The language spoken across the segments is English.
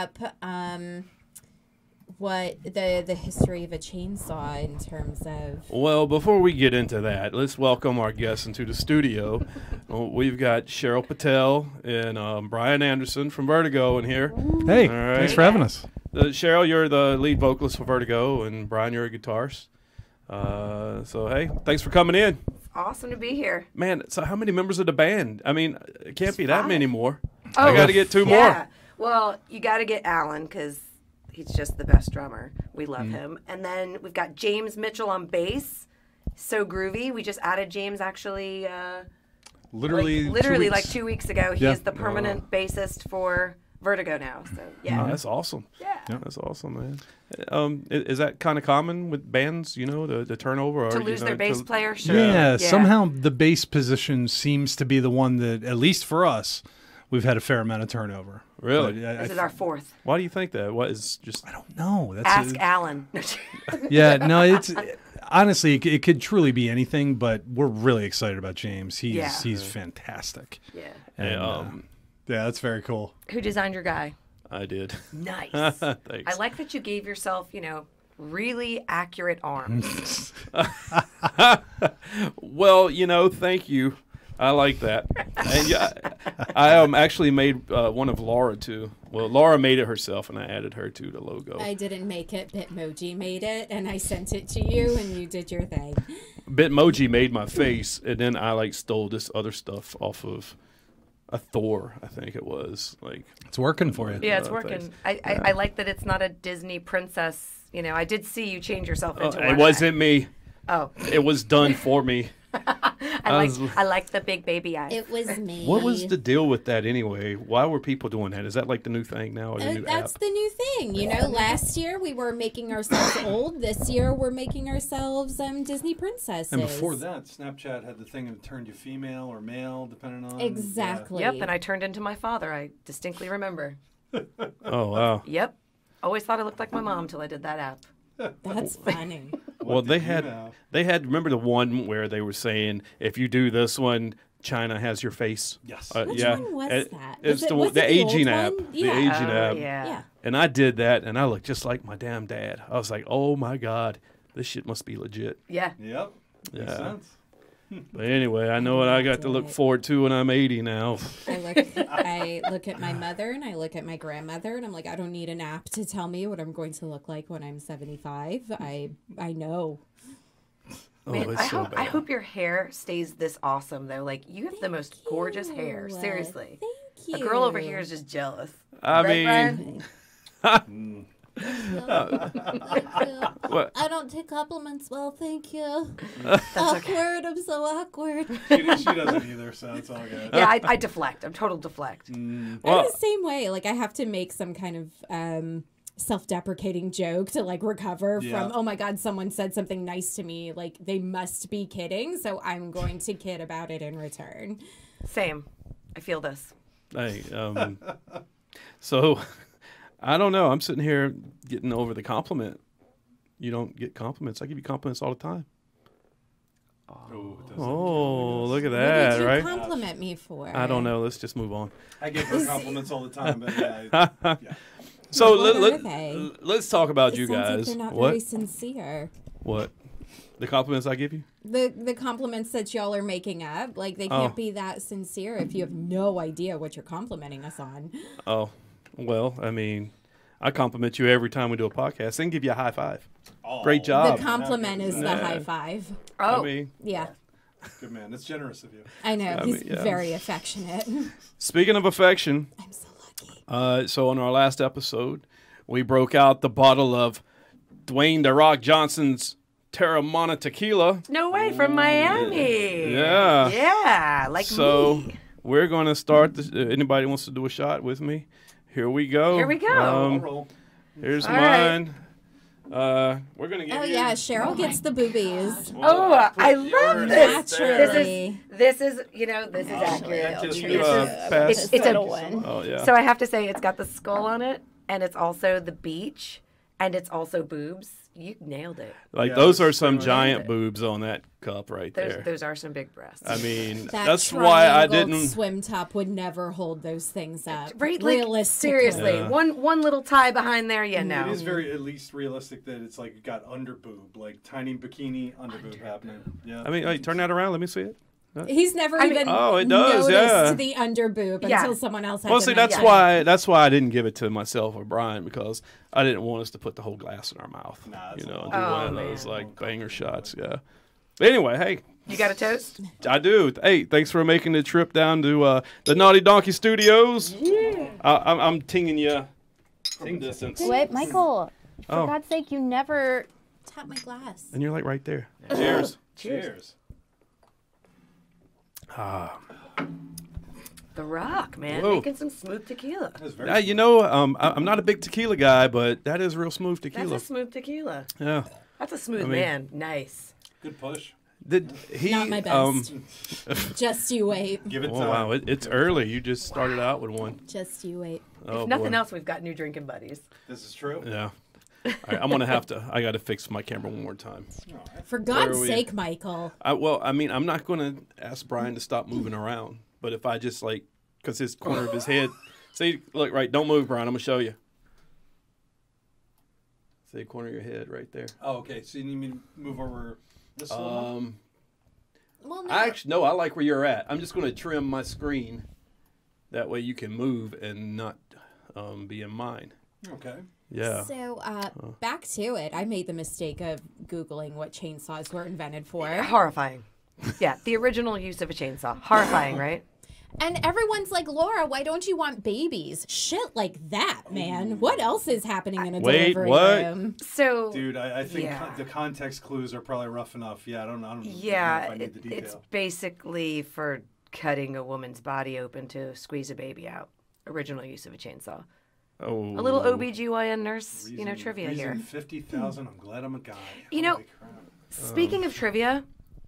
up what the history of a chainsaw in terms of... Well, before we get into that, let's welcome our guests into the studio. We've got Cheryl Patel and Brian Anderson from Vertigo in here. Hey, right. Thanks for having us. Cheryl, you're the lead vocalist for Vertigo, and Brian, you're a guitarist. So, hey, thanks for coming in. Awesome to be here. Man, so how many members of the band? I mean, it can't be that 5. many more. Oh, I got to get 2 more. Yeah. Well, you got to get Alan because he's just the best drummer. We love him. And then we've got James Mitchell on bass. So groovy. We just added James actually Literally like 2 weeks ago. He is the permanent bassist for Vertigo now. So, yeah. Oh, that's awesome. Yeah. That's awesome, man. Is that kind of common with bands, you know, the turnover? Or, To lose their bass player? Sure. Yeah, somehow the bass position seems to be the one that, at least for us, we've had a fair amount of turnover. Really? This is our 4th. Why do you think that? What is just... I don't know. That's Ask Alan. Yeah, no, it's... Honestly, it could truly be anything, but we're really excited about James. He's fantastic. Yeah. And, yeah, that's very cool. Who designed your guy? I did. Nice. Thanks. I like that you gave yourself, really accurate arms. Well, thank you. I like that. And yeah, I actually made one of Laura too. Well, Laura made it herself, and I added her to the logo. I didn't make it. Bitmoji made it, and I sent it to you, and you did your thing. Bitmoji made my face, and then I stole this other stuff off of a Thor, I think it was. It's working for you. Yeah, it's working. I like that it's not a Disney princess. I did see you change yourself into one. It wasn't me. Oh. It was done for me. I like the big baby eyes. It was me. What was the deal with that anyway? Why were people doing that? Is that the new thing now, or the new That's app? the new thing. Last year we were making ourselves old. This year we're making ourselves Disney princesses. And before that, Snapchat had the thing that turned you female or male, depending on... Exactly. Yep, and I turned into my father. I distinctly remember. Oh, wow. Yep. Always thought I looked like my mom till I did that app. That's funny. Well, they had remember the one where they were saying, if you do this one, China has your face. Yes. Which one was that? It's was it the aging old app. one? The Yeah. aging app. Yeah. And I did that, and I looked just like my damn dad. I was like, oh my God, this shit must be legit. Yeah. Yep. Makes sense. But anyway, I know what I got to look forward to when I'm 80 now. I look at my mother and I look at my grandmother, and I'm like, I don't need an app to tell me what I'm going to look like when I'm 75. I know. Man, it's so bad. I hope your hair stays this awesome though. You have the most gorgeous hair. Seriously. Thank you. A girl over here is just jealous. I Right, mean, Brian? I don't take compliments well, thank you. Awkward, I'm so awkward. She doesn't either, so it's all good. Yeah, I deflect. I'm total deflect. I'm the same way. I have to make some kind of self-deprecating joke to recover from, oh my God, someone said something nice to me. They must be kidding, so I'm going to kid about it in return. Same. I feel this. hey, so I don't know. I'm sitting here getting over the compliment. You don't get compliments. I give you compliments all the time. Oh, look at that, What did you right? compliment me for? I don't know. Let's just move on. I give her compliments all the time, but yeah. So What are they? let's talk about It you sounds like guys. they're not What? very sincere. What? The compliments I give you? The compliments that y'all are making up, they can't be that sincere if you have no idea what you're complimenting us on. Oh, well, I mean, I compliment you every time we do a podcast and give you a high five. Oh, Great job. The compliment is the high five. Oh. I mean, Yeah, Good man. That's generous of you. I know. I He's mean, yeah. very affectionate. speaking of affection, I'm so lucky. so on our last episode, we broke out the bottle of Dwayne "The Rock" Johnson's Terramana tequila. No way, from Miami. Yeah. Yeah, So me. we're going to start. Anybody wants to do a shot with me? Here we go. Here we go. I'll roll. Here's All right. mine. We're going to get Oh yeah, Cheryl gets the boobies. Oh, I love this. Naturally. This is accurate. pass. It's a one. Oh, yeah. So I have to say, it's got the skull on it, and it's also the beach, and it's also boobs, you nailed it. Like those are some giant boobs on that cup right there. Those are some big breasts. I mean, That that's why I triangled didn't. swim top would never hold those things up. Right, like, Realistically. seriously, one little tie behind there, no. It is very at least realistic that it's like got under boob, like tiny bikini under boob happening. Yeah. I mean, hey, turn that around. Let me see it. He's never even it does, noticed the under boob Yeah. until someone else had Well, to see, mention that's why I didn't give it to myself or Brian, because I didn't want us to put the whole glass in our mouth. Nah, you know, a do lot. one of those like banger shots. Yeah. But anyway, hey. You got a toast? I do. Hey, thanks for making the trip down to the Naughty Donkey Studios. Yeah. I'm tinging you. Ting distance. Wait, Michael. For Oh. God's sake, you never. Tap my glass. And you're like right there. Cheers. Cheers. The Rock, man, Whoa. making some smooth tequila. That's very You know, I'm not a big tequila guy, but that is real smooth tequila. That's a smooth tequila. Yeah. That's a smooth mean- man. Nice. good push. Did he? Not my best. Just you wait. Give it Oh time. wow, it's early. You just started out with one. Just you wait. Oh, If nothing boy. else, we've got new drinking buddies. This is true. Yeah. All right, I'm gonna have to. I got to fix my camera one more time. For Where God's are we? sake, Michael. I mean, I'm not gonna ask Brian to stop moving around, but if I just like, cause his corner of his head. See, look, right. Don't move, Brian. I'm gonna show you. See the corner of your head right there. Oh, okay. So you need me to move over this a little? Well, no. Actually, no. I like where you're at. I'm just gonna trim my screen. That way you can move and not be in mine. Okay. Yeah. So, back to it. I made the mistake of Googling what chainsaws were invented for. Horrifying. Yeah, the original use of a chainsaw. Horrifying, right? And everyone's like, Laura, why don't you want babies? Shit like that, man. What else is happening in a Wait, delivery what? room? So, Dude, I think Yeah. the context clues are probably rough enough. Yeah, I don't know yeah, if I need the detail. it's basically for cutting a woman's body open to squeeze a baby out. Original use of a chainsaw. Oh. A little OBGYN nurse, trivia reason here. 50,000. I'm glad I'm a guy. You know, Holy crap. Speaking of trivia,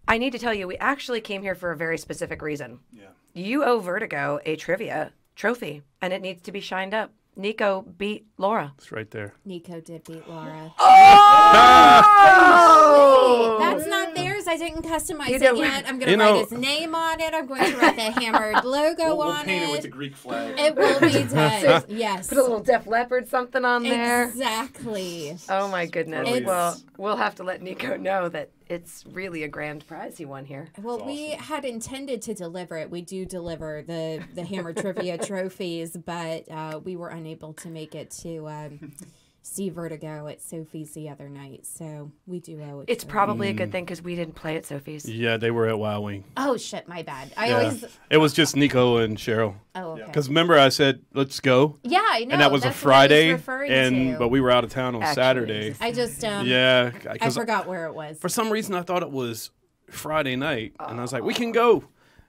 I need to tell you, we actually came here for a very specific reason. Yeah. You owe Vertigo a trivia trophy, and it needs to be shined up. Nico beat Laura. It's right there. Nico did beat Laura. Oh! That's not theirs. I didn't customize You it don't- yet. I'm going You to write know- his name on it. I'm going to write the hammered logo We'll on paint it with it. the Greek flag. It will be done. Yes. Put a little Def Leppard something on there. Exactly. Oh my goodness. It's- Well, we'll have to let Nico know that it's really a grand prize he won here. Well, we had intended to deliver it. We do deliver the Hammer Trivia trophies, but we were unable to make it to see Vertigo at Sophie's the other night. So we do owe it. It's to probably a good thing because we didn't play at Sophie's. Yeah, they were at Wild Wing. Oh, shit, my bad. I Yeah. always... It was just Nico and Cheryl. Oh, okay. Because remember, I said let's go, Yeah, I know. and that was a That's what I Friday, referring to. but we were out of town on Actually, Saturday. I just... Yeah, I because forgot where it was. for some reason I thought it was Friday night, and I was like, we can go.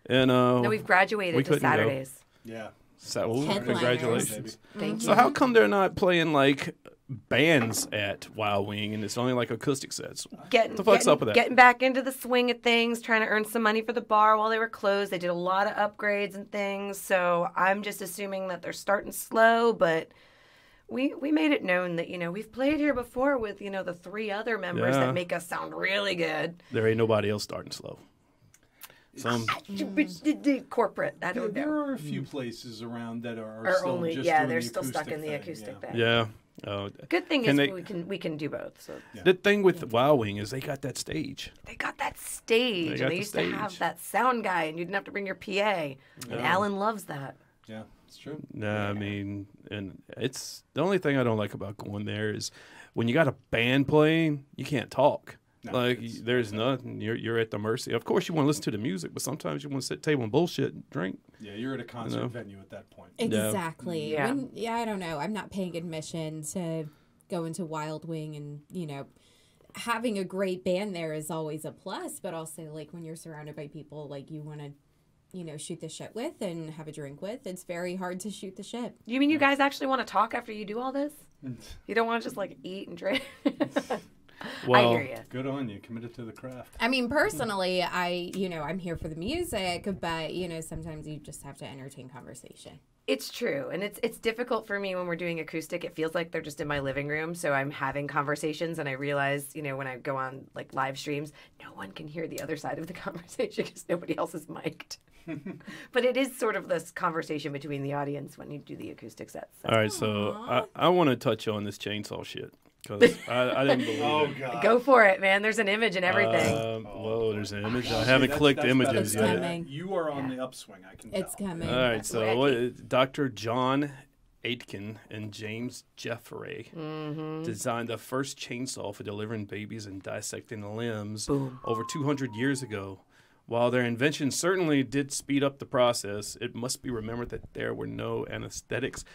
And No, we've graduated we to couldn't go. Saturdays. Yeah. Headliners. Congratulations. Thank So you. how come they're not playing like bands at Wild Wing and it's only like acoustic sets? Getting, the fuck's up with that? Getting back into the swing of things, trying to earn some money for the bar while they were closed. They did a lot of upgrades and things. So I'm just assuming that they're starting slow, but we made it known that, we've played here before with, the 3 other members Yeah. that make us sound really good. There ain't nobody else starting slow. Some Corporate. I don't There know. are a few places around that are Or still only, just yeah, doing they're the still stuck acoustic in the thing, acoustic yeah. thing. yeah. Oh, Good thing Can is they- we can do both. So the thing with Wild Wing is they got that stage. they got that stage, They and got they the used to have stage. that sound guy, and you didn't have to bring your PA. And Alan loves that. Yeah, it's true. Nah, I mean, and it's the only thing I don't like about going there is when you got a band playing, you can't talk. No, Like it's- there's nothing. You're at the mercy. Of course, you want to listen to the music, but sometimes you want to sit at the table and bullshit and drink. Yeah, you're at a concert know? venue at that point. Exactly. Yeah. I don't know. I'm not paying admission to go into Wild Wing, and having a great band there is always a plus. But also, like when you're surrounded by people like you want to, shoot the shit with and have a drink with, it's very hard to shoot the shit. You mean you guys actually want to talk after you do all this? You don't want to just like eat and drink? Well, I hear you. Good on you. Committed to the craft. I mean, personally, I'm here for the music, but, sometimes you just have to entertain conversation. It's true, and it's difficult for me when we're doing acoustic. It feels like they're just in my living room, so I'm having conversations, and I realize, when I go on like live streams, no one can hear the other side of the conversation because nobody else is mic'd. But it is sort of this conversation between the audience when you do the acoustic sets. So. All right, so I want to touch on this chainsaw shit because I didn't believe it. God. Go for it, man. There's an image and everything. Whoa, there's an image. I haven't clicked images It's yet. coming. You are on the upswing, I can tell. It's coming. All right, so Dr. John Aitken and James Jeffrey designed the first chainsaw for delivering babies and dissecting limbs over 200 years ago. While their invention certainly did speed up the process, it must be remembered that there were no anesthetics.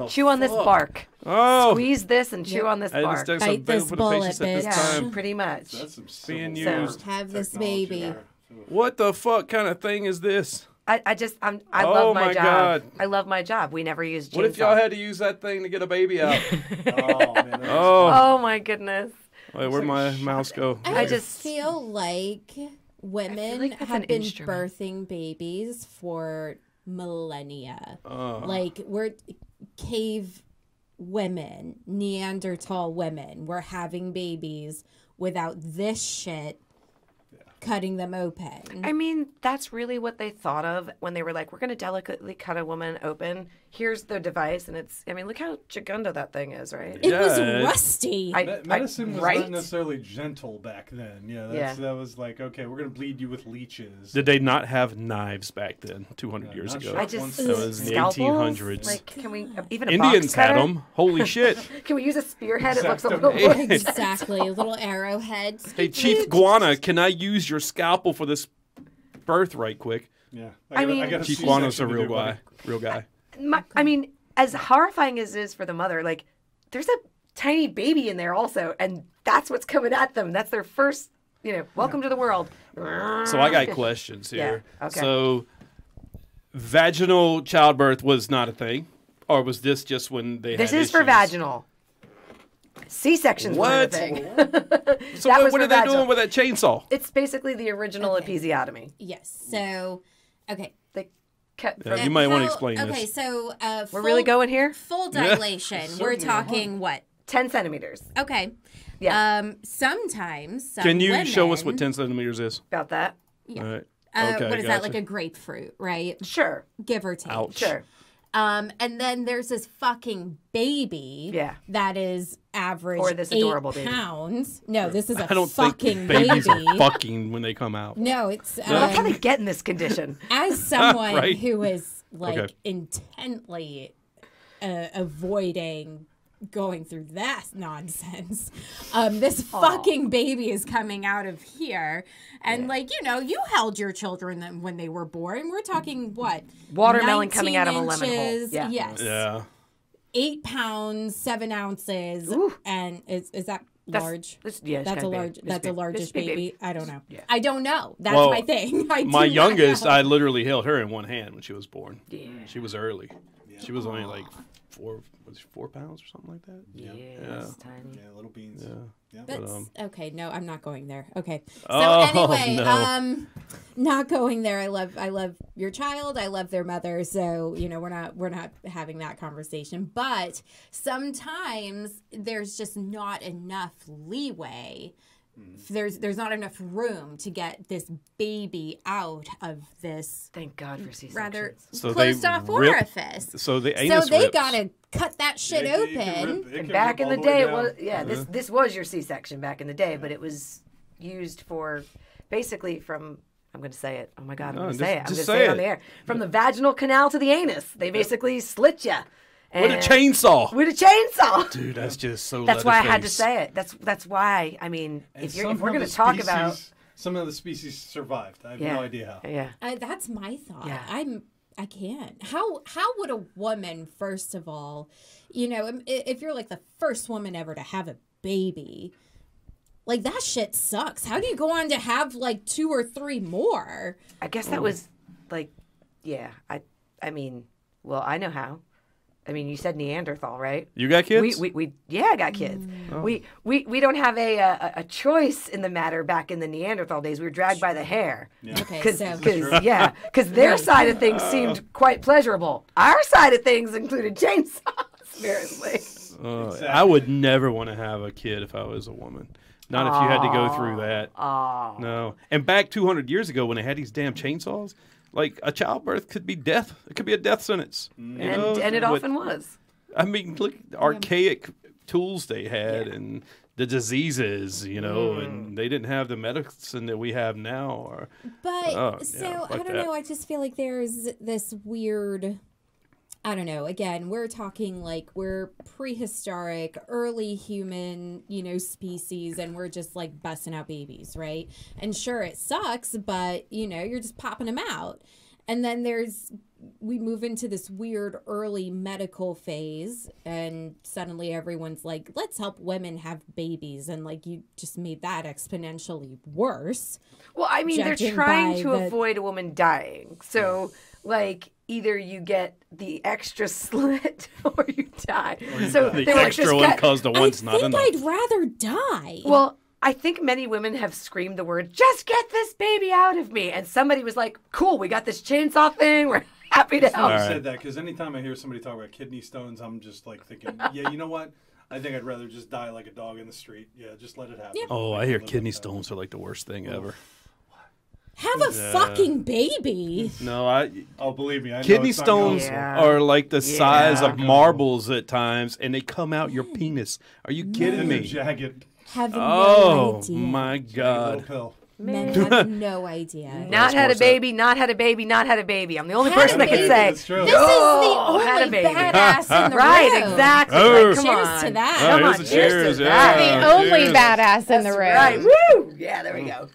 Chew on this bark. Oh, Squeeze this and chew on this bark. Anesthetics Bite this available for the patients bullet, at this bitch. time Pretty much. That's some being civil used. Have this technology baby. there. What the fuck kind of thing is this? I Oh love my my job. God. I love my job. We never use chainsaw. What if y'all had to use that thing to get a baby out? Oh, man. Oh, Oh my goodness. wait, where'd my mouse go? I just feel like women like that's have an been instrument. birthing babies for millennia. Oh. Like, we're cave women, Neanderthal women. We're having babies without this shit cutting them open. I mean, that's really what they thought of when they were like, we're going to delicately cut a woman open. Here's the device. And look how chagunda that thing is, right? It was Yeah, rusty. Medicine was right? not necessarily gentle back then. Yeah, that was like, okay, we're going to bleed you with leeches. Did they not have knives back then, 200 years not ago? sure. I just That was in the scalpels? 1800s. Like, can we even a Indians box had cutter? them. Holy shit. Can we use a spearhead? It looks a Exactly. little more. Exactly. Little arrowheads. Hey, Chief Guana, can I use your scalpel for this birth right quick? Yeah, I mean- got a Chief C-section Guana's a to real do, guy. buddy. Real guy. I mean, as horrifying as it is for the mother, like, there's a tiny baby in there also, and that's what's coming at them. That's their first, welcome to the world. So I got questions here. Yeah, okay. So vaginal childbirth was not a thing? Or was this just when they This had is for issues? vaginal. C-sections were a What? thing. So That was what for are they vaginal. doing with that chainsaw? It's basically the original episiotomy. Yes. So, okay. They cut Yeah, from you might want to How- explain okay, this. so We're really going here? Full dilation. We're Certainly talking what? 10 centimeters. Okay. Yeah. Sometimes some Can you show us what women- 10 centimeters is? About that. Yeah. All right. what is that, gotcha. like a grapefruit, right? Sure. Give or take. Ouch. Sure. And then there's this fucking baby Yeah. that is average Or this 8 adorable baby. pounds. No, this is a I don't fucking think babies baby. are fucking when they come out. No, it's That's how they get in this condition. as someone Right. who is like Okay. intently avoiding going through that nonsense. This fucking baby is coming out of here. And you held your children when they were born. We're talking what? Watermelon coming 19 out of a lemon hole. inches. Yeah. Yes. Yeah. 8 pounds, 7 ounces. Ooh. And is that That's- large? it's That's kinda a big. large. It's That's a big. largish It's big baby. I don't know. Yeah. I don't know. That's Well, my thing. I do My not youngest, know. I literally held her in one hand when she was born. Yeah. She was early. She was only like 4 pounds or something like that. Yeah. Yeah. It's tiny. Yeah, little beans. Yeah. Yeah. That's okay. No, I'm not going there. Okay. So Oh, anyway, no. not going there. I love your child. I love their mother. So we're not having that conversation. But sometimes there's just not enough leeway. There's not enough room to get this baby out of this Thank God for C-sections. rather So closed they off rip- orifice. So the So anus they rips. gotta cut that shit open. And back in the day, it was this was your C-section back in the day, but it was used for basically from. I'm going to say it. Oh my God, I'm going to say it. I'm going to just say say it on the air. From the vaginal canal to the anus, they basically slit you With a chainsaw. With a chainsaw. Dude, that's just so That's why I had to Leatherface. say it. That's why. I mean, And if we're somehow going to the talk species- about, some of the species survived. I have yeah, no idea how. Yeah. That's my thought. Yeah. I can't. How would a woman, first of all, if you're like the first woman ever to have a baby, like that shit sucks. How do you go on to have like 2 or 3 more? I guess that was like, yeah. I mean, well, I know how. I mean, you said Neanderthal, right? You got kids? Yeah, I got kids. Oh. We don't have a choice in the matter. Back in the Neanderthal days, we were dragged by the hair. Okay, Because their side of things seemed quite pleasurable. Our side of things included chainsaws, apparently. I would never want to have a kid if I was a woman. Not if you had to go through that. No. And back 200 years ago when they had these damn chainsaws, like a childbirth could be death. It could be a death sentence. And it often was. I mean, look, archaic tools they had and the diseases, and they didn't have the medicine that we have now. I don't know. I just feel like there's this weird... I don't know. Again, we're talking like we're prehistoric, early human, species, and we're just like busting out babies, right? And sure, it sucks, but, you're just popping them out. And then we move into this weird early medical phase, and suddenly everyone's like, let's help women have babies. And like, you just made that exponentially worse. Well, I mean, they're trying to avoid a woman dying. So, like, either you get the extra slit or you die. So the extra one because the one's not enough. I think I'd rather die. Well, I think many women have screamed the word, just get this baby out of me. And somebody was like, cool, we got this chainsaw thing. We're happy to help. I said that because anytime I hear somebody talk about kidney stones, I'm just like thinking, yeah, you know what? I think I'd rather just die like a dog in the street. Yeah, just let it happen. Yeah. Oh, I hear kidney stones are like the worst thing ever. Have a fucking baby. No, believe me. I know kidney stones are like the size of marbles at times, and they come out your penis. Are you kidding me? Jagged. Have no idea. My God. Men have no idea. Not had a baby, not had a baby, not had a baby. I'm the only person that can say, That's true. This is the only badass in the right, room. Exactly. Oh. Like, come Cheers on. to that. Come on, here's a cheers cheers, to yeah. that. The only cheers. badass in the room. Right, woo! Yeah, there we go.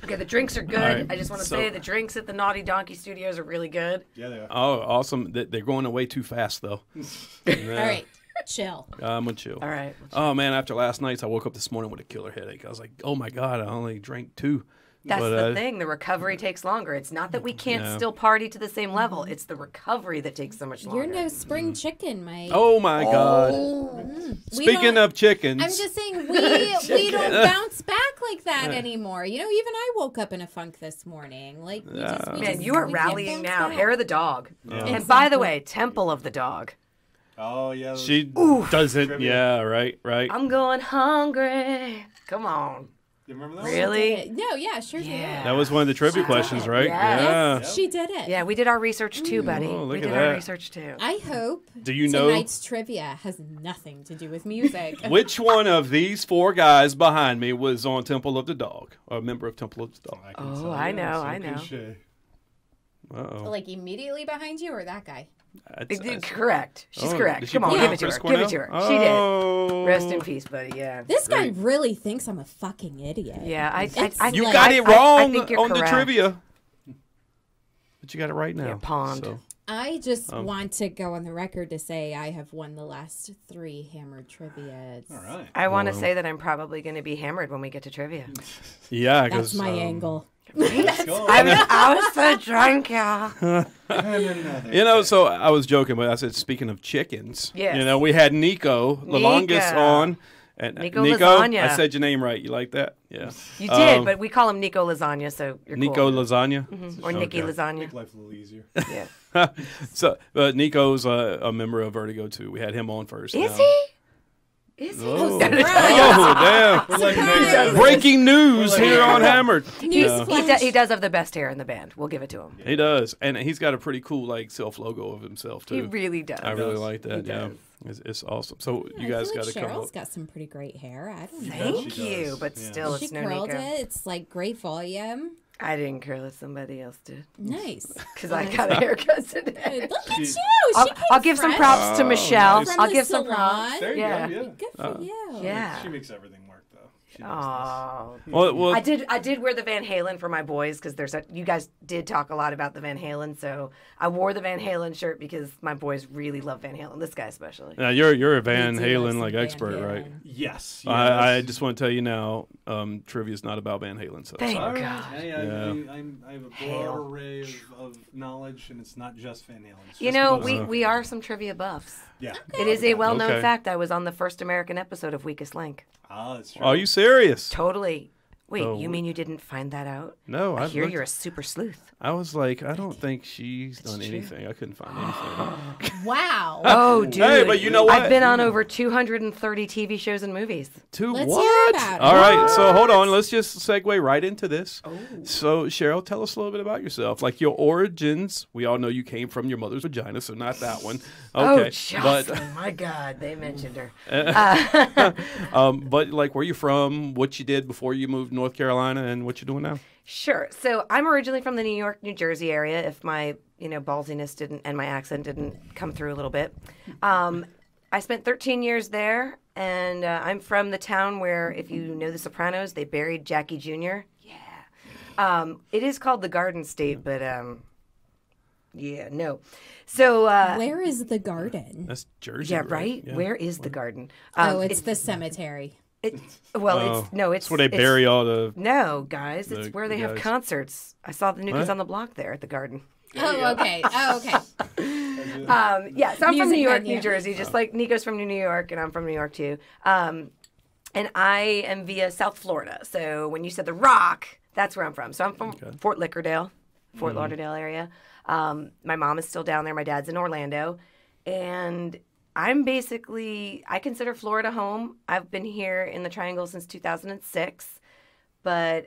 Okay, the drinks are good. right, I just want to say the drinks at the Naughty Donkey Studios are really good. Yeah, they are. Oh, awesome. They're going away too fast, though. All right, chill. I'm going to chill. All right. Oh, man, after last night, I woke up this morning with a killer headache. I was like, oh, my God, I only drank 2. That's the thing. The recovery takes longer. It's not that we can't still party to the same level. It's the recovery that takes so much longer. You're no spring chicken, Mike. Oh, my God. Speaking of chickens. I'm just saying we don't bounce back like that anymore. Even I woke up in a funk this morning. Like Man, you are rallying now. Back. Hair of the dog. Yeah. And by the way, Temple of the Dog. Oh, yeah. She doesn't. Yeah, right. I'm going hungry. Come on. You remember that? Really? No, yeah, sure. Yeah. That was one of the trivia questions, right? Yes. Yeah. She did it. Yeah, we did our research too, buddy. Oh, look we at did that. our research too. I hope Do you know tonight's trivia has nothing to do with music. which one of these 4 guys behind me was on Temple of the Dog, or a member of Temple of the Dog? Oh, I know, I know. Uh-oh. Like immediately behind you or that guy? Correct. She's correct. Did she Come on, vote give for it to her. Chris Give it to her. Cornell? She did. Oh. Rest in peace, buddy. Yeah. This guy really thinks I'm a fucking idiot. Yeah, I You like- got it wrong think you're on correct. the trivia. But you got it right now. Yeah, pond. So. I just want to go on the record to say I have won the last 3 hammered trivia. All right. I want to say that I'm probably going to be hammered when we get to trivia. Yeah, That's because my angle. Let's go. I was so drunk, y'all. so I was joking, but I said, speaking of chickens, Yes. we had Nico, the longest on. And Nico Lasagna. I said your name right. You like that? Yeah. You did, but we call him Nico Lasagna, so you're Nico cool. Lasagna? Or Nikki Okay. Lasagna. Make life a little easier. Yeah. So, Nico's a member of Vertigo, too. We had him on first. Is now. he? Is he? Oh, Surprise! damn. Surprise! Breaking news here on Hammered. Newsflash. He does have the best hair in the band. We'll give it to him. He does. And he's got a pretty cool, self-logo of himself, too. He really does. I really like that, He yeah. does. It's awesome. So you I guys feel got like to come Cheryl's up. got some pretty great hair. I don't know. Thank She you, does. but Yeah. still, She it's no curled Nico. it. It's like great volume. I didn't curl it. Somebody else did. Nice. Because I got a haircut today. Look at you. She I'll give some fresh props to Michelle. nice. from I'll the give some salon. props. There you Yeah. go. Yeah. Good for you. Yeah. She makes everything work, though. She knows Oh. Well, I did wear the Van Halen for my boys because you guys did talk a lot about the Van Halen, so I wore the Van Halen shirt because my boys really love Van Halen. This guy especially. now you're a Van They do love Halen some Van expert, right? Halen. Yes. I just want to tell you now, trivia is not about Van Halen. So Thank sorry. God. Hey, I have a broad array of knowledge, and it's not just Van Halen. It's You just know, most- we are some trivia buffs. Yeah. It is a well-known Okay. fact. I was on the first American episode of Weakest Link. Ah, that's true. Are you serious? Totally. Wait, Oh. you mean you didn't find that out? No, I I hear looked- you're a super sleuth. I was like, I don't think she's done true. anything. I couldn't find anything. Wow. Oh, dude. Hey, but you know what? I've been on over 230 TV shows and movies. To Let's what? hear about it. All right, so hold on. Let's just segue right into this. Oh. So, Cheryl, tell us a little bit about yourself. Like your origins. We all know you came from your mother's vagina, so not that one. Okay. Oh, Jocelyn, my God, they mentioned her. But like where you from, what you did before you moved to North Carolina, and what you're doing now. Sure. So I'm originally from the New York, New Jersey area. If my, ballsiness didn't and my accent didn't come through a little bit, I spent 13 years there, and I'm from the town where, if you know The Sopranos, they buried Jackie Jr. Yeah. It is called the Garden State, but yeah, no. So Where is the garden? That's Jersey. yeah, right. Yeah. Where is the garden? It's the cemetery. It's That's where they bury all the. No, guys, it's the where they have guys. concerts. I saw the New Kids What? on the Block there at the garden. Oh, okay. Oh, okay. Yeah, so I'm from Music New York, venue. New Jersey, just like Nico's from New York, and I'm from New York too. And I am via South Florida. So when you said the Rock, that's where I'm from. So I'm from Fort Lauderdale, Fort Lauderdale area. My mom is still down there. My dad's in Orlando, and I'm basically, I consider Florida home. I've been here in the Triangle since 2006, but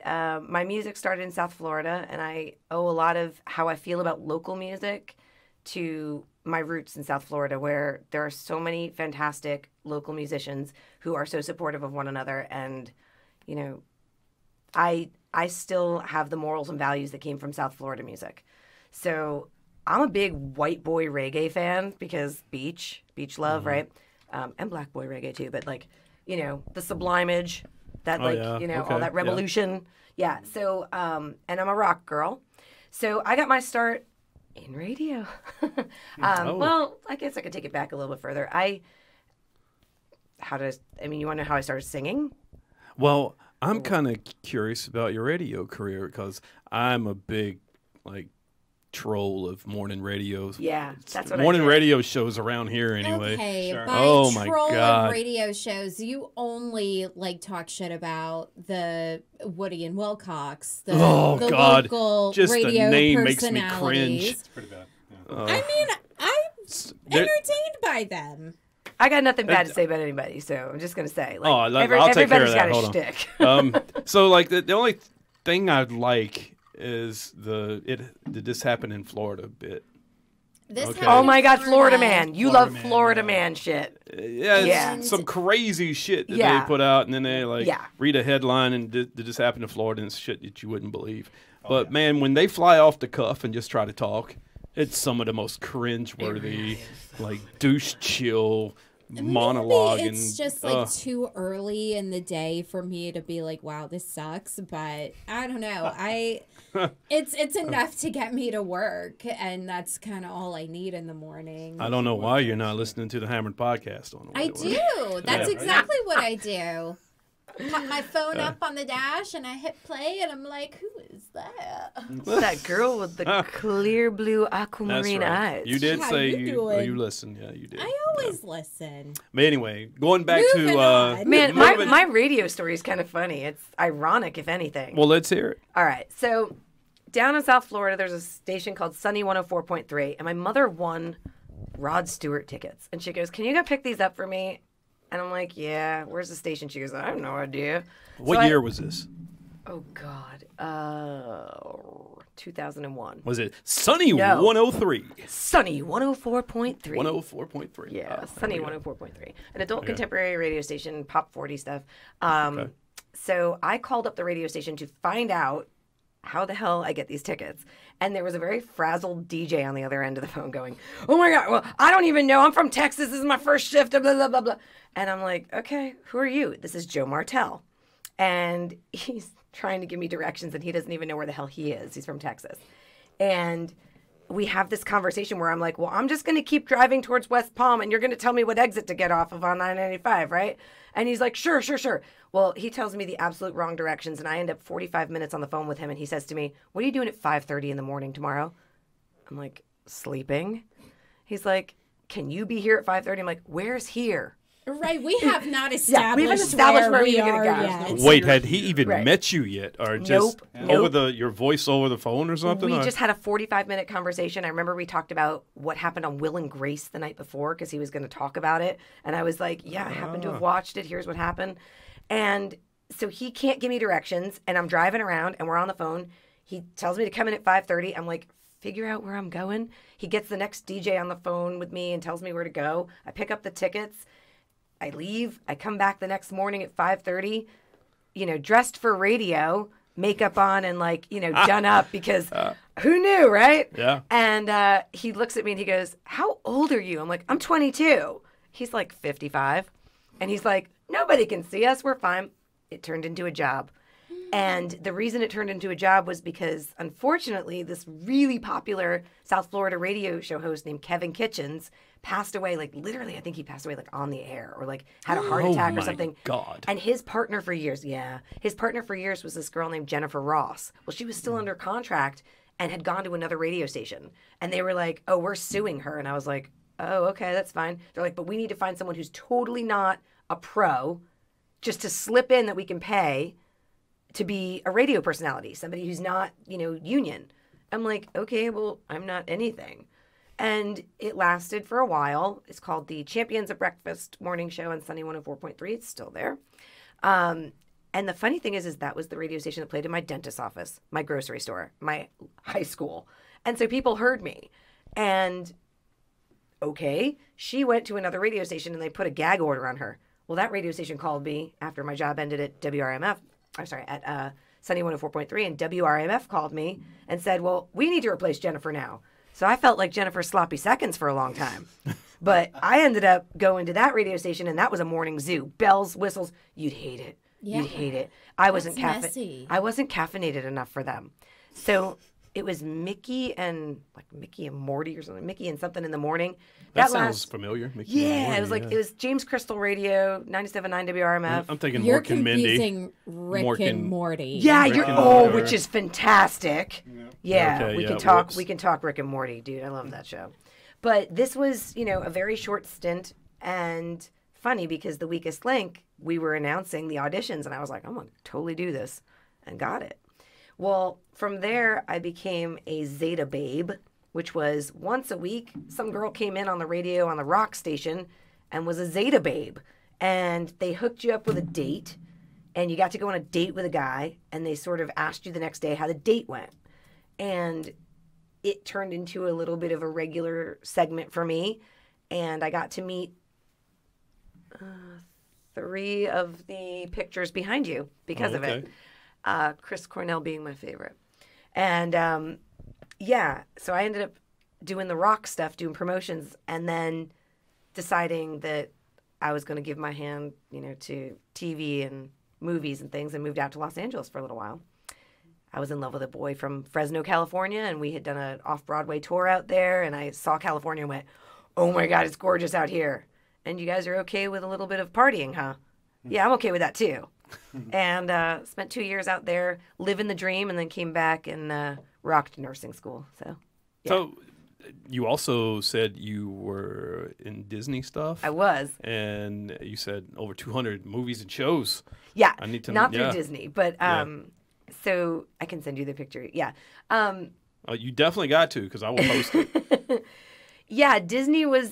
my music started in South Florida, and I owe a lot of how I feel about local music to my roots in South Florida, where there are so many fantastic local musicians who are so supportive of one another, and, I still have the morals and values that came from South Florida music. So I'm a big white boy reggae fan because beach love, right? And black boy reggae too, but the sublimage, that Oh, yeah. all Okay. that revolution. Yeah. So, and I'm a rock girl. So I got my start in radio. Well, I guess I could take it back a little bit further. You want to know how I started singing? Well, I'm kind of curious about your radio career because I'm a big troll of morning radios. Yeah, that's what morning I did. radio shows around here anyway. Okay, Sure. by Oh, my troll God. of radio shows, you only talk shit about the Woody and Wilcox, the God. local Just the radio name makes me personalities. cringe. It's pretty bad. Yeah. I mean, I'm There- entertained by them. I got nothing bad to say about anybody, so I'm just gonna say, I'll take care of everybody's that. got a Hold on. shtick. So the only thing I'd like is did this happen in Florida bit? This Okay. happened Oh in my God, Florida Florida. man! You Florida love Man, Florida yeah. man shit. Yeah, it's Yeah. some crazy shit that Yeah. they put out, and then they Yeah. read a headline and did this happen in Florida and it's shit that you wouldn't believe. But man, when they fly off the cuff and just try to talk, it's some of the most cringe-worthy, douche chill monologue. Maybe it's and, just too early in the day for me to be like, wow, this sucks. But I don't know. It's enough to get me to work, and that's kind of all I need in the morning. I don't know why you're not listening to the Hammered podcast on the way I to work. do. That's exactly what I do. Put my phone up on the dash and I hit play and I'm like, who is that? That girl with the clear blue That's aquamarine right. eyes. You did How say you doing? you listen. Yeah, you did. I always listen. But anyway, going back Moving to on. Man, moving- my radio story is kind of funny. It's ironic, if anything. well, let's hear it. All right. So down in South Florida, there's a station called Sunny 104.3, and my mother won Rod Stewart tickets. And she goes, "Can you go pick these up for me?" And I'm like, "Yeah, where's the station?" She goes, "I have no idea." What So year was this? Oh, God. 2001. Was it Sunny No. 103? Sunny 104.3. 104.3. Yeah, Oh, Sunny there we go. 104.3. An adult contemporary radio station, pop 40 stuff. So I called up the radio station to find out how the hell I get these tickets. And there was a very frazzled DJ on the other end of the phone going, "Oh my God, well, I don't even know. I'm from Texas. This is my first shift, blah, blah, blah, blah." And I'm like, "Okay, who are you?" This is Joe Martell. And he's trying to give me directions and he doesn't even know where the hell he is. He's from Texas. And we have this conversation where I'm like, well, I'm just going to keep driving towards West Palm and you're going to tell me what exit to get off of on 995, right? And he's like, sure. Well, he tells me the absolute wrong directions and I end up 45 minutes on the phone with him and he says to me, what are you doing at 5:30 in the morning tomorrow? I'm like, sleeping. He's like, can you be here at 5:30? I'm like, where's here? Right, we have not established, we haven't established where we we're are gonna go. yet. Wait, had he even Right. met you yet, or just Nope. your voice over the phone or something? We or? just had a 45-minute conversation. I remember we talked about what happened on Will and Grace the night before because he was going to talk about it. And I was like, yeah, I happen to have watched it. Here's what happened. And so he can't give me directions. And I'm driving around and we're on the phone. He tells me to come in at 5:30. I'm like, figure out where I'm going. He gets the next DJ on the phone with me and tells me where to go. I pick up the tickets. I leave. I come back the next morning at 5:30, dressed for radio, makeup on and done up because who knew, right? Yeah. And he looks at me and he goes, how old are you? I'm like, I'm 22. He's like 55. And he's like, nobody can see us. We're fine. It turned into a job. And the reason it turned into a job was because, unfortunately, this really popular South Florida radio show host named Kevin Kitchens passed away, literally, I think he passed away, on the air or, had a heart attack or something. God. And his partner for years, was this girl named Jennifer Ross. Well, she was still under contract and had gone to another radio station. And they were like, oh, we're suing her. And I was like, oh, okay, that's fine. They're like, but we need to find someone who's totally not a pro just to slip in that we can pay to be a radio personality, somebody who's not, union. I'm like, okay, well, I'm not anything. And it lasted for a while. It's called the Champions of Breakfast morning show on Sunny 104.3. It's still there. And the funny thing is that was the radio station that played in my dentist's office, my grocery store, my high school. And so people heard me. And okay, she went to another radio station and they put a gag order on her. Well, that radio station called me after my job ended at at Sunny 104.3, and WRMF called me and said, well, we need to replace Jennifer now. So I felt like Jennifer's sloppy seconds for a long time. But I ended up going to that radio station, and that was a morning zoo. Bells, whistles. You'd hate it. Yeah. You'd hate it. I wasn't messy. I wasn't caffeinated enough for them. So it was Mickey and Morty or something. Mickey and something in the morning. That sounds familiar. Mickey and Morty, it was James Crystal Radio, 97.9 WRMF. I'm thinking You're Mork and Mindy. confusing Rick and Morty. Yeah, Rick and Morty. which is fantastic. Yeah, Okay, we can talk. We can talk Rick and Morty, dude. I love that show. But this was, a very short stint and funny because the Weakest Link, we were announcing the auditions, and I was like, I'm gonna totally do this, and got it. Well, from there, I became a Zeta Babe, which was once a week, some girl came in on the radio on the rock station and was a Zeta Babe. And they hooked you up with a date, and you got to go on a date with a guy, and they sort of asked you the next day how the date went. And it turned into a little bit of a regular segment for me, and I got to meet 3 of the pictures behind you because of it. Chris Cornell being my favorite. And so I ended up doing the rock stuff, doing promotions, and then deciding that I was going to give my hand, to TV and movies and things, and moved out to Los Angeles for a little while. I was in love with a boy from Fresno, California, and we had done an off-Broadway tour out there, and I saw California and went, oh my God, it's gorgeous out here. And you guys are okay with a little bit of partying, huh? Yeah, I'm okay with that too. And spent 2 years out there, living the dream, and then came back and rocked nursing school. So, yeah. So you also said you were in Disney stuff. I was. And you said over 200 movies and shows. Yeah. I need to not through Disney, but so I can send you the picture. Yeah. You definitely got to, because I will post it. Yeah, Disney was.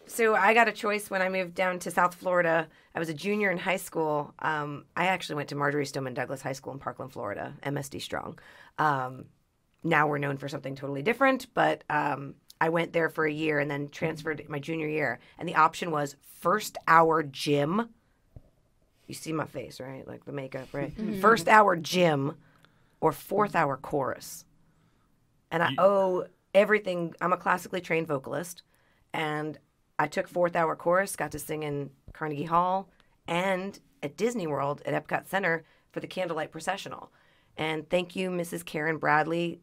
So I got a choice when I moved down to South Florida. I was a junior in high school. I actually went to Marjorie Stoneman Douglas High School in Parkland, Florida, MSD Strong. Now we're known for something totally different, but I went there for a year and then transferred my junior year. And the option was first hour gym. You see my face, right? Like the makeup, right? Mm-hmm. First hour gym or fourth hour chorus. And I owe everything. I'm a classically trained vocalist, and I took fourth hour chorus, got to sing in Carnegie Hall and at Disney World at Epcot Center for the Candlelight Processional. And thank you, Mrs. Karen Bradley,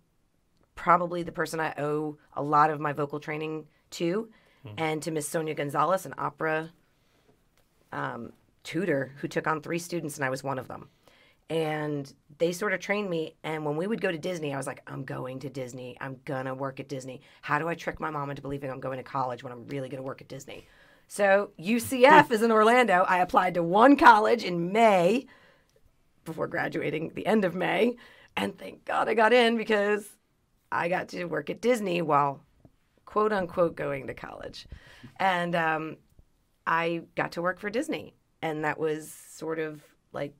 probably the person I owe a lot of my vocal training to, and to Miss Sonia Gonzalez, an opera tutor who took on 3 students, and I was one of them. And they sort of trained me. And when we would go to Disney, I was like, I'm going to Disney. I'm going to work at Disney. How do I trick my mom into believing I'm going to college when I'm really going to work at Disney? So UCF is in Orlando. I applied to one college in May before graduating the end of May. And thank God I got in because I got to work at Disney while quote unquote going to college. And I got to work for Disney. And that was sort of like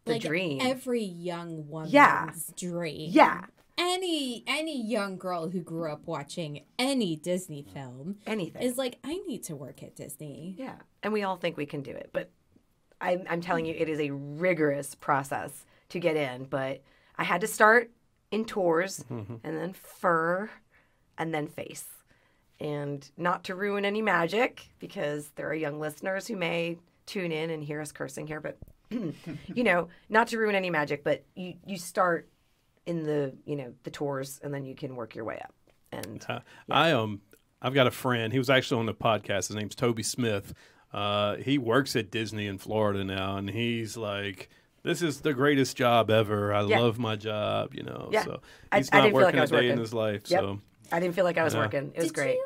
the dream. Every young woman's dream. Yeah. Any young girl who grew up watching any Disney film is like, I need to work at Disney. Yeah. And we all think we can do it. But I'm telling you, it is a rigorous process to get in. But I had to start in tours and then fur and then face. And not to ruin any magic, because there are young listeners who may tune in and hear us cursing here, but you know, not to ruin any magic, but you start in the, you know, the tours, and then you can work your way up. And I've got a friend. He was actually on the podcast. His name's Toby Smith. He works at Disney in Florida now, and he's like, this is the greatest job ever. I love my job, you know. Yeah. So I he's not didn't feel like working I a was day working. in his life. Yep. So I didn't feel like I was working. It was great.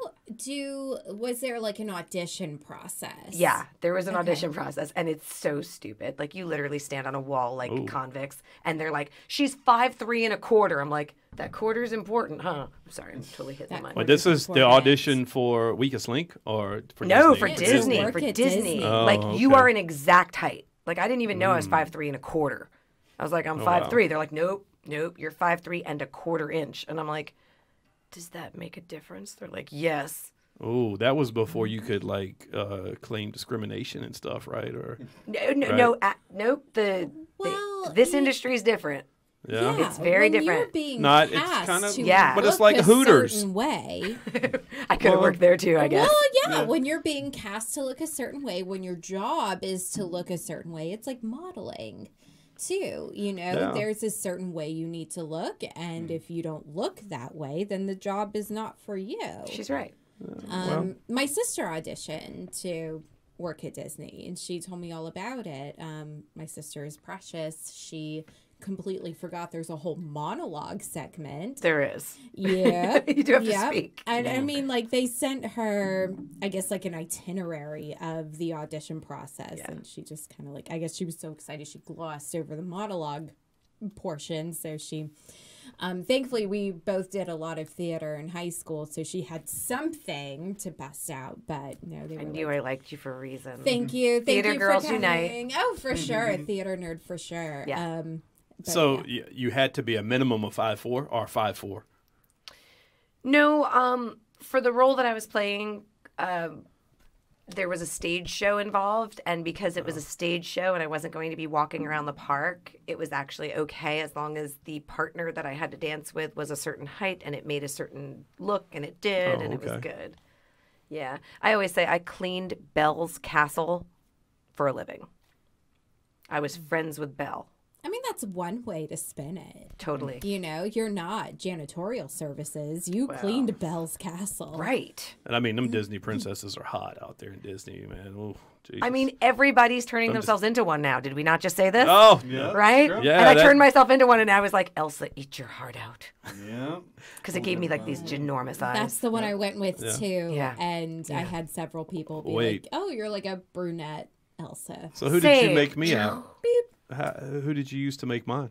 Was there like an audition process? Yeah, there was an audition process, and it's so stupid. Like, you literally stand on a wall like convicts, and they're like, she's 5'3 1/4. I'm like, that quarter is important, huh? I'm sorry, I'm totally hitting my. Wait, this is the audition for Weakest Link, or for No, Disney? for Disney. Work For at Disney. Disney. Oh, Like, you okay. are an exact height. Like, I didn't even know I was 5'3 1/4. I was like, I'm 5'3. They're like, nope, you're 5'3 1/4 inch. And I'm like, does that make a difference? They're like, yes. Oh, that was before you could like claim discrimination and stuff, right? Or Nope. Well, This industry is different. yeah. It's very when different. You're being Not- it's cast kind of- to Yeah. but it's look like a Hooters. certain way. I could have worked there too, I guess. Well, yeah, when you're being cast to look a certain way, when your job is to look a certain way, it's like modeling too. You know, Yeah. there's a certain way you need to look, and if you don't look that way, then the job is not for you. She's right. My sister auditioned to work at Disney, and she told me all about it. My sister is precious. She completely forgot there's a whole monologue segment. There is. Yeah. You do have to speak. And I mean, like, they sent her, I guess, like an itinerary of the audition process. Yeah. And she just kind of like, I guess she was so excited she glossed over the monologue portion. So she, thankfully, we both did a lot of theater in high school. So she had something to bust out. But no, they were I knew I liked you for a reason. Thank you. Thank Theater you girls for coming. unite. Oh, for sure. A theater nerd for sure. Yeah. But So yeah. you had to be a minimum of 5'4" or 5'4". No, for the role that I was playing, there was a stage show involved, and because it was a stage show and I wasn't going to be walking around the park, it was actually okay as long as the partner that I had to dance with was a certain height and it made a certain look, and it did, and it was okay. good. Yeah. I always say I cleaned Belle's castle for a living. I was friends with Belle. I mean, that's one way to spin it. Totally. You know, you're not janitorial services. You cleaned Belle's castle. Right. And I mean, them Disney princesses are hot out there in Disney, man. Oh, Jesus. I mean, everybody's turning themselves into one now. Did we not just say this? Oh, Yeah. Right? Yeah, And I that- turned myself into one, and I was like, Elsa, eat your heart out. Yeah. Because it gave me, like, these ginormous eyes. That's the one I went with too. Yeah. And I had several people be Wait. like, "Oh, you're like a brunette Elsa." So who did you Say make it. me out? Beep. Who did you use to make mine?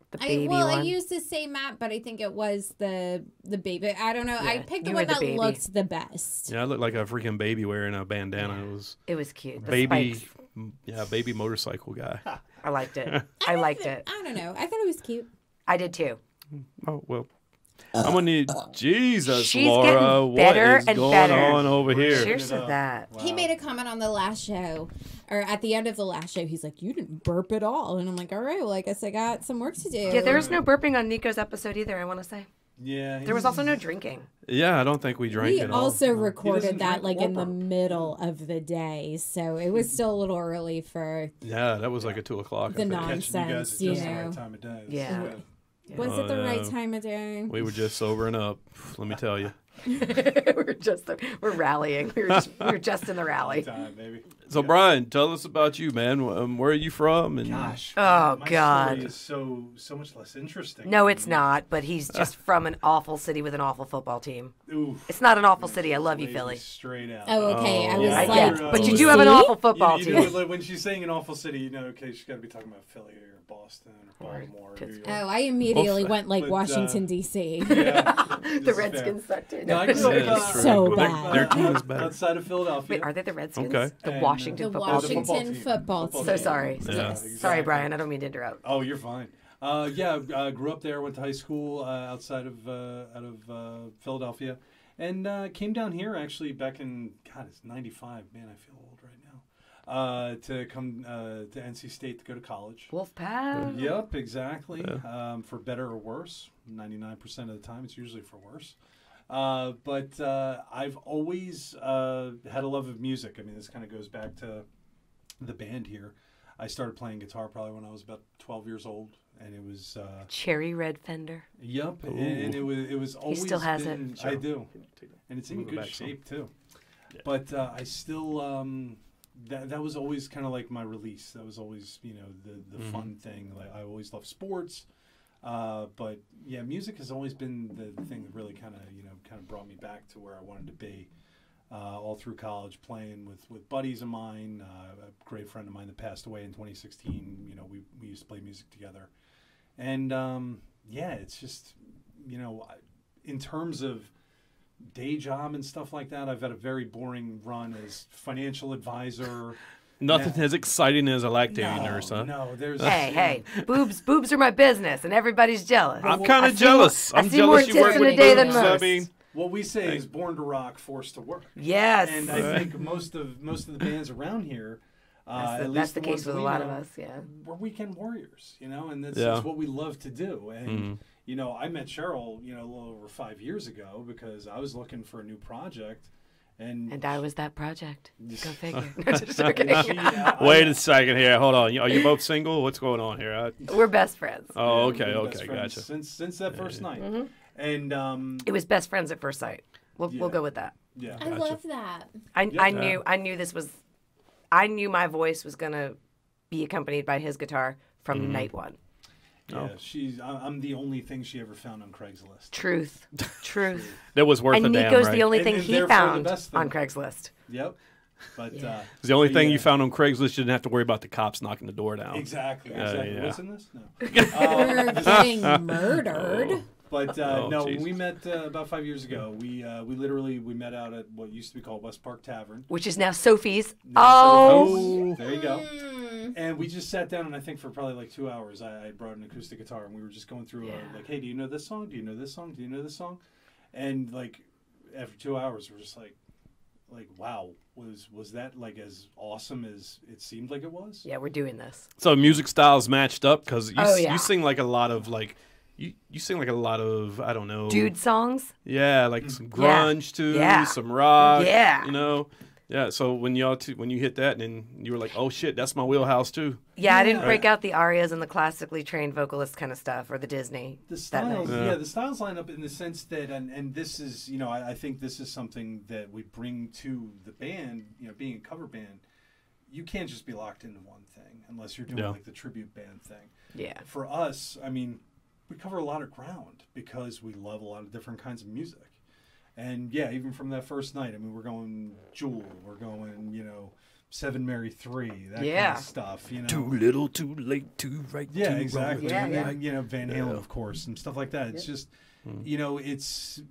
The baby one. I used the same map, but I think it was the baby. I don't know. I Yeah, picked the you one were the that baby. looked the best. Yeah, I looked like a freaking baby wearing a bandana. It was It was cute. The baby, spikes. baby motorcycle guy. I liked it. I liked it. I don't know. I thought it was cute. I did too. Oh well, I'm gonna need Jesus, She's Laura. getting What better is and going better. on over here? Cheers to that. He made a comment on the last show, or at the end of the last show. He's like, "You didn't burp at all," and I'm like, "All right, well, I guess I got some work to do." Yeah, there was no burping on Nico's episode either, I want to say. Yeah. There was also no drinking. Yeah, I don't think we drank We at all. also doesn't recorded that drink like in the Whopper. middle of the day, so it was still a little early for Yeah, that was like at 2:00. The I think. nonsense. Catching you guys at you just the know. right time of day. This is Yeah. good. Was it the right time of day? We were just sobering up, let me tell you. we're rallying. We were just in the rally. Time, baby. So, Brian, tell us about you, man. Where are you from? And Gosh. Oh, my God. story is so much less interesting. No, it's not. But he's just from an awful city with an awful football team. Oof. It's not an awful city. I love you, Lays Philly. me straight out. Oh, okay. I was yeah, I like, get, but you do have an DC? awful football You team. know, when she's saying an awful city, you know, okay, she's got to be talking about Philly or Boston or Baltimore or New York. Oh, I immediately went like but, Washington, D.C. Yeah, The Redskins suck too. No, I grew Yeah, up that's true. So Well, bad. their team is better. outside of Philadelphia. Wait, are they the Redskins? Okay. The And, Washington The football team. Washington football Football team. So sorry. Yeah. Sorry, Brian. I don't mean to interrupt. Oh, you're fine. Grew up there. Went to high school outside of Philadelphia, and came down here actually back in it's '95. Man, I feel old right now. To come to NC State to go to college. Wolfpack. Yep, exactly. For better or worse, 99% of the time, it's usually for worse. But I've always had a love of music. I mean, this kind of goes back to the band here. I started playing guitar probably when I was about 12 years old, and it was Cherry red Fender. Yep, and it was always. still has it. I do, and it's in Move it good back some. shape too. Yeah. But I still that was always kind of like my release. That was always the fun thing. Like I always loved sports, but yeah, music has always been the thing that really kind of brought me back to where I wanted to be. All through college, playing with buddies of mine, a great friend of mine that passed away in 2016. We used to play music together, and it's just in terms of day job and stuff like that, I've had a very boring run as financial advisor. Nothing as exciting as a lactating nurse, huh? No, there's Hey, boobs are my business, and everybody's jealous. I'm kind I of see more- jealous. I I'm see more jealous you work tits in a with day than boobs. I most. mean, what we say is born to rock, forced to work. Yes. And I think most of the bands around here, at least That's the case ones with a we lot know, of us, yeah. we're weekend warriors, and that's Yeah. what we love to do. And I met Cheryl, a little over 5 years ago because I was looking for a new project, and I was that project. Go figure. No, just joking. wait a second here. Hold on. Are you both single? What's going on here? We're best friends. Oh, we've been okay, best friends gotcha. Since that first night, and It was best friends at first sight. We'll go with that. yeah, I love that. I knew this was. I knew my voice was gonna be accompanied by his guitar from night one. yeah. I'm the only thing she ever found on Craigslist. Truth. That was worth And a damn, Nico's right? the only And- thing and he therefore the found best thing. on Craigslist. Yep, but It's the only thing yeah. you found on Craigslist. You didn't have to worry about the cops knocking the door down. exactly. yeah. What's in this? No. We're getting murdered. But Oh, no, Jesus. we met about 5 years ago. We literally met out at what used to be called West Park Tavern. Which is now Sophie's. Oh, there you go. And we just sat down, and I think for probably like 2 hours, I brought an acoustic guitar, and we were just going through like, hey, do you know this song? Do you know this song? Do you know this song? And like after 2 hours, we're just like, wow, was that like as awesome as it seemed like it was? Yeah, we're doing this. So music styles matched up because yeah. you sing like a lot of like you sing like a lot of I don't know Dude songs. Yeah, like some grunge too, Yeah. some rock. Yeah. Yeah. So when you hit that, and then you were like, oh shit, that's my wheelhouse too. Yeah, I didn't break out the arias and the classically trained vocalist kind of stuff or the Disney. The that night. styles, the styles line up in the sense that, and this is, I think this is something that we bring to the band, being a cover band. You can't just be locked into one thing unless you're doing like the tribute band thing. Yeah. For us, I mean, we cover a lot of ground because we love a lot of different kinds of music. And yeah, even from that first night, I mean, we're going Jewel, we're going, Seven Mary 3, that kind of stuff, Too little, too late, too right. Yeah, too exactly. wrong. And, Van Halen, of course, and stuff like that. It's just, it's.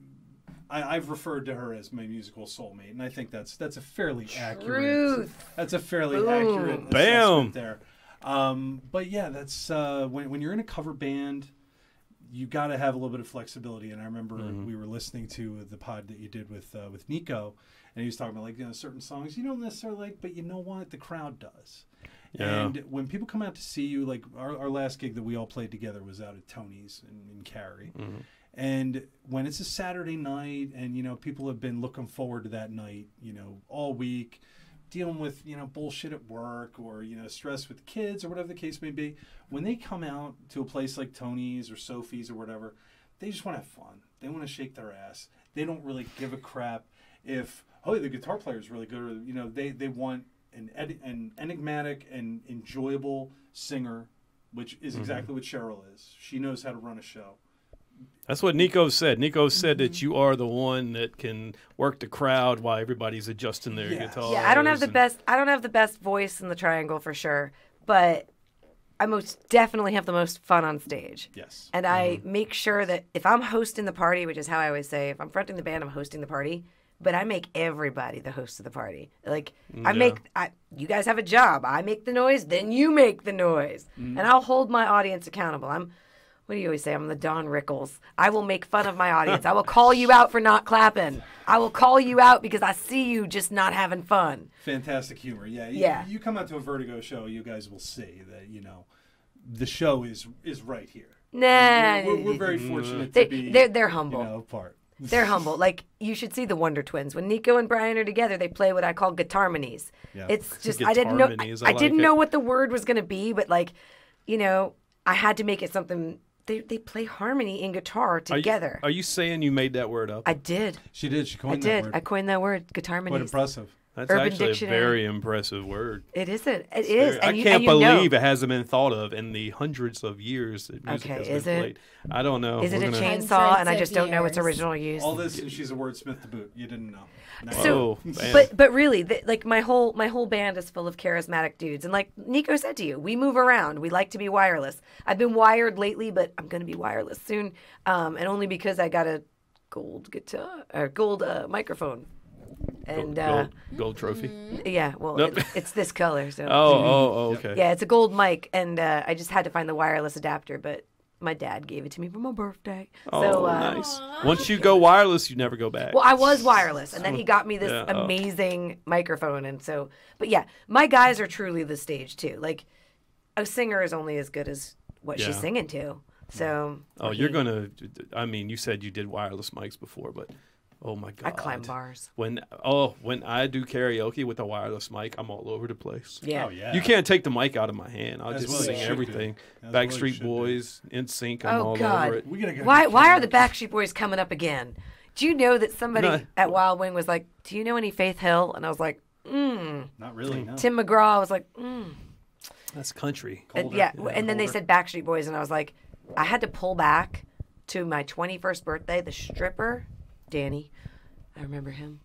I've referred to her as my musical soulmate, and I think that's a fairly accurate. That's a fairly accurate assessment there. But yeah, that's when you're in a cover band, you got to have a little bit of flexibility. And I remember we were listening to the pod that you did with Nico, and he was talking about like certain songs you don't necessarily like, but you know what, the crowd does. Yeah. And when people come out to see you, like our last gig that we all played together was out at Tony's in Cary. And when it's a Saturday night and, people have been looking forward to that night, all week, dealing with, bullshit at work or, stress with kids or whatever the case may be, when they come out to a place like Tony's or Sophie's or whatever, they just want to have fun. They want to shake their ass. They don't really give a crap if, the guitar player is really good, or, they want an enigmatic and enjoyable singer, which is exactly what Cheryl is. She knows how to run a show. That's what Nico said. Nico said that you are the one that can work the crowd while everybody's adjusting their guitars. Yeah, I don't have the best voice in the triangle for sure, but I most definitely have the most fun on stage. Yes. And I make sure that if I'm hosting the party, which is how I always say, if I'm fronting the band, I'm hosting the party. But I make everybody the host of the party. Like, you guys have a job. I make the noise, then you make the noise. And I'll hold my audience accountable. What do you always say? I'm the Don Rickles. I will make fun of my audience. I will call you out for not clapping. I will call you out because I see you just not having fun. Fantastic humor. Yeah. You come out to a Vertigo show, you guys will see that, the show is right here. Nah. We're very fortunate to be, they're humble. Part. They're humble. Like, you should see the Wonder Twins. When Nico and Brian are together, they play what I call guitarmonies. Yeah. It's just, I didn't know what the word was going to be, but I had to make it something. They play harmony in guitar together. Are you saying you made that word up? I did. She did. She coined that word. I coined that word, guitarmonies. Quite impressive. That's Urban actually Dictionary. a very impressive word. It isn't. It is. I can't believe it hasn't been thought of in the hundreds of years that music has been played. I don't know. Is it a chainsaw and I just don't know its original use? All this and she's a wordsmith to boot. You didn't know. So, but really, my whole band is full of charismatic dudes, and like Nico said to you, we move around. We like to be wireless. I've been wired lately, but I'm going to be wireless soon, and only because I got a gold microphone. And gold trophy. Yeah, well, it's this color. So. Okay. Yeah, it's a gold mic, and I just had to find the wireless adapter, but my dad gave it to me for my birthday. Nice. Once you go wireless, you never go back. Well, I was wireless, and then he got me this amazing microphone, and so. But yeah, my guys are truly the stage too. Like, a singer is only as good as what she's singing to. So. You're gonna. I mean, you said you did wireless mics before, but. Oh my God! I climb bars. When I do karaoke with a wireless mic, I'm all over the place. Yeah. Oh, yeah. You can't take the mic out of my hand. I'll just sing you everything. That's Backstreet Boys, NSYNC, I'm all God. over it. We gotta go. Why are the Backstreet Boys coming up again? Do you know that somebody at Wild Wing was like, "Do you know any Faith Hill?" And I was like, Not really. No. Tim McGraw. I was like, That's country. Yeah. And then they said Backstreet Boys, and I was like, I had to pull back to my 21st birthday. The stripper, Danny, I remember him.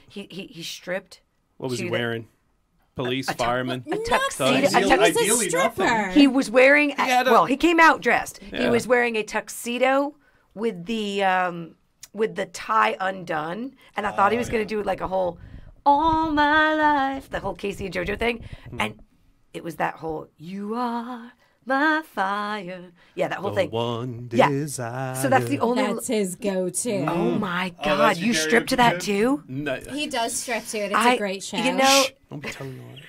He stripped. What was he wearing? Police, fireman? A tuxedo. Ideally, a stripper. nothing. He was wearing. He came out dressed. Yeah. He was wearing a tuxedo with the tie undone, and I thought he was going to do like a whole "All My Life," the whole Casey and JoJo thing, and it was that whole "You Are My Fire." Yeah, that whole thing. One desire. So that's the only. That's his go-to. Oh my Oh, God! that's You your stripped to karaoke that kid? too? No, He does strip to it. It's a great show. You know, don't be telling me.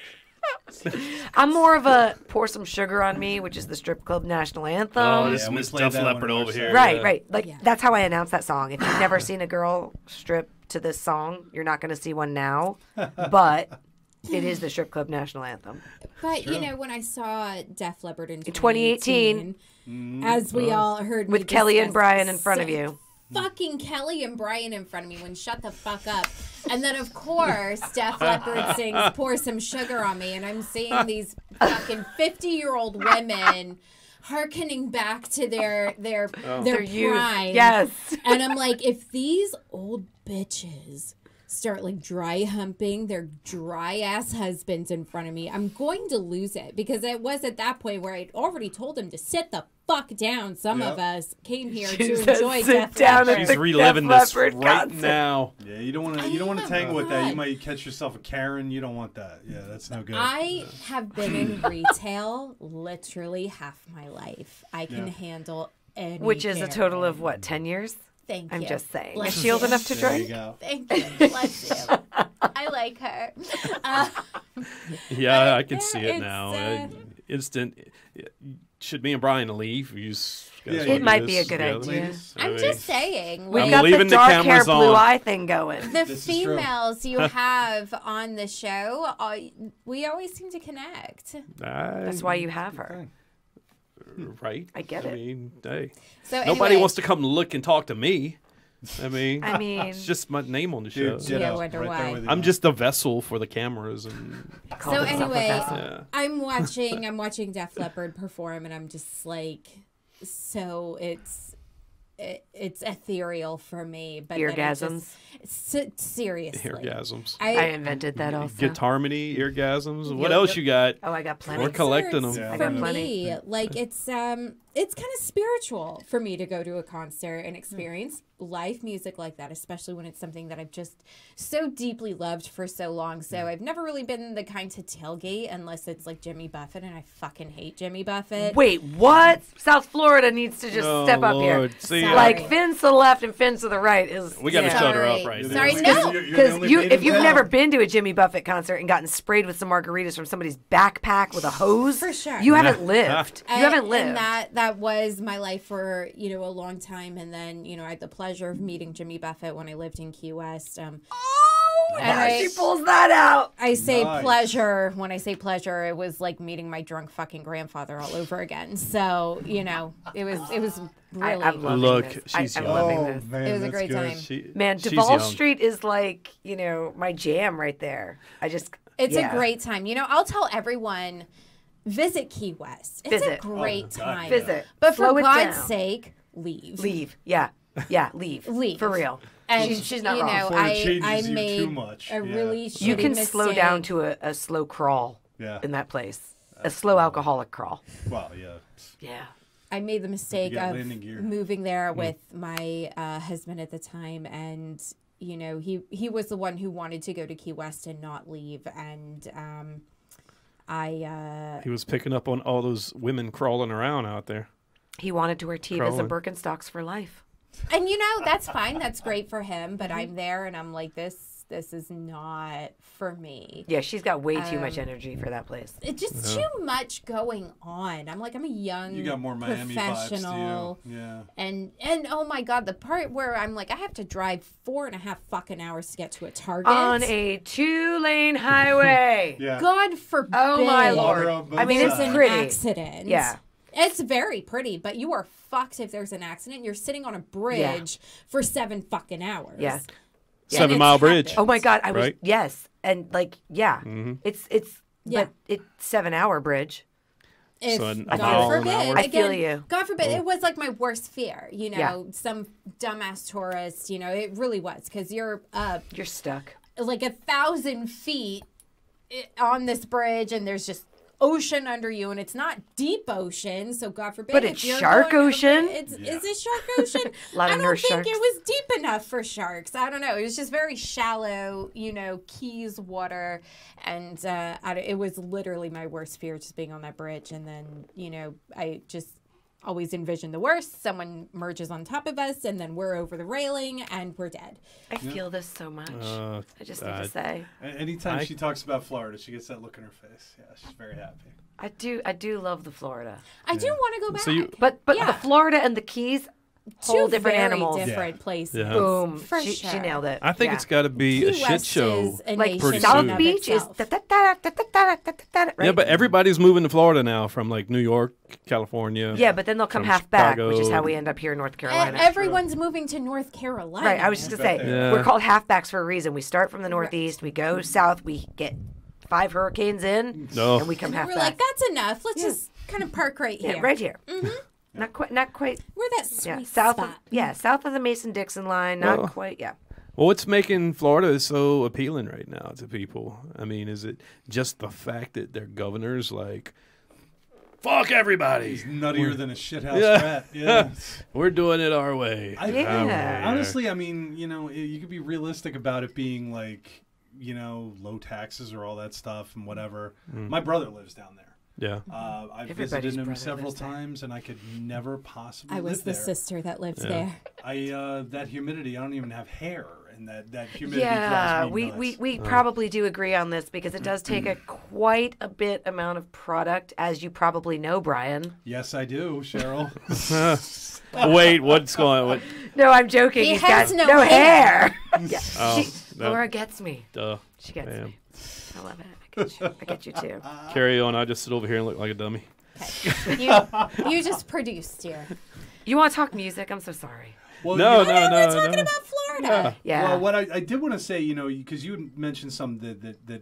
I'm more of a "Pour Some Sugar on Me," which is the strip club national anthem. Oh, this we Miss played Duff that one Leppard on our over here. side. Right. Like that's how I announce that song. If you've never seen a girl strip to this song, you're not going to see one now. But it is the strip club national anthem. But when I saw Def Leppard in 2018, as we all heard, with Kelly and Brian in front of you. Fucking Kelly and Brian in front of me when shut the fuck up. And then, of course, Def Leppard sings Pour Some Sugar on Me. And I'm seeing these fucking 50-year-old women hearkening back to their youth. prime. Yes. And I'm like, if these old bitches start like dry humping their dry ass husbands in front of me, I'm going to lose it, because it was at that point where I'd already told them to sit the fuck down. Some of us came here to enjoy Def Leppard. She's reliving this right concert. now. Yeah, you don't want to tangle with that. You might catch yourself a Karen. You don't want that. Yeah, that's no good. I have been in retail literally half my life. I can handle any Which is a Karen. total of what, 10 years? Thank I'm you. just saying. Bless Is she old you. enough to there you drink? go. Thank you. Bless you. I like her. Yeah, I can see it it's, now. instant. Should me and Brian leave? It might be a good idea. I'm just saying. We've I'm got the leaving the dark hair, cameras blue on. eye thing going. The This is true. females you have on the show, we always seem to connect. That's why you have her. Right. I get it. mean, hey, So nobody anyway, wants to come look and talk to me. I mean, it's just my name on the show. Dude, Yeah, ditto. wonder Right there why. with you, I'm man. just a vessel for the cameras, and Call So yourself a anyway, vessel. yeah. I'm watching Def Leppard perform, and I'm just like, so it's ethereal for me. But then it Eargasms. seriously. Orgasms. I invented that also. Guitarmony, orgasms. What Yep, else yep. you got? Oh, I got plenty. We're collecting them. Yeah. I For got plenty. me, like it's kind of spiritual for me to go to a concert and experience live music like that, especially when it's something that I've just so deeply loved for so long. So I've never really been the kind to tailgate unless it's like Jimmy Buffett, and I fucking hate Jimmy Buffett. Wait, what? South Florida needs to just Oh, step up here. Lord. See, Sorry. Like fins to the left and fins to the right is. we got to yeah. shut her Sorry. up right Sorry, there. no. You're the Because only native if you've town. never been to a Jimmy Buffett concert and gotten sprayed with some margaritas from somebody's backpack with a hose, For sure. you haven't lived. You haven't lived. And that was my life for a long time. And then I had the pleasure of meeting Jimmy Buffett when I lived in Key West. Oh, and I- she pulls that out. I say Nice. pleasure. When I say pleasure, it was like meeting my drunk fucking grandfather all over again. So it was really. I'm loving Look, this. she's I'm young. loving Oh, this. man, It was a that's great good. time. Man, she's Duval young. Street is like, my jam right there. It's yeah. a great time. I'll tell everyone, visit Key West. It's Visit. a great Oh, God, time. Visit. But Slow for it God's down. sake, leave. Leave. Yeah. Yeah, leave. Leave. For real. And she's not wrong. Before it changes I you made too much. a Yeah. really You shitty can slow mistake. down to a slow crawl Yeah. in that place. A slow alcoholic crawl. Well, yeah. Yeah. I made the mistake got of landing gear. moving there with my husband at the time, and he was the one who wanted to go to Key West and not leave, and He was picking up on all those women crawling around out there. He wanted to wear Tevas and Crawling. Birkenstocks for life. and that's fine, that's great for him, but I'm there and I'm like, this is not for me. Yeah, she's got way too much energy for that place. It's just too much going on. I'm a young You got more Miami vibes professional. to you. Yeah. And oh my God, the part where I'm like, I have to drive 4.5 fucking hours to get to a Target. On a 2-lane highway. Yeah. God forbid. Oh my Water Lord. on both I mean, it's There's an pretty. accident. Yeah. It's very pretty, but you are fucked if there's an accident. You're sitting on a bridge for 7 fucking hours. Yeah. 7 it's Mile Bridge. Oh my God, I was Right? yes, and yeah, it's Yeah. but it's 7-hour bridge. If, So a God mile an forbid, hour? I again, feel you. God forbid, it was like my worst fear. Yeah. Some dumbass tourist. It really was, because you're up You're stuck. like 1,000 feet on this bridge, and there's just ocean under you, and it's not deep ocean, so God forbid. But if it's you're shark going ocean? Is it shark ocean? A lot of I don't nurse think sharks. it was deep enough for sharks. I don't know. It was just very shallow, Keys water, and it was literally my worst fear, just being on that bridge. And then I just always envision the worst. Someone merges on top of us, and then we're over the railing, and we're dead. I feel this so much. I just need to say, Anytime she talks about Florida, she gets that look in her face. Yeah, she's very happy. I do love the Florida, I do want to go back. So you- but Yeah. the Florida and the Keys, whole Two different very animals. different places. Yeah. Boom, For she sure. nailed it. I think Yeah. it's got to be a Key shit West show. is a like nation South in of Beach is itself. right? Yeah, but everybody's moving to Florida now from like New York, California. Yeah, but then they'll come from half back, which is Chicago. how we end up here in North Carolina. Everyone's moving to North Carolina. Right, I was just gonna say Yeah. we're called halfbacks for a reason. We start from the northeast, we go south, we get 5 hurricanes in, No. and we come half We're back. like, that's enough. Let's just kind of park right here. Yeah, right here. Not quite. We're that sweet Yeah, south spot. south of the Mason-Dixon line. Not Well, quite. Yeah. Well, what's making Florida so appealing right now to people? I mean, is it just the fact that their governor's like, fuck everybody? He's nuttier than a shithouse Yeah. rat. Yeah. We're doing it our way. Yeah. Honestly, I mean, you could be realistic about it being like, low taxes or all that stuff and whatever. My brother lives down there. Yeah. I've Everybody's visited him brother several lives there. times, and I could never possibly I was live the there. sister that lived Yeah. there. That humidity, I don't even have hair, and that humidity Yeah, drives me nuts. we probably do agree on this because it does take quite a bit amount of product, as you probably know, Brian. Yes, I do, Cheryl. Wait, what's going on? What? No, I'm joking. He He's has got no hair. Yeah. Oh, Laura gets me. duh. She gets Man. me. I love it. I get you too. Carry on. I just sit over here and look like a dummy. You just produced here. You want to talk music? I'm so sorry. Well, No, you- no, We're no, talking no. about Florida. Yeah. Well, what I did want to say, because you had mentioned some that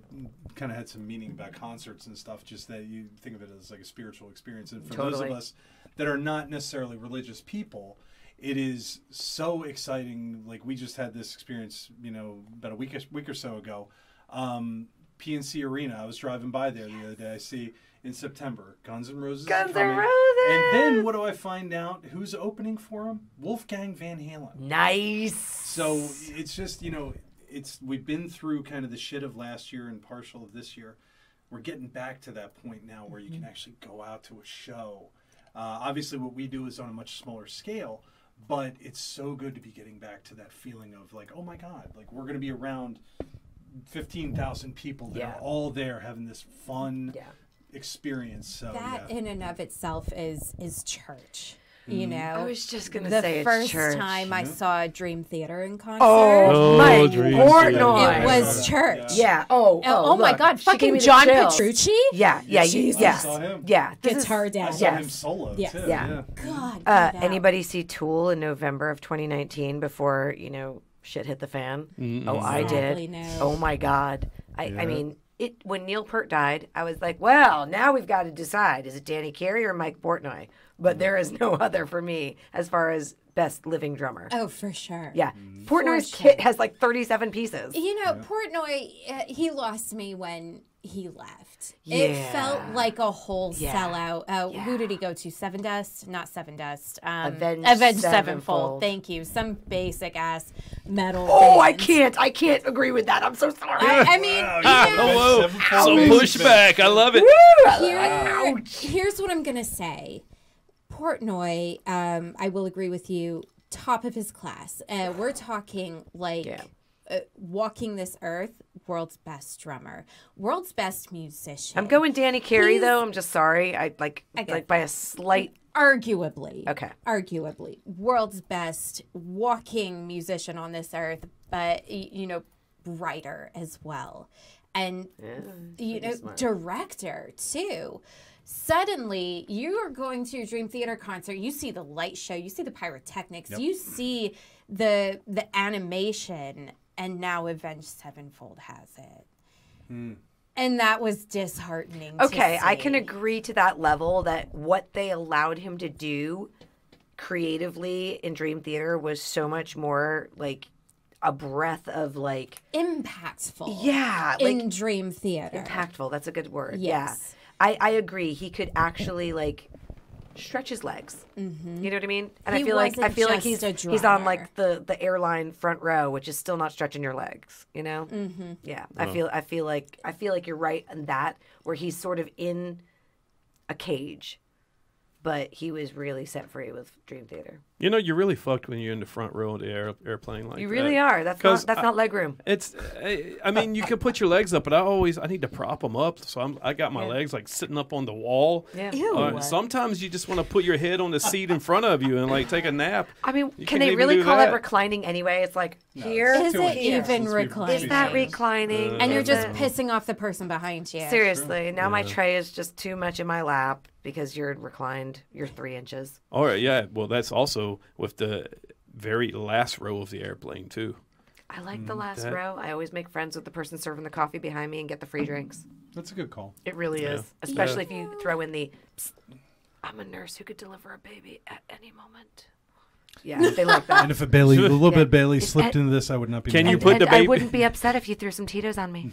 kind of had some meaning about concerts and stuff, just that you think of it as like a spiritual experience. And for those Totally. of us that are not necessarily religious people, it is so exciting. Like we just had this experience, about a week or so ago. PNC Arena. I was driving by there the other day. I see in September, Guns N' Roses. Guns are N' coming. Roses! And then what do I find out? Who's opening for them? Wolfgang Van Halen. Nice. So it's just, we've been through kind of the shit of last year and partial of this year. We're getting back to that point now where you can actually go out to a show. Obviously, what we do is on a much smaller scale, but it's so good to be getting back to that feeling of like, oh my God, like we're going to be around 15,000 people that are all there having this fun experience. So That in and of itself is church. I was just going to The say first it's church. time I saw Dream Theater in concert. Oh, my Dream Portnoy. It was church. Yeah. Oh my look. God. She gave me Fucking the John chills. Petrucci? Yeah. I saw him. Yeah. Guitar down. I saw him Yes. solo Yes. too. Yeah. God. get out. Anybody see Tool in November of 2019 before, shit hit the fan? Oh, I Sadly, did. no. Oh, my God. I mean, when Neil Peart died, I was like, well, now we've got to decide. Is it Danny Carey or Mike Portnoy? But there is no other for me as far as best living drummer. Oh, for sure. Yeah. Portnoy's sure. kit has like 37 pieces. Portnoy, he lost me when he left. Yeah. It felt like a whole Yeah. sellout. Yeah. Who did he go to? Seven Dust? Not Seven Dust. Avenged Avenged Sevenfold. Sevenfold. Thank you. Some basic ass metal. Oh, I band. can't agree with that. I'm so sorry. I mean, Oh, whoa. So pushback. I love it. here's what I'm going to say. Portnoy, I will agree with you, top of his class. We're talking like walking this earth, world's best drummer, world's best musician. I'm going Danny Carey, He's- though. I'm just sorry. I get by a slight. Arguably. Okay. Arguably. World's best walking musician on this earth, but, writer as well. And, director, too. Suddenly, you are going to a Dream Theater concert. You see the light show. You see the pyrotechnics. You see the animation. And now Avenged Sevenfold has it. And that was disheartening. Okay, to I can see. agree to that level that what they allowed him to do creatively in Dream Theater was so much more like a breath of like Impactful. yeah, like In Dream Theater. impactful. That's a good word. Yes. Yeah, I agree. He could actually like stretch his legs. Mm-hmm. You know what I mean? And He I feel like wasn't he's just a he's on drummer. like the airline front row, which is still not stretching your legs. You know? Mm-hmm. Yeah. I feel like you're right in that, where he's sort of in a cage, but he was really set free with Dream Theater. You're really fucked when you're in the front row of the airplane like You that. really are. That's 'Cause not leg room. It's, I mean, you can put your legs up, but I need to prop them up. So I got my legs like sitting up on the wall. Yeah. Ew. Sometimes you just want to put your head on the seat in front of you and like take a nap. I mean, You can can't they even really do call that. it reclining anyway? It's like here. Is Too it much. even Let's be reclining? Is that ridiculous. reclining? And you're Is just it- pissing off the person behind you. seriously. Now my tray is just too much in my lap because you're reclined. You're 3 inches. All right, yeah. Well, that's also with the very last row of the airplane too. I like the last that- row. I always make friends with the person serving the coffee behind me and get the free drinks. That's a good call. It really is, especially if you throw in the. "Psst, I'm a nurse who could deliver a baby at any moment. Yeah, they like that. And if a little bit of Bailey It's slipped at- into this, I would not be Can mad. you put the I baby- wouldn't be upset if you threw some Tito's on me.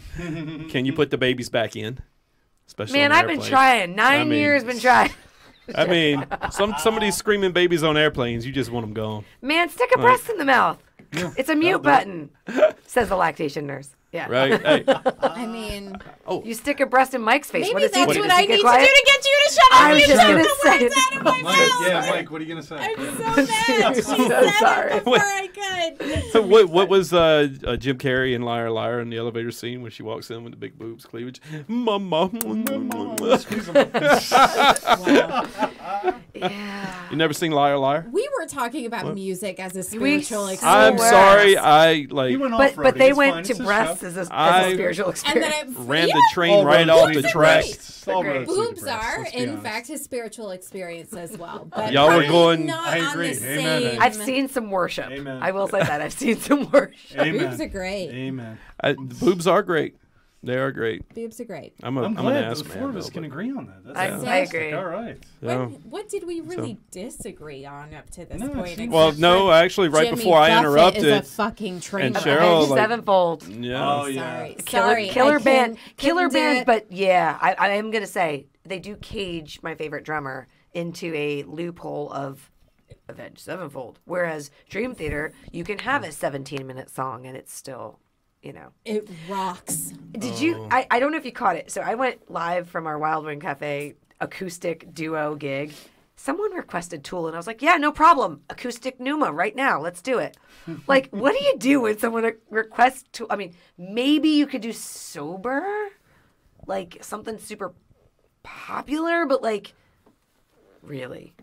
Can you put the babies back in? Especially Man, on I've been airplanes? trying. 9 mean- years been trying. I mean, some of these screaming babies on airplanes, you just want them gone. Man, stick a breast in the mouth. It's a mute button, says the lactation nurse. Yeah. Right? Hey. I mean, You stick a breast in Mike's face. maybe What does he that's do? what Does I he need get quiet? to do to get you to shut up. I was You just took gonna the say words out of my Mike, mouth. yeah, Mike, what are you gonna say? I'm so mad. She so said sorry. it before I could. So what was Jim Carrey in Liar Liar in the elevator scene when she walks in with the big boobs cleavage? Mama. Squeeze 'em. Wow. Yeah. You never seen Liar Liar? We were talking about music as a We spiritual so experience. I'm were. sorry. I like He went But off-roading. they It's went fine. to It's his breasts show. as a I- spiritual And experience. then it ran yeah, the train All right roads off lead the to track. breasts. All Great. roads lead to boobs breasts, are, let's be in honest. fact, a spiritual experience as well. But Y'all were probably going- Not I on agree. the Amen. same. I've seen some worship. Amen. I will say that. I've seen some worship. Amen. Boobs are great. Amen. The boobs are great. They are great. Boobs are great. I'm an glad ass the man. four of us though, can but- agree on that. That's I fantastic. agree. All right. Yeah. What did we really disagree on up to this No, point? it's- Well, except no, for actually, right Jimmy before I Buffett interrupted, is a fucking train and wreck. Cheryl, Avenged like- Sevenfold. yeah. Oh, yeah. Sorry, Killer, sorry. killer I band, couldn't killer do band. it. But yeah, I am gonna say they do cage my favorite drummer into a loophole of Avenged Sevenfold. Whereas Dream Theater, you can have a 17-minute song and it's still, you know. It rocks. Did you? I don't know if you caught it. So I went live from our Wild Wing Cafe acoustic duo gig. Someone requested Tool, and I was like, "Yeah, no problem. Acoustic Pneuma right now. Let's do it." Like, what do you do when someone requests Tool? I mean, maybe you could do Sober, like something super popular, but like, really,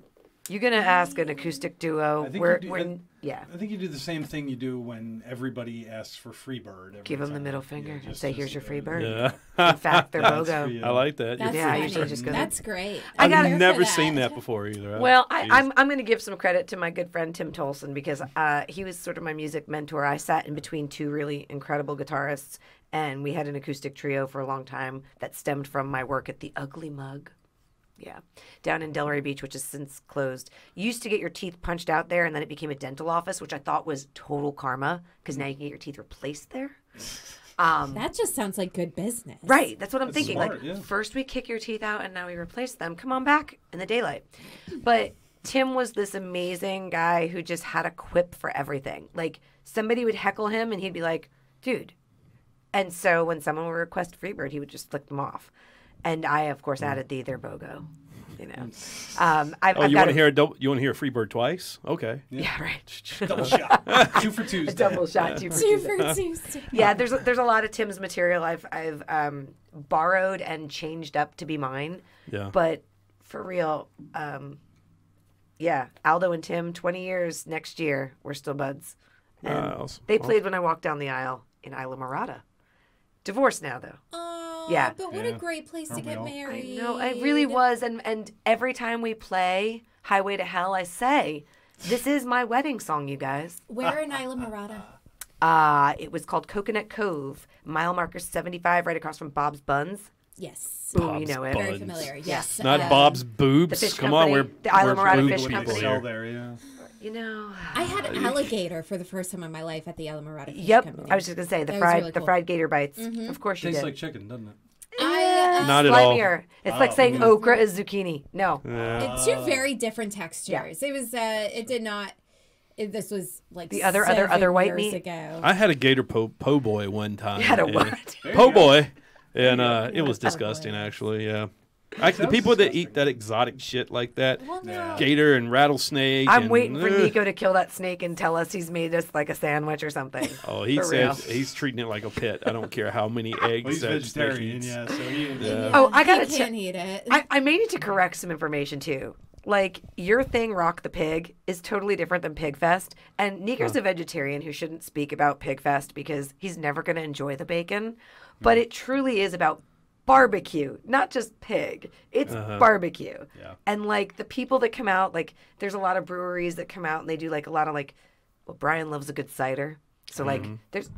you're gonna ask an acoustic duo? I think Where, you do- yeah. I think you do the same thing you do when everybody asks for Freebird. every Give them the time. middle finger and just- say, "Here's your free bird." Yeah. In fact, they're That's BOGO. for you. I like that. That's Yeah, I funny. usually just go, That's great. I I've got here for never seen that before either. Well, Jeez. I'm going to give some credit to my good friend Tim Tolson because he was sort of my music mentor. I sat in between two really incredible guitarists, and we had an acoustic trio for a long time that stemmed from my work at the Ugly Mug. Yeah, down in Delray Beach, which has since closed. You used to get your teeth punched out there, and then it became a dental office, which I thought was total karma because now you can get your teeth replaced there. That just sounds like good business. Right, that's what I'm That's thinking. smart, like, yeah. first we kick your teeth out, and now we replace them. Come on back in the daylight. But Tim was this amazing guy who just had a quip for everything. Like, somebody would heckle him, and he'd be like, "Dude." And so when someone would request Freebird, he would just flick them off. And I, of course, added they're BOGO. You know, I've Oh, you got want to hear you want to hear Freebird twice? Okay. Yeah, right. Double shot. 2 for Tuesday. A double shot, two for Two Tuesday. for Tuesday. Yeah, there's a lot of Tim's material I've borrowed and changed up to be mine. Yeah. But for real, yeah, Aldo and Tim, 20 years next year, we're still buds. And Awesome. they played when I walked down the aisle in Isla Morada. Divorced now, though. Oh, Yeah. But what Yeah. a great place to Aren't we get all? married. I know, it really was. And every time we play Highway to Hell, I say, this is my wedding song, you guys. Where in Isla Morada? It was called Coconut Cove, mile marker 75, right across from Bob's Buns. Yes. Boom, Bob's you know it. Buns. Very familiar. Yes. Not Bob's boobs. the fish Come on, company, we're the Isla we're Morada boob Fish What do people they Company. sell here. there? Yeah. You know. I had alligator for the first time in my life at the Isla Morada Fish Yep, Company. I was just gonna say the That was fried really the cool. fried gator bites. Of course you Tastes did. like chicken, doesn't it? Not at all. Slimier. It's like saying okra is zucchini. No. Two very different textures. It was. It did not. This was like The other 7 white years meat? ago. I had a gator po' boy one time. You had a and- what? Po' boy, and it was disgusting actually. Yeah. The people that eat that exotic shit like that, Well, no. gator and rattlesnake. I'm and, waiting for Nico to kill that snake and tell us he's made us like a sandwich or something. Oh, he For said real. he's treating it like a pet. I don't care how many eggs Well, he's that snake vegetarian, eats. yeah. So he. Oh, I gotta You can't eat it. I may need to correct some information too. Like, your thing, Rock the Pig, is totally different than Pig Fest. And Nico's a vegetarian who shouldn't speak about Pig Fest because he's never going to enjoy the bacon. But it truly is about barbecue, not just pig. It's barbecue. Yeah. And, like, the people that come out, like, there's a lot of breweries that come out and they do, like, a lot of, like, well, Brian loves a good cider. So, like, there's,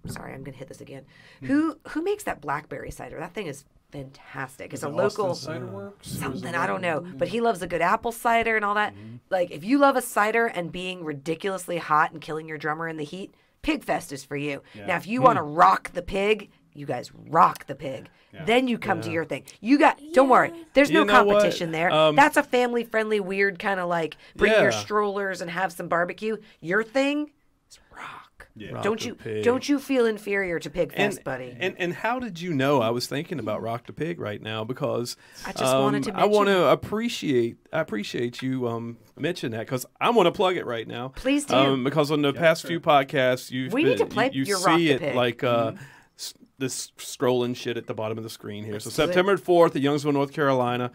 sorry, I'm going to hit this again. Who makes that blackberry cider? That thing is fantastic. It's a local Cider Works? Or is it something, I don't know, but he loves a good apple cider and all that. Like, if you love a cider and being ridiculously hot and killing your drummer in the heat, Pig Fest is for you. Now, if you want to rock the pig, you guys rock the pig. Then you come to your thing. You got, don't worry, there's no You know what? competition there. That's a family friendly, weird kind of like bring your strollers and have some barbecue. Your thing is rock. Yeah. Rock Don't the you Pig. don't you feel inferior to Pig Fest, buddy? And how did you know I was thinking about Rock the Pig right now? Because I just wanted to I want mention to appreciate you mention that because I want to plug it right now. Please do. Because on the past few podcasts, We need to play you your Rock see the it Pig. like this scrolling shit at the bottom of the screen here. So September 4th at Youngsville, North Carolina.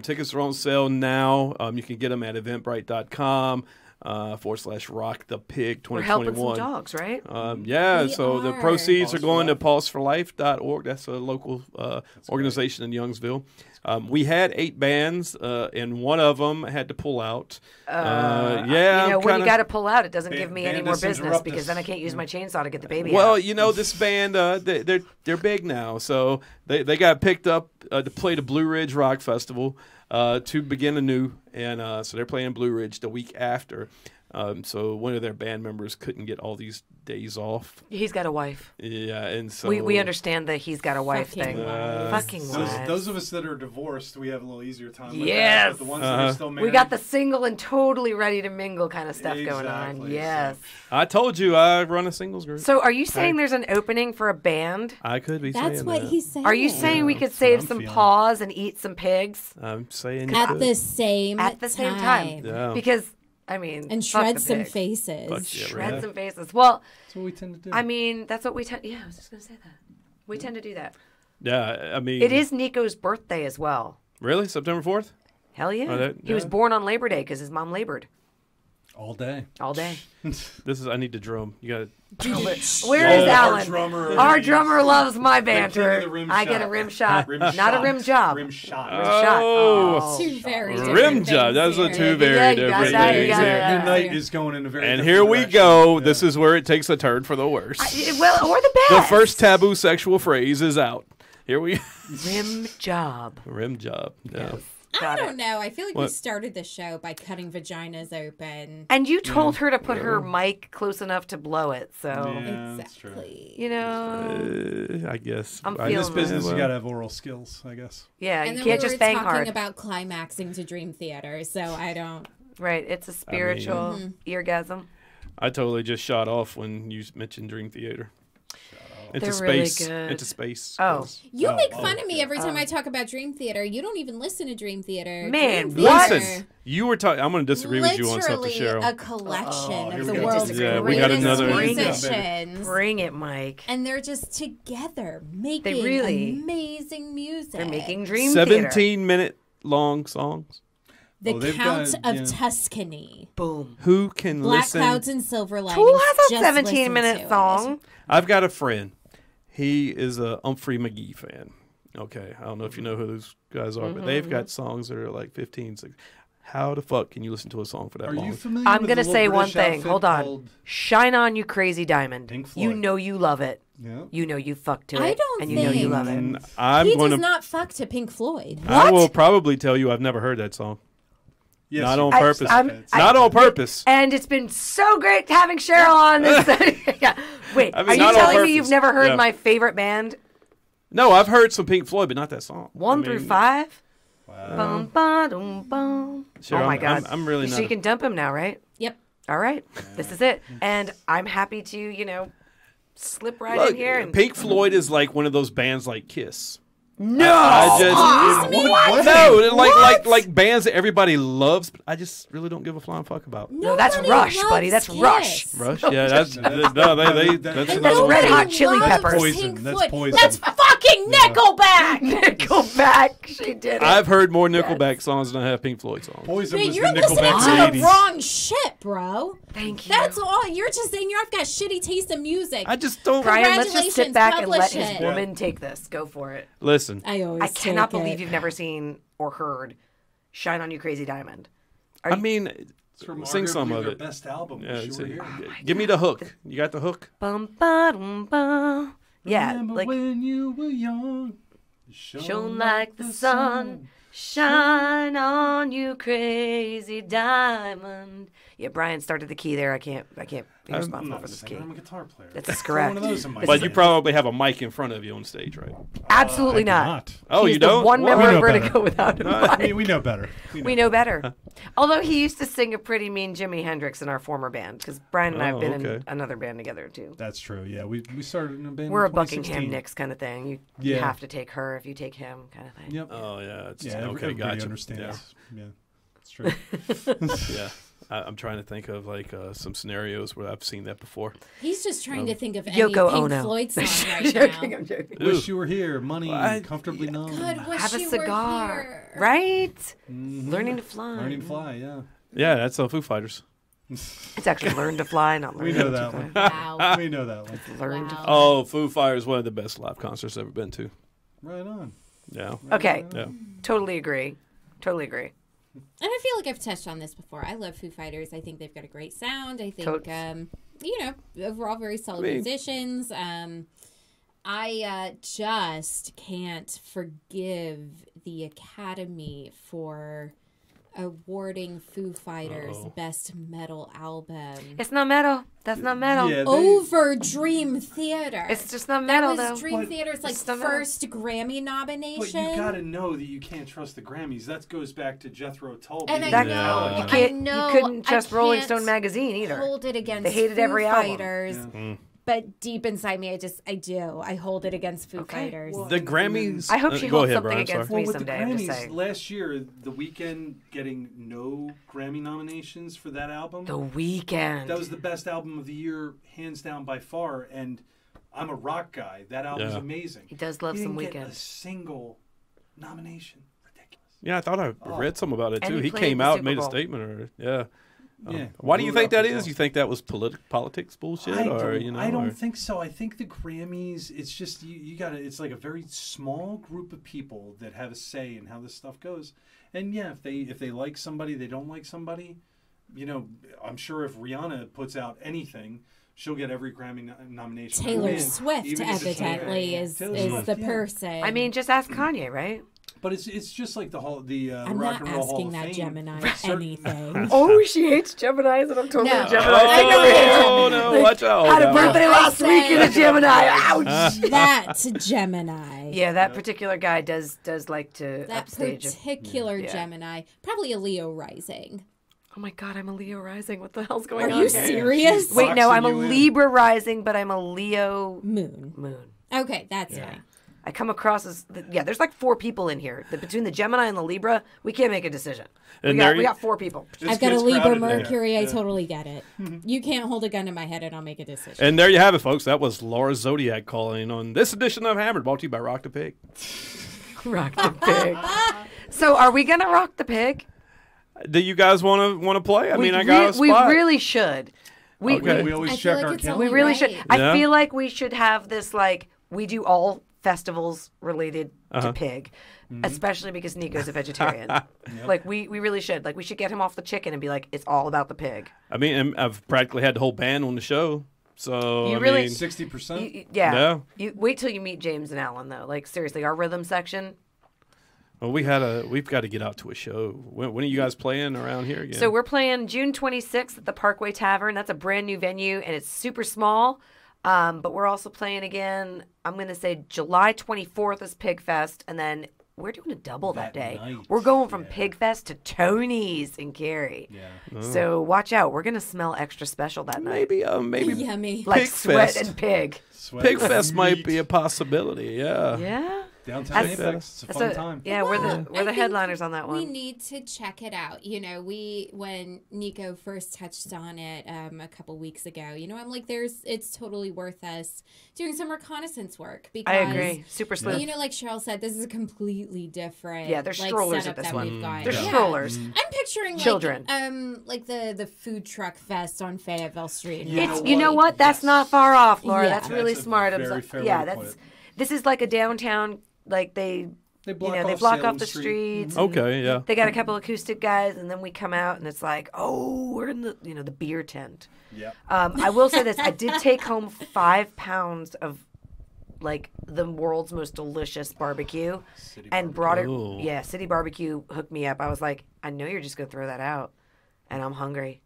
Tickets are on sale now. You can get them at eventbrite.com. /Rock the Pig 2021. We're helping some dogs, right? Yeah, We so the are. proceeds are going to Pause pawsforlife.org. That's a local organization in Youngsville. We had 8 bands, and one of them had to pull out. When you got to pull out, it doesn't give me any more Bandus business interruptus. because then I can't use my chainsaw to get the baby Well, out. this band, they're big now, so they got picked up to play the Blue Ridge Rock Festival to begin anew, and so they're playing Blue Ridge the week after. So one of their band members couldn't get all these days off. He's got a wife. Yeah, and so We understand that he's got a wife Fucking thing. wives. Fucking wives. Those of us that are divorced, we have a little easier time with Yes. that. But the ones that are still married, We got the single and totally ready to mingle kind of stuff going on. Exactly, Yes. I told you I run a singles group. So are you saying there's an opening for a band? I could be That's saying what that. he's saying. Are you saying we could what save I'm some feeling. paws and eat some pigs I'm saying you at could. the same time? Yeah. Because, I mean, and fuck shred the some pigs. faces? Fuck yeah, Shred right. some faces. Well, That's what we tend to do. I mean, that's what we tend. Yeah, I was just gonna say that. We tend to do that. Yeah, I mean, It is Nico's birthday as well. really September 4th. Hell yeah. Oh, He was yeah. born on Labor Day because his mom labored all day. all day. I need to drum. You got to. Where is Our Alan? drummer. Our drummer loves my king of banter. the rim I get a shot. rim shot, Rim not shot. a rim job. Rim shot. Shot. Oh. Two very different Rim job. things Those are here. two very Yeah, you got different that, you things. got here. that. Your night is going in a very And different here we direction. go. Yeah. This is where it takes a turn for the worse. Well, or the The best. first taboo sexual phrase is out. Here we rim job. rim job. Yeah. I Got don't it. know. I feel like we What? started the show by cutting vaginas open. And you told her to put her mic close enough to blow it, so Yeah, that's true. Exactly. you know. I guess. I'm I- In this feeling business, well, you gotta have oral skills, I guess. Yeah, And you then can't we just were bang talking hard. about climaxing to Dream Theater, so I don't. Right, it's a spiritual orgasm. I totally just shot off when you mentioned Dream Theater. Into They're really space. good. Into space. Oh. You Oh, make oh, fun of me yeah. every time I talk about Dream Theater. You don't even listen to Dream Theater. Man, Dream what? Theater, Listen, you were talking. I'm going to disagree with you on something, literally Cheryl. a collection here of we the go. world's Yeah, we got greatest another- musicians. Bring it, Mike. And they're just together making really- amazing music. They're making Dream Theater. 17-minute long songs. The Oh, they've Count got, of yeah. Tuscany. Boom. Who can Black listen? Clouds and Silver Linings. Who has a Just listen 17-minute to song? I've got a friend. He is a Humphrey McGee fan. Okay, I don't know if you know who those guys are, but they've got songs that are like 15. How the fuck can you listen to a song for that Are long? you familiar I'm with gonna the little say one British thing. outfit Hold on. called- Shine on, you crazy diamond. Pink You Floyd. know you love it. Yeah. You know you fuck to it. I don't and you know you think- love it. I'm He going does to. not fuck to Pink Floyd. I What? will probably tell you I've never heard that song. Yes, Not you- on purpose. I'm- Not on purpose. And it's been so great having Cheryl on this. Yeah. Wait, I mean, are you not on telling me purpose. you've never heard Yeah. my favorite band? No, I've heard some Pink Floyd, but not that song. 1 I through mean, 5? Wow. Bum, ba, dum, bum. Cheryl, Oh my I'm- God. I'm really So not you can dump him now, right? Yep. All right. This is it. And I'm happy to, slip right Look, in here. And... Pink Floyd is like one of those bands like Kiss. No! I just What? no, What? like bands that everybody loves, but I just really don't give a flying fuck about. No, that's Nobody Rush, loves buddy. That's Kiss. Rush. Rush, yeah, that's no, they that's That's And That's another Red one. Hot Chili loves Peppers. Poison. Pink That's Floyd. Poison. That's fucking Nickelback. Nickelback. She did it. I've heard more Nickelback songs than I have Pink Floyd songs. Poison Man, was you're the listening Nickelback to of the the 80s. wrong shit, bro. Thank you. That's all. You're just saying I've got shitty taste in music. I just don't Brian, let's just sit Congratulations, back and let publish his it. woman take this. Go for it. listen. I always I cannot take believe it. you've never seen or heard "Shine on You, Crazy Diamond." I mean, It's from sing some arguably of their it. best album. Yeah, Sure Here. give me the hook. You got the hook? Bum ba dum bum. Yeah, Remember like when you were young, shone like the sun. Shine on you, crazy diamond. Yeah, Brian started the key there. I can't be I'm responsible not for a this singer. key. I'm a guitar player. That's Throw correct. one of those in my But you band. probably have a mic in front of you on stage, right? Absolutely I do not. Oh, He's you the don't? one What? member We of know Vertigo better. without a No, mic. We know better. We know better. Although he used to sing a pretty mean Jimi Hendrix in our former band, because Brian and I have Oh, been in okay. another band together too. That's true. Yeah, we We started in a band. We're a in Buckingham 2016. Nicks kind of thing. You Yeah. have to take her if you take him kind of thing. Yep. Oh, yeah. It's, yeah. okay, Everybody gotcha. understands. Yeah, it's true. Yeah. I'm trying to think of like some scenarios where I've seen that before. He's just trying to think of any Yoko Pink Ono. Floyd song I'm right joking, now. I'm joking. Wish you were here. Money, Well, comfortably numb. God, wish Have a you cigar, were here. right? Mhm. Learning to fly. Learning to fly. Yeah. Yeah, that's Foo Fighters. It's actually learn to fly, not learn We know to that fly. one. Wow. We know that one. Learn to Wow. Oh, Foo Fighters, one of the best live concerts I've ever been to. Right on. Yeah. Okay, Yeah. totally agree. Totally agree. And I feel like I've touched on this before. I love Foo Fighters. I think they've got a great sound. I think, Totes. you know, overall very solid musicians. I just can't forgive the Academy for awarding Foo Fighters Best Metal Album It's not metal. That's not metal. Yeah, over Dream Theater. It's just not that metal, was though. Dream But Theater's like it's not metal. first Grammy nomination. But you gotta know that you can't trust the Grammys. That goes back to Jethro Tull. And being I in know, Metallica. You I can't. know, You couldn't I trust Rolling can't Stone magazine either. hold it against They hated Foo every album. Fighters. But deep inside me, I do. I hold it against Foo Fighters. Well, The Grammys. I hope she go holds ahead, something Brian, against sorry. me Well, with someday. the I'm just Grammys, saying. last year, The Weeknd getting no Grammy nominations for that album. The Weeknd. That was the best album of the year, hands down by far. And I'm a rock guy. That album's Yeah. amazing. He does love He some didn't get a Weeknd. single nomination. Ridiculous. Yeah, I thought I read something about it And too. he He played came the out Super and made a Bowl. statement, or yeah. Yeah. Why do you Blew it think up that as is? well. You think that was politics bullshit, or you know? I don't or- think so. I think the Grammys, it's just you got to. It's like a very small group of people that have a say in how this stuff goes. And yeah, if they like somebody, they don't like somebody. You know, I'm sure if Rihanna puts out anything, she'll get every Grammy nomination. Taylor Even Swift, if it's evidently, Taylor is Swift, the yeah. person. I mean, just ask Kanye, right? But it's just like the I'm Rock not and Roll Hall asking of that Fame. Gemini Certain- anything. Oh, she hates Geminis, and I'm totally No. a Gemini. I know Oh no! Watch out! Had a now. birthday last I week in a said- Gemini. Ouch. That's Gemini. Yeah, that particular guy does like to That upstage. particular Yeah. Gemini. Probably a Leo rising. Oh my God, I'm a Leo rising. What the hell's going Are on you here? serious? Wait, no, I'm a Boxing you in. Libra rising, but I'm a Leo Moon. moon. Okay, that's fine. I come across as there's like 4 people in here. Between the Gemini and the Libra, we can't make a decision. And We there got 4 people. I've got a gets Libra crowded in there. Mercury. I Yeah. totally get it. You can't hold a gun to my head and I'll make a decision. And there you have it, folks. That was Laura Zodiac calling on this edition of Hammered, brought to you by Rock the Pig. Rock the pig. So, are we gonna rock the pig? Do you guys want to play? I mean, I got a spot. We really should. We Okay. We always I check feel our like it's calendar. we really should. Right. I Yeah. feel like we should have this like we do all festivals related to pig, especially because Nico's a vegetarian. Like we really should. Like we should get him off the chicken and be like, it's all about the pig. I mean, and I've practically had the whole band on the show, so You I really- mean, 60%. Yeah. Yeah. You wait till you meet James and Alan though. Like seriously, our rhythm section. well, we've got to get out to a show. When are you guys playing around here again? So we're playing June 26th at the Parkway Tavern. That's a brand new venue and it's super small. But we're also playing again. I'm going to say July 24th is Pig Fest, and then we're doing a double that day. night, We're going from Pig Fest to Tony's in Cary. Yeah. So watch out. We're going to smell extra special that night. maybe Yummy. Like Pig sweat Fest. and pig. Sweat, Pig Fest might meat, be a possibility. Yeah. Yeah. downtown That's- Apex. It's a That's fun time. Yeah, we're I the think headliners on that We one. need to check it out. You know, when Nico first touched on it a couple weeks ago, you know, I'm like, it's totally worth us doing some reconnaissance work because I agree. Super smooth. You know, like Cheryl said, this is a completely different. Yeah, they're like, strollers setup at this that one. we've got. They're Yeah. strollers. I'm picturing Children. like the food truck fest on Fayetteville Street. in Yeah. You know Raleigh. what? That's not far off, Laura. Yeah. That's really That's a smart. very fair yeah, way to put that's. it. This is like a downtown. Like they They you block know, they off block Salem off the Street. streets. Okay. Yeah. They got a couple acoustic guys, and then we come out, and it's like, oh, we're in the the beer tent. Yep. I will say this: I did take home 5 pounds of like the world's most delicious barbecue, City and brought it. Ooh. Yeah, City Barbecue hooked me up. I was like, I know you're just gonna throw that out, and I'm hungry.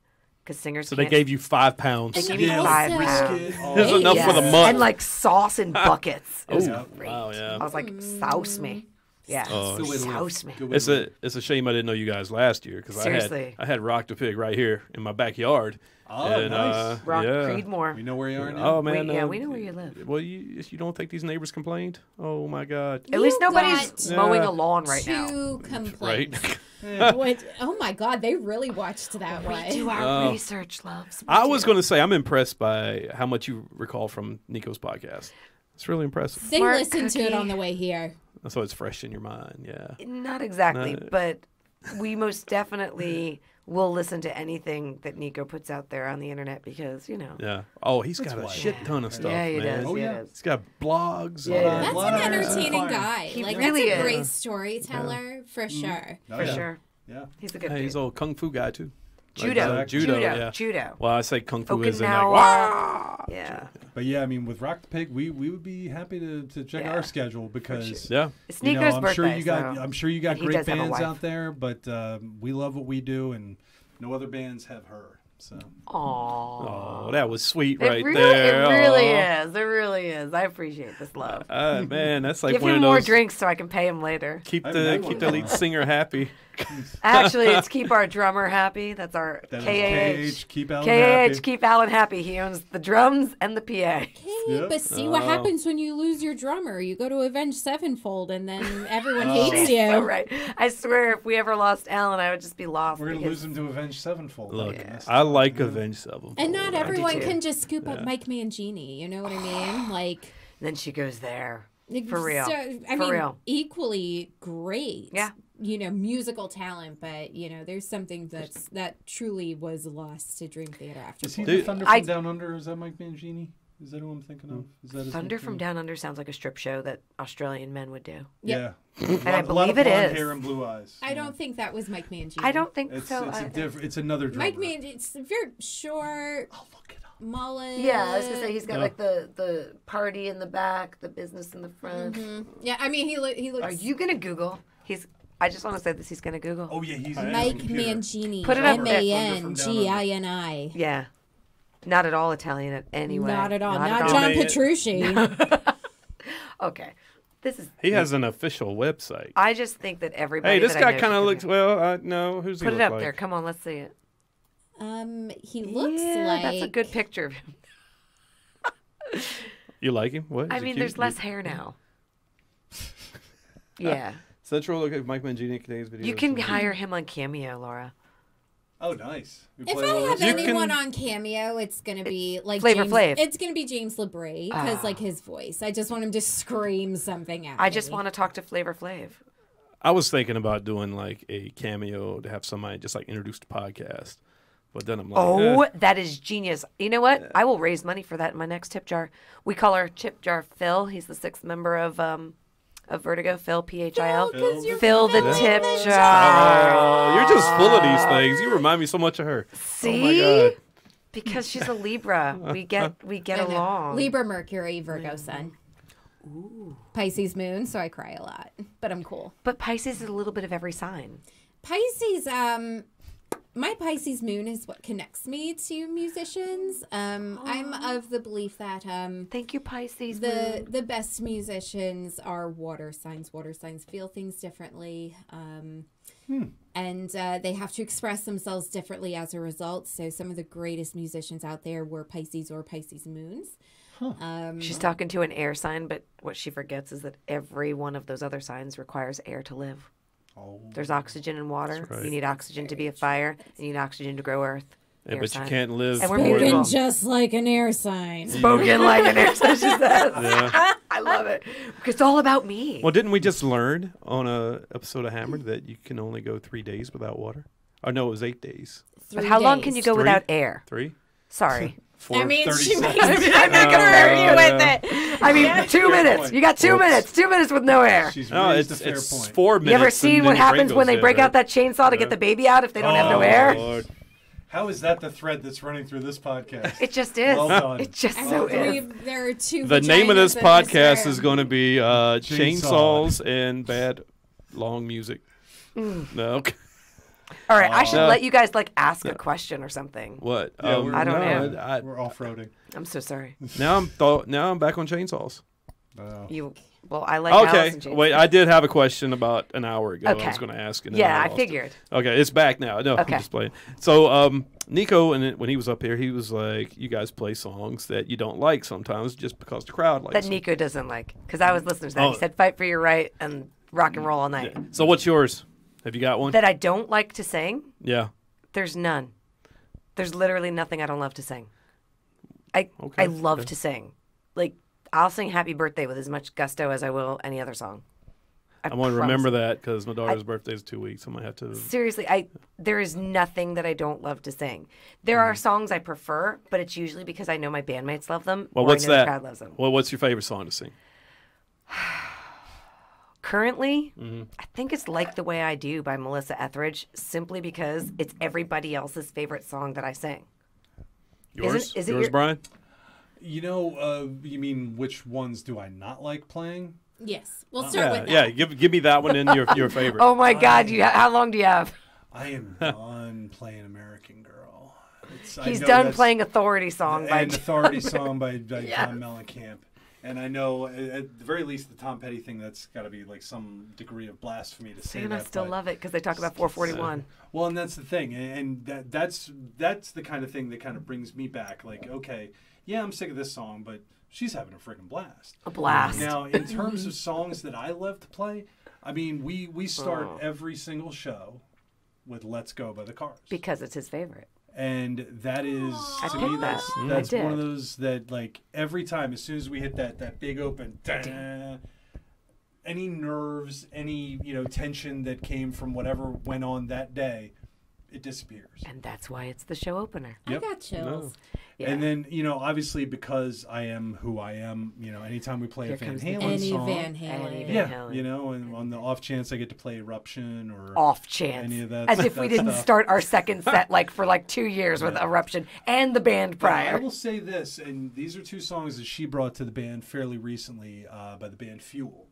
because singers. So they gave you 5 pounds. They gave you Yeah. 5 Also- pounds. There's enough for the Yes. month. And like sauce in buckets. It was Oh, great. wow, yeah. I was like, souse me. Yeah, Oh, Good way to live. souse me. Good way to live. It's a shame I didn't know you guys last year because Seriously. I had Rock the Pig right here in my backyard. Oh, and, nice. Rock yeah. Creedmoor. We know where you are now. Oh man, we know where you live. Well, you don't think these neighbors complained? Oh my God! At least You nobody's got mowing a lawn right now. 2 complaints. Right? What? Oh my God, they really watched that We one. do our Oh. research, loves. We I was do. going to say I'm impressed by how much you recall from Nico's podcast. It's really impressive. They Smart listened to it cookie. on the way here. So it's fresh in your mind. Yeah. Not exactly, No. but we most definitely will listen to anything that Nico puts out there on the internet because, you know. Yeah. Oh, he's got a why. shit ton of stuff, Yeah, he man. does. Oh, he yeah. does. He's got blogs. Yeah, and- yeah. That's lot an of irons on entertaining fire. guy. He Like really that's a is. great storyteller for sure. Oh, For yeah. sure. Yeah. He's a good Hey, dude. he's a kung fu guy too. Judo. Like, judo. Yeah. Judo. Well, I say kung fu is in like Okinawa. wow. Yeah. But yeah, I mean, with Rock the Pig, we would be happy to check Yeah. our schedule because Yeah. It's you know, Nico's I'm birthday. sure you got so- I'm sure you got and he great does have a bands wife. out there, but we love what we do, and no other bands have her. So Aww. Oh, that was sweet It right really, there. It really Aw. is. It really is. I appreciate this love. Man, that's like Give one him of more those. drinks so I can pay him later. Keep I mean, the that keep would the be lead fun. singer happy. Actually, it's keep our drummer happy. That's our that is KAH. keep Alan KAH, happy. keep Alan happy. He owns the drums and the PA. Okay, Yep. but see what Oh. happens when you lose your drummer. You go to Avenged Sevenfold, and then everyone hates She's you. so right. I swear, if we ever lost Alan, I would just be lost. We're gonna because- lose him to Avenged Sevenfold. Look, That's- I like Avenged Sevenfold. And not everyone too. can just scoop up Mike Mangini. You know what I mean? Like, Then she goes there. like, For real. I For mean, real. equally great. Yeah. You know, musical talent, but you know, there's something that truly was lost to Dream Theater after. Is he Dude, the Thunder I- from Down Under? Is that Mike Mangini? Is that who I'm thinking of? Is that his Thunder nickname? from Down Under sounds like a strip show that Australian men would do. Yeah. And I A lot of believe it blonde is. hair and blue eyes. I don't think that was Mike Mangini. I don't think It's so. it's another drummer. Mike Mangini. It's very short. I'll look it up. Mullet. Yeah, I was gonna say he's got No. like the party in the back, the business in the front. Yeah, I mean he looks. Are you gonna Google? I just want to say this. He's gonna Google. Oh yeah, he's Mike computer. Mangini? Put it up there. Mangini. Yeah, not at all Italian at any way. Not at all. Not Not, at all. John Man. Petrucci. Okay, this is. He has an official website. I just think that everybody. Hey, this that I guy know kind of should looks. Well, no, who's he Put it look up like? there. Come on, let's see it. He looks yeah, like that's a good picture of him. You like him? What? I Is he mean, cute? there's less hair now. Yeah, Central. Look at Mike Mangini today's video. you can hire him on Cameo, Laura. Oh nice. We If play I all have those- You anyone can- on Cameo, it's gonna be like Flavor James, Flav. It's gonna be James LeBray because like his voice. I just want him to scream something out. I just want to talk to Flavor Flav. I was thinking about doing like a cameo to have somebody just like introduce the podcast, but then I'm like, Oh, eh. that is genius. You know what? I will raise money for that in my next tip jar. We call our tip jar Phil. He's the 6th member of Vertigo. Phil, P-H-I-L. Phil the tip jar. Oh, you're just full of these things. You remind me so much of her. See? Oh my god. Because she's a Libra. We get along. Libra, Mercury, Virgo, Sun. Pisces Moon, so I cry a lot, but I'm cool. But Pisces is a little bit of every sign. Pisces, my Pisces Moon is what connects me to musicians. I'm of the belief that Thank you, Pisces. the best musicians are water signs. Water signs feel things differently, and they have to express themselves differently as a result. So some of the greatest musicians out there were Pisces or Pisces Moons. She's talking to an air sign, but what she forgets is that every one of those other signs requires air to live. Oh. There's oxygen in water. That's right. You need oxygen to be a fire. You need oxygen to grow earth. Yeah, Air but sign. you can't live. And we're for- beautiful. Spoken just like an air sign. Spoken like an air sign, she says. Yeah. I love it. It's all about me. Well, didn't we just learn on a episode of Hammered that you can only go 3 days without water? Oh no, it was 8 days. But how long can you go 3? without air? 3? Sorry. 4? I mean, 30 she makes seconds. I make a Yeah. with it. I mean, 2 minutes. point. You got 2 minutes. 2 minutes with no air. She's No, raised it's a fair it's point. 4 minutes. You ever and seen then what your brain happens when goes they in, break out right? that chainsaw to get the baby out if they don't have no Oh, air? Lord. How is that the thread that's running through this podcast? It just is. Well done. It just I so believe is. there are 2 The name of this vaginas in podcast room. is going to be Chainsaw. Chainsaws and Bad Long Music. Mm. No. Okay. All right, I should let you guys like ask a question or something. What? Yeah, I don't know. We're off-roading. I'm so sorry. Now I'm back on chainsaws. Well, I like Alice Okay, and James. wait. I did have a question about an hour ago. Okay. I was going to ask it. Yeah, I figured. Okay, it's back now. No, Okay. I'm just playing. So, Nico, when he was up here, he was like, "You guys play songs that you don't like sometimes, just because the crowd likes That them." Nico doesn't like, because I was listening to that. Oh. He said, "Fight for your right and rock and roll all night." Yeah. So, what's yours? Have you got one? That I don't like to sing. Yeah. There's none. There's literally nothing I don't love to sing. I love to sing. Like, I'll sing Happy Birthday with as much gusto as I will any other song. I want to remember that because my daughter's birthday is 2 weeks. I might have to. Seriously, there is nothing that I don't love to sing. There are songs I prefer, but it's usually because I know my bandmates love them. Well, or what's I know that? The crowd loves them. Well, what's your favorite song to sing? Currently, I think it's Like the Way I Do by Melissa Etheridge, simply because it's everybody else's favorite song that I sing. Yours? Is it Yours, your- Brian? You know, you mean which ones do I not like playing? Yes. We'll start with that. Yeah. Give me that one and your favorite. Oh my God! How long do you have? I am done playing American Girl. He's done playing Authority song by an Authority song by John Mellencamp. And I know, at the very least, the Tom Petty thing, that's got to be like some degree of blasphemy to say and that. I still but- love it because they talk about 441. Well, and that's the thing, and that's the kind of thing that kind of brings me back. Like, okay, yeah, I'm sick of this song, but she's having a freaking blast. A blast. Now, in terms of songs that I love to play, I mean, we start every single show with "Let's Go" by the Cars, Because it's his favorite. and that is I to picked me that. that's I one of did. those that like every time, as soon as we hit that big open, any nerves, any tension that came from whatever went on that day, it disappears. And that's why it's the show opener. I got chills. Yeah. And then, obviously because I am who I am, anytime we play Here a Van comes the Halen Any song, Van Halen. Any Van yeah, Halen. and on the off chance I get to play Eruption or Off chance. any of that, As if we didn't stuff. start our second set for 2 years with Eruption and the band But I prior. will say this, and these are two songs that she brought to the band fairly recently by the band Fuel,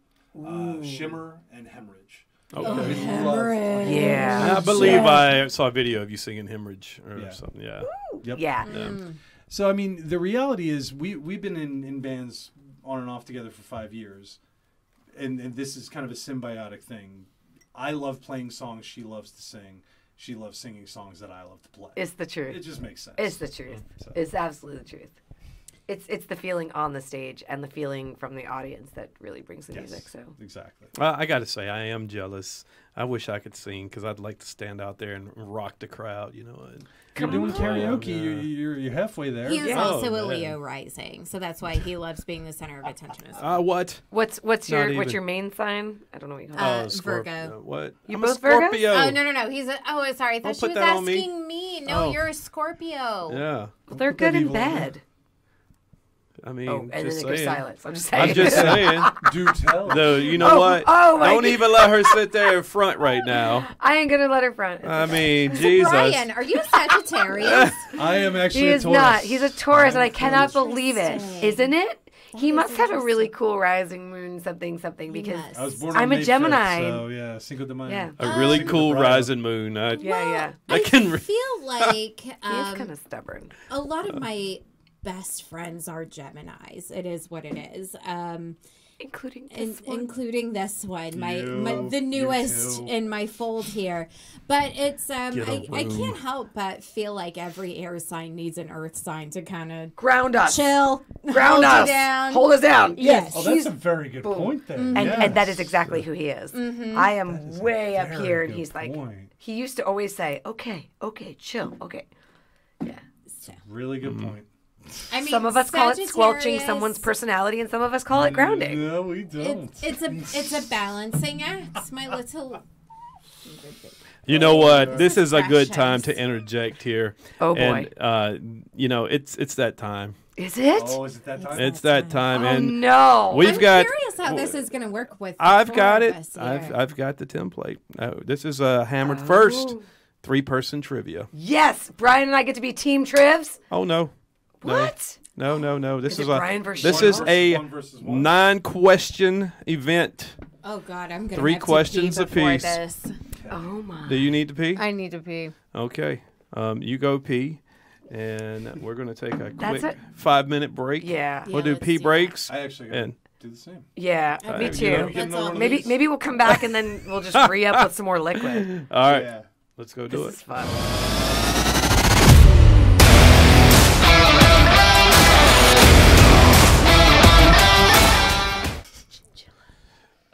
Shimmer and Hemorrhage. Okay. Hemorrhage. Yeah. I believe I saw a video of you singing Hemorrhage or something. Yeah. Yep. Yeah. So I mean, the reality is we've been in bands on and off together for 5 years, and this is kind of a symbiotic thing. I love playing songs she loves to sing. She loves singing songs that I love to play. It's the truth. It just makes sense. It's the truth. So. It's absolutely the truth. It's the feeling on the stage and the feeling from the audience that really brings the music. So Exactly. I got to say, I am jealous. I wish I could sing because I'd like to stand out there and rock the crowd, And You're doing on. karaoke. Yeah. You're halfway there. He is Yeah. also Oh, a man. Leo rising, so that's why he loves being the center of attention as well. What? what's Not your even. main sign? I don't know what you call it. Virgo. What? You I'm both a Scorpio. Oh no! He's a. Oh, sorry. I Don't thought she put was that on me. asking me. No, Oh. you're a Scorpio. Yeah. Well, they're put that good in evil on bed. I mean, Oh, and then just it goes saying. silence. I'm just saying. I'm just saying. Do tell. No, you know what? oh my Don't God. even let her sit there in front right now. I ain't gonna let her front. It's I okay. mean, Jesus. Brian, are you a Sagittarius? I am actually He a is Taurus. not. He's a Taurus, and I I'm a cannot Taurus. believe it. Interesting. Isn't it? He That must is have a really interesting. cool rising moon something because must. I was born I'm on a May 5th, Gemini. so yeah, Cinco de Mayo. Yeah. A really Cinco cool de Mayo. rising moon. yeah. I can feel like He is kind of stubborn. a lot of my best friends are Geminis. It is what it is. Including this one. Including this one, You the newest too. in my fold here. But it's I room. can't help but feel like every air sign needs an earth sign to kind of Ground us. chill, Ground hold us. you down. Hold us down. Yes. Oh, that's a very good point there. And that is exactly who he is. Mm-hmm. I am is a way up very here, and good he's like, point. he used to always say, okay, chill, okay. Yeah. Really good point. I mean, Some of us call it squelching Sagittarius, someone's personality, and some of us call it grounding. No, we don't. It's a balancing act. My little. You know what? This is is a good time precious. to interject here. Oh, boy. And, it's that time. Is it? Oh, is it that time? It's that time. Oh, And no. we've I'm got. curious how this is going to work with. the I've four got of it. us here. I've got the template. This is hammered first. Oh. 3-person trivia. Yes, Brian and I get to be team trivs. Oh no. What? No. This Is is it a. Brian versus This Sean? is a One versus one. 9-question event. Oh God, I'm going to 3 have questions to pee before apiece. this. Okay. Oh my. Do you need to pee? I need to pee. Okay. You go pee, and we're going to take a That's quick it. 5-minute break. Yeah. We'll do let's pee do breaks. I actually got to And do the same. Yeah, me you too. know, Get That's another all. one of Maybe these? we'll come back and then we'll just re up with some more liquid. all right, Yeah. let's go do This it. is fun.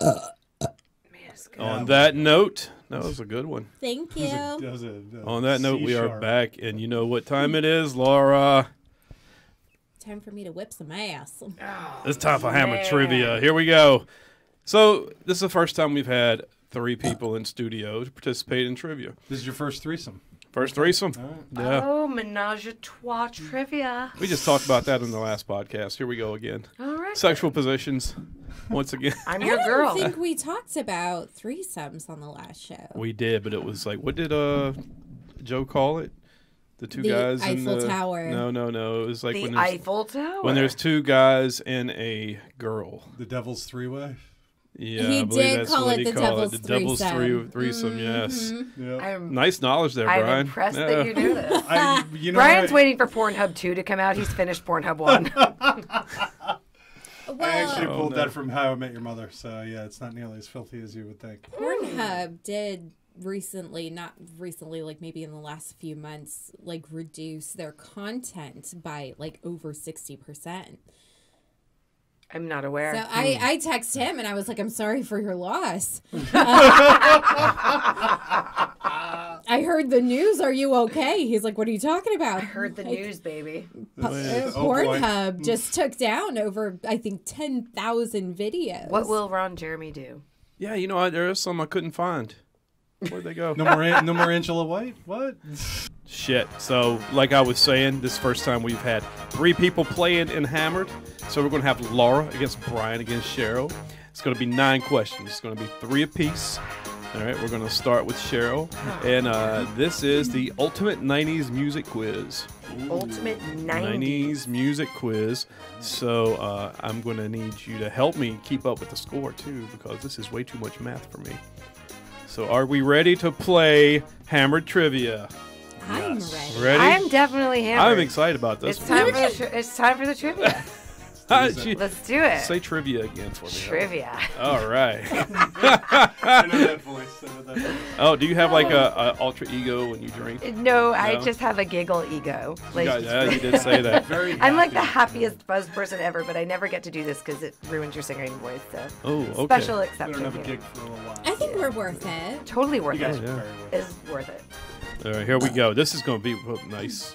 Man, it's good. On that note, that was a good one. Thank you. That was a On that note, C we are sharp. back, and you know what time it is, Laura. Time for me to whip some ass. It's time for Hammer man. Trivia. Here we go. So this is the first time we've had 3 people in studio to participate in trivia. This is your first threesome. First threesome. All right. Yeah. Oh, menage a trois trivia. We just talked about that in the last podcast. Here we go again. All right. Sexual positions. Once again. I'm I your don't girl. think we talked about threesomes on the last show. We did, but it was like, what did Joe call it? The two The guys in Eiffel the Tower. No. It was like The when there's, Eiffel Tower. when there's 2 guys and a girl. The Devil's Three-Way. Yeah, He I believe did that's call what it he the called Devil's it. The Devil's Threesome. Threesome. Yes. Yeah. I'm, Nice knowledge there, I'm Brian. impressed Yeah. that you knew this. You know Brian's what? waiting for Pornhub 2 to come out. He's finished Pornhub 1. I actually Oh, pulled no. that from How I Met Your Mother, so yeah, it's not nearly as filthy as you would think. Pornhub did recently, not recently, like maybe in the last few months, like reduce their content by like over 60%. I'm not aware. So I text him and I was like, I'm sorry for your loss. I heard the news. Are you okay? He's like, what are you talking about? I heard the news, baby. Oh, boy. Pornhub just took down over, I think, 10,000 videos. What will Ron Jeremy do? Yeah, you know, there are some I couldn't find. Where'd they go? No more Angela White? What? Shit. So, like I was saying, this first time we've had 3 people playing in Hammered. So we're going to have Laura against Brian against Cheryl. It's going to be 9 questions. It's going to be 3 apiece. All right, we're going to start with Cheryl. And this is the Ultimate 90s Music Quiz. Ultimate 90s. 90s Music Quiz. So I'm going to need you to help me keep up with the score, too, because this is way too much math for me. So are we ready to play Hammered Trivia? I'm Yes. ready. Ready? I am definitely hammered. I'm excited about this It's one. time for the trivia. She- Let's do it. Say trivia again for me. Trivia. All right. I know that voice. Oh, do you have like a alter ego when you drink? No, I No? just have a giggle ego. Like, Yeah, you did say that. Very I'm like the happy. happiest buzz person ever, but I never get to do this because it ruins your singing voice. So Oh, okay. special We exception. don't have a here. gig for a little while. I think we're worth it. Totally worth You guys it. are Yeah. very worth Is worth it. All right, here we go. This is going to be nice.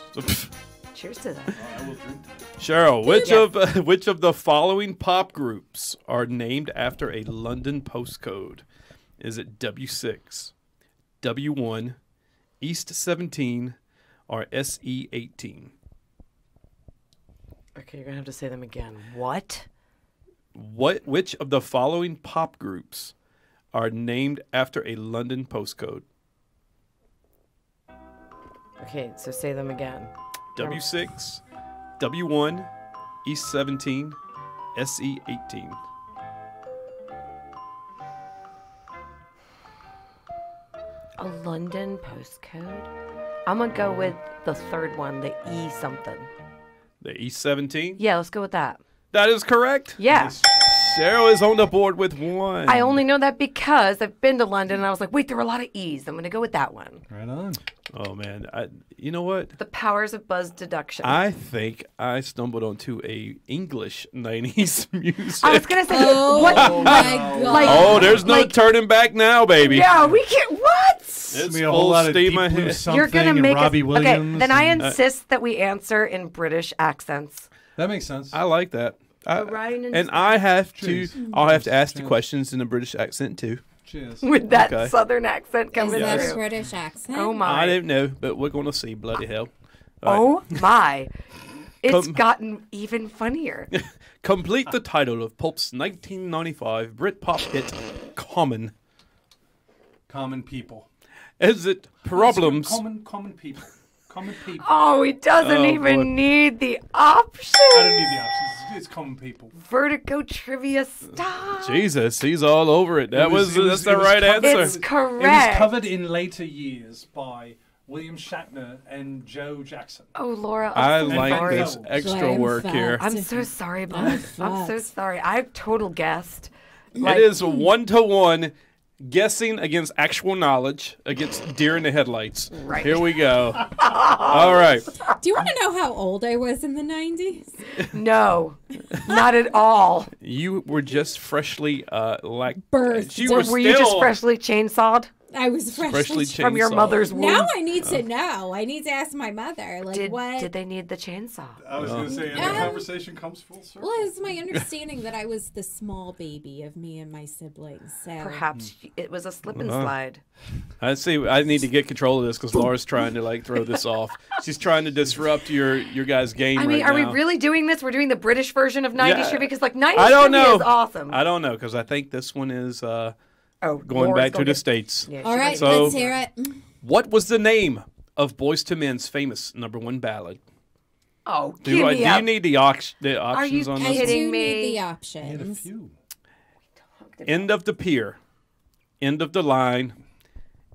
Cheers to that. I will drink that. Cheryl, which Yes. which of the following pop groups are named after a London postcode? Is it W6, W1, East 17, or SE 18? Okay, you're gonna have to say them again. What? Which of the following pop groups are named after a London postcode? Okay, so say them again. W6, W1, East 17, SE 18. A London postcode? I'm gonna go with the third one, the E something. The East 17? Yeah, let's go with that. That is correct. Yeah. Cheryl is on the board with 1. I only know that because I've been to London and I was like, wait, there were a lot of E's. I'm gonna go with that one. Right on. Oh, man. You know what? The powers of buzz deduction. I think I stumbled onto a English 90s music. I was gonna say, Oh what? my God. Like- Oh, there's no like- turning back now, baby. Yeah, we can't. What? It's Me a full whole lot of steam Deep Blue ahead. Something You're gonna and make Robbie us, Williams. Okay, then I and- insist that we answer in British accents. That makes sense. I like that. Ryan And I have to. Cheers. I'll have to ask the Cheers. questions in a British accent too. Cheers. With that Okay. southern accent Is coming that a through. British accent? Oh I my. don't know, but we're going to see. Bloody hell! Oh my. It's Come- gotten even funnier. Complete the title of Pulp's 1995 Britpop hit "Common." Common people. Is it problems? Common people. Common people. Oh, he doesn't Oh, even boy. need the options. I don't need the options. It's common people. Vertigo trivia stop. Jesus, he's all over it. That's it the was right covered- answer. It's It correct. was covered in later years by William Shatner and Joe Jackson. Oh, Laura. I I'm so like sorry. this extra Blame work here. facts. I'm so sorry, bud. I'm so fucked. sorry. I total guessed. It is 1-to-1 guessing against actual knowledge against deer in the headlights. Right. Here we go. All right. Do you want to know how old I was in the 90s? No, not at all. You were just freshly Birthed. You So were were you just still freshly chainsawed I was freshly from your chainsawed. mother's womb? Now I need to know. I need to ask my mother. Like, what? Did they need the chainsaw? I was going to say, and the conversation comes full circle. Well, it's my understanding that I was the small baby of me and my siblings. So. Perhaps it was a slip and slide. I see. I need to get control of this because Laura's trying to like throw this off. She's trying to disrupt your guys' game. I mean, right are we now. really doing this? We're doing the British version of 90s Yeah. trivia because, like, 90s I don't trivia know. is awesome. I don't know because I think this one is going Laura's back to gonna the get- States. Yeah, All she right, might- So- let's hear it. What was the name of Boyz II Men's famous #1 ballad? Oh, Do, give I, me do up. you need the, the options you on I this? do kidding need me? the He had a options. few. End of the pier, end of the line,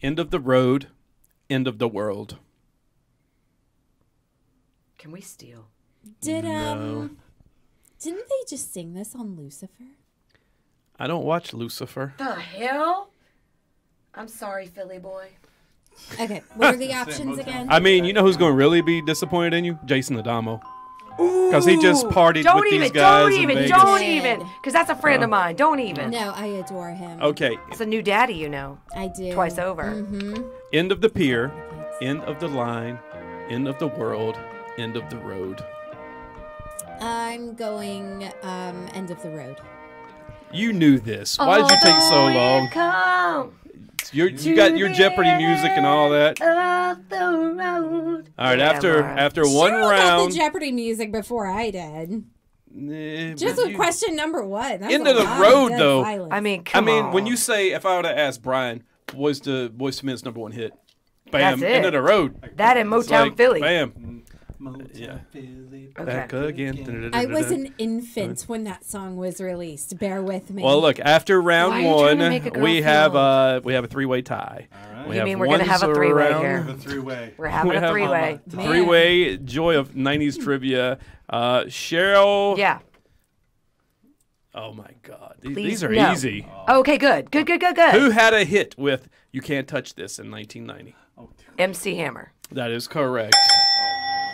end of the road, end of the world. Can we steal? Didn't they just sing this on Lucifer? I don't watch Lucifer. The hell? I'm sorry, Philly boy. Okay, what are the options again? I mean, you know who's going to really be disappointed in you? Jason Adamo. Because he just partied Don't with even, these guys don't in even, Vegas. don't even. Because that's a friend of mine. Don't even. No, I adore him. Okay, It's a new daddy, you know. I do. Twice over. end of the pier, end of the line, end of the world, end of the road. I'm going end of the road. You knew this. Why did you take so long? Come You got your Jeopardy music and all that. up the road. All right, Yeah, after Laura. after one Cheryl got round. the Jeopardy music before I did. Just but with question number one. That's End a of the lot road, dead though. silence. I mean, I come mean, on. when you say, if I would have asked Brian, was the Boyz II Men's #1 hit? Bam, That's it. end of the road. that in It's Motown like, Philly. Bam, Motown Yeah. Philly. back again. I was an infant when that song was released. Bear with me. Well, look, after round Why are you trying to one, make a girl we have feel- we have a three-way tie. All right. We You have mean we're gonna have a ones three-way around- here? The three-way. We're having We a have three-way. Man. Three-way joy of '90s trivia. Cheryl. Yeah. Oh my God, Please, these are no. easy. Okay, good. Good. Who had a hit with "You Can't Touch This" in 1990? Oh, dear. MC Hammer. That is correct.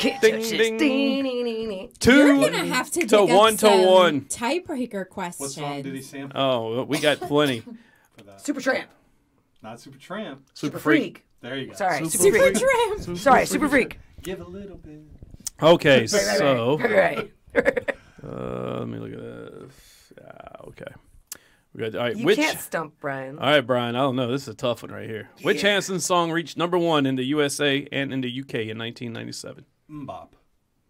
Can't Ding, touch this. ding. You're Two gonna have to dig to up one some to one. tiebreaker questions. What song did he sample Oh, we got plenty. for that? Super Tramp. Not Super Tramp. Super Freak. There you go. Sorry, Super Super Super Freak. Tramp. Sorry, Super Freak. Give a little bit. Okay, so Right. let me look at this. Okay, we got all right. You Which? can't stump Brian. All right, Brian. I don't know. This is a tough one right here. Which Hanson song reached #1 in the USA and in the UK in 1997? Mbop.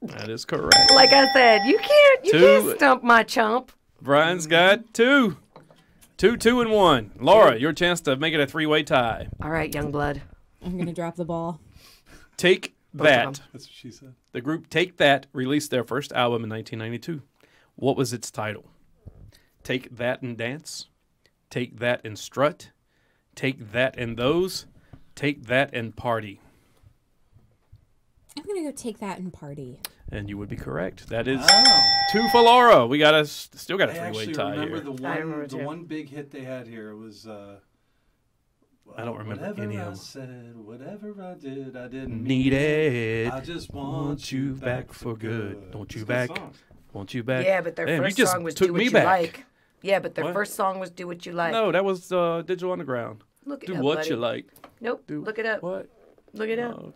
That is correct. Like I said, you can't Two. stump my chump. Brian's got two, and one. Laura, your chance to make it a three-way tie. All right, young blood. I'm gonna drop the ball. Take of That. them. That's what she said. The group Take That released their first album in 1992. What was its title? Take That and Dance, Take That and Strut, Take That and Those, Take That and Party. I'm gonna go take that and party. And you would be correct. That is Oh. two for Laura. We still got a I three-way actually tie remember here. I remember the too. one big hit they had here was. I don't remember whatever any of I them. said, whatever I did, I didn't Need it. I just Want you back for good. Don't you It's a good back? song. Want you back? Yeah, but their Damn, first you just song was took Do What me You back. Like. Yeah, but their What? first song was Do What You Like. No, that was Digital Underground. Look it Do up, what buddy. you like. Nope. Do Look it up. What? Look it up. Oh.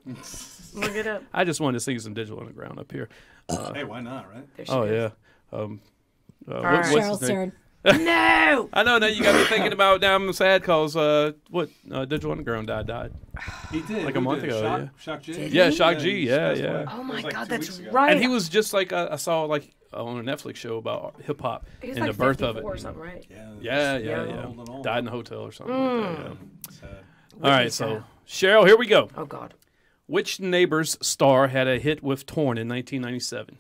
Look it up. I just wanted to sing some Digital Underground up here. Hey, why not, right? There she Oh goes. yeah. right. What's Cheryl's his name? turn. No! I know. Now you got me thinking about. Now I'm sad because Digital Underground died. He did. Like a Who month did? ago, Shock, yeah. Shock G. Did Yeah, he? Shock G. he Yeah, passed yeah. away. Oh It my was like God, 2 that's weeks ago. right. And he was just like I saw like on a Netflix show about hip hop He was and like the birth of 54 it. or something, right? Yeah. Old and old. Died in a hotel or something. Like that, yeah. Sad. All right, Really so sad. Cheryl, here we go. Oh God. Which Neighbors star had a hit with Torn in 1997?